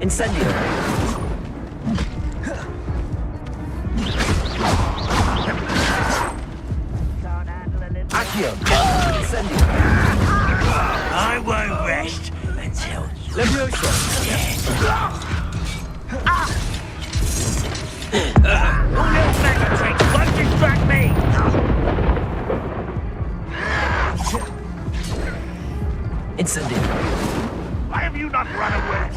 Incendio! Accio! Incendio! I won't rest until Levioso! All your mega tricks won't distract me! Incendio! Why have you not run away?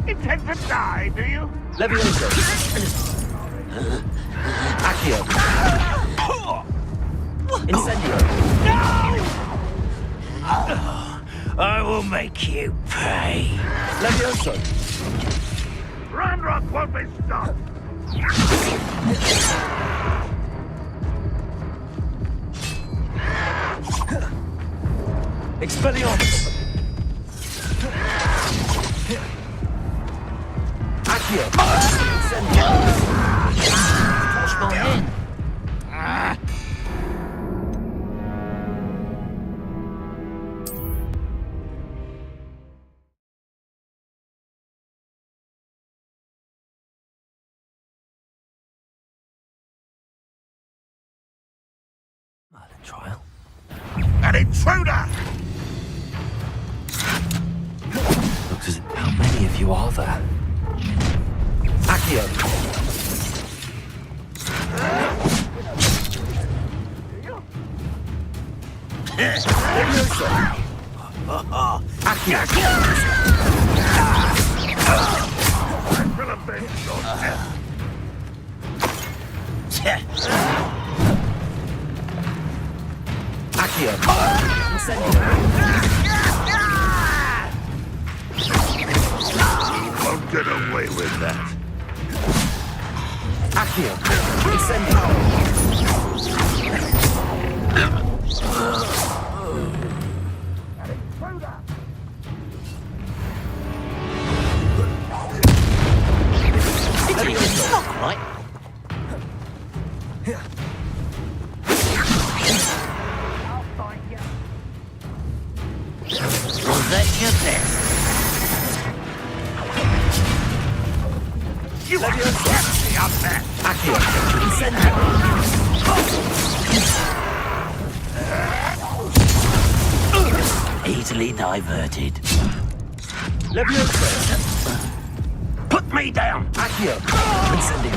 Intend to die, do you? Levioso! Accio! Incendio! I will make you pay. Levioso! Ranrock won't be stopped! Expelliarmus! Accio! Incendio! Force my hand! Trial? An intruder! Looks as how many of you are there? Accio! Accio! I will avenge your death! Accio! Incendio! You won't get away with that. Accio! Incendio! It's not right. Was that your best? You are definitely up there! Accio! Incendio! Easily diverted. Levioso! Put me down! Accio! Incendio!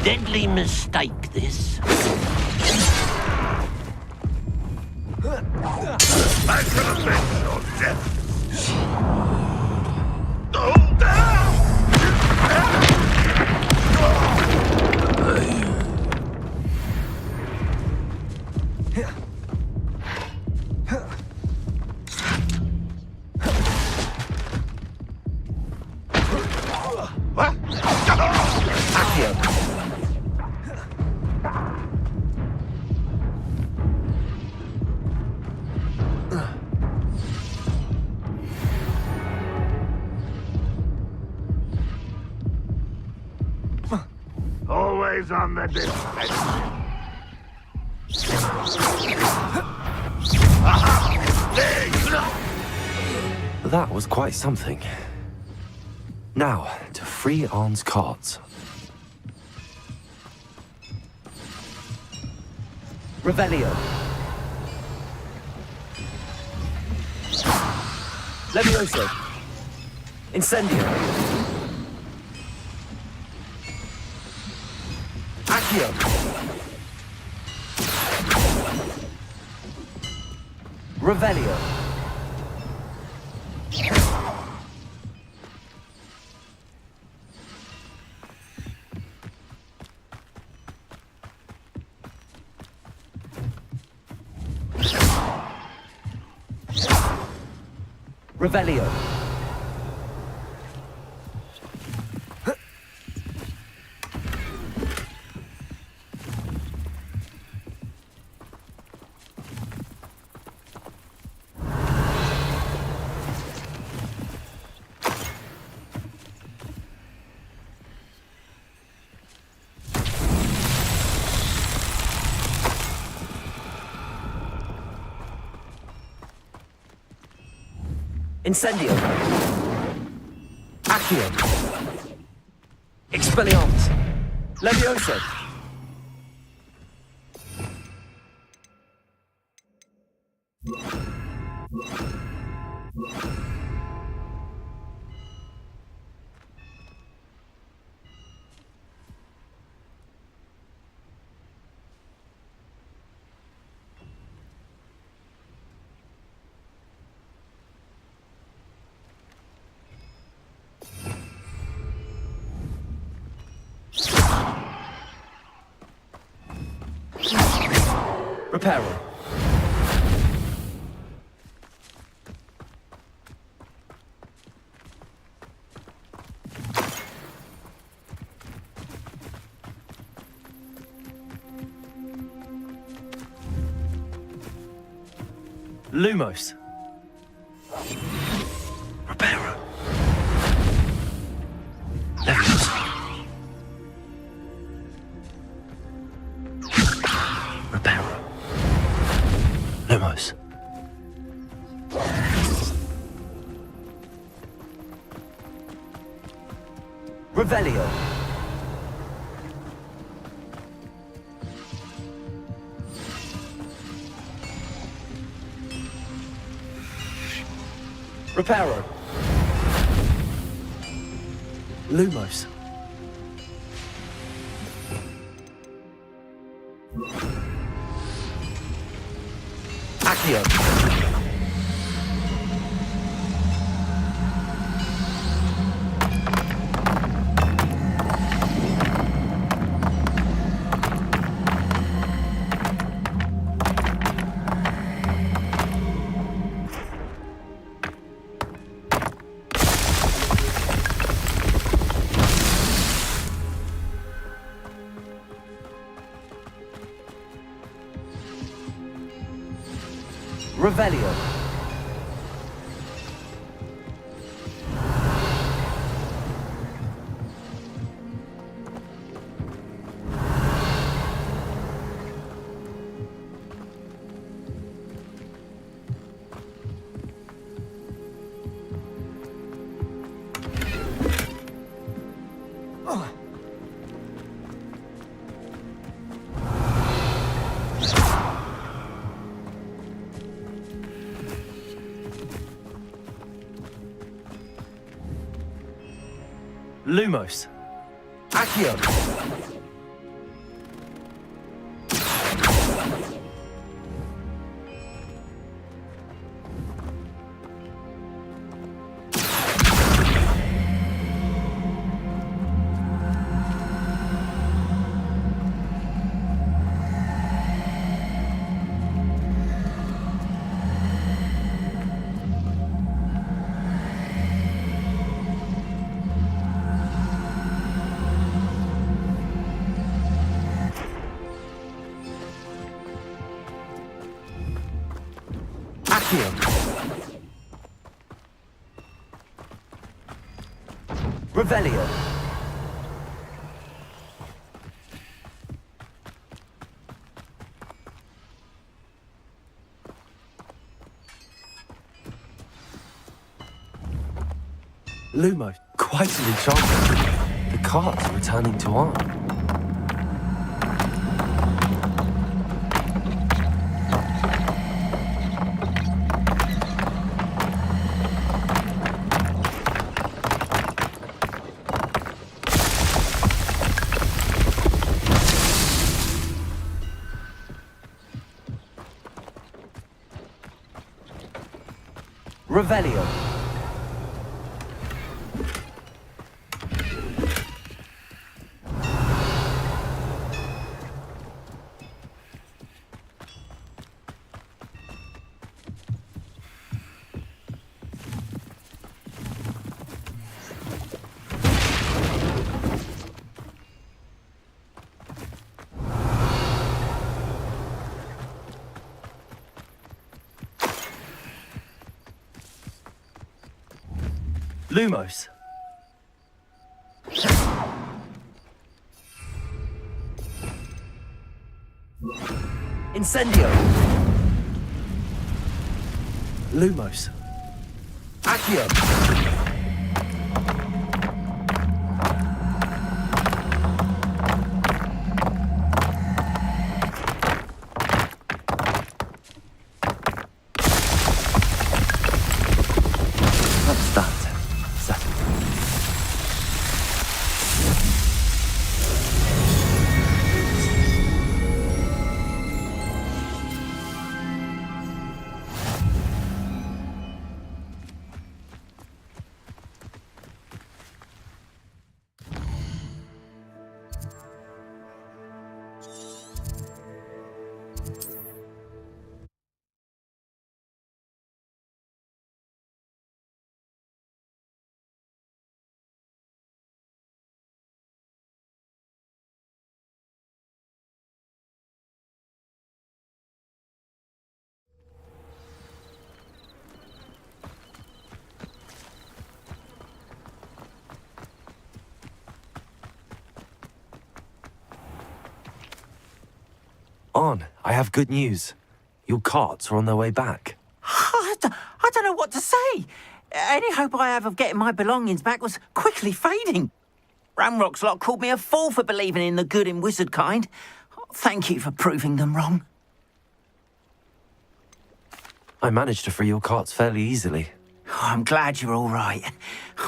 Deadly mistake, this. I can avenge your death! Always on the defensive. That was quite something. Now, to free Arn's cards. Revelio. Levioso. Incendio. Accio. Revelio. Revelio. Incendio. Accio. Expelliarmus. Levioso. Reparo. Lumos. Reparo. Levioso. Reparo. Lumos. Revelio. Reparo. Lumos. Accio. Revelio. Lumos. Accio. Accio. Revelio. Lumo, quite an enchantment. The cart's returning to Arn. Revelio. Lumos. Incendio. Lumos. Accio. That's that. Settled. Arn, I have good news. Your carts are on their way back. I don't know what to say. Any hope I have of getting my belongings back was quickly fading. Ramrock's lot called me a fool for believing in the good in wizard kind. Thank you for proving them wrong. I managed to free your carts fairly easily. Oh, I'm glad you're all right.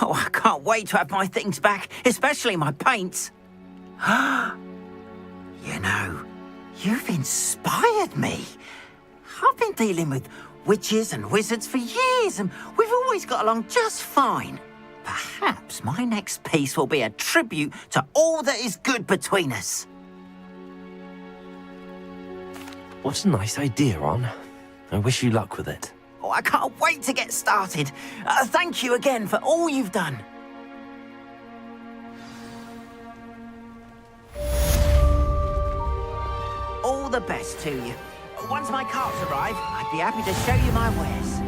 Oh, I can't wait to have my things back, especially my paints. You know, you've inspired me. I've been dealing with witches and wizards for years, and we've always got along just fine. Perhaps my next piece will be a tribute to all that is good between us. What a nice idea, Arn. I wish you luck with it. Oh, I can't wait to get started. Thank you again for all you've done. All the best to you. Once my carts arrive, I'd be happy to show you my wares.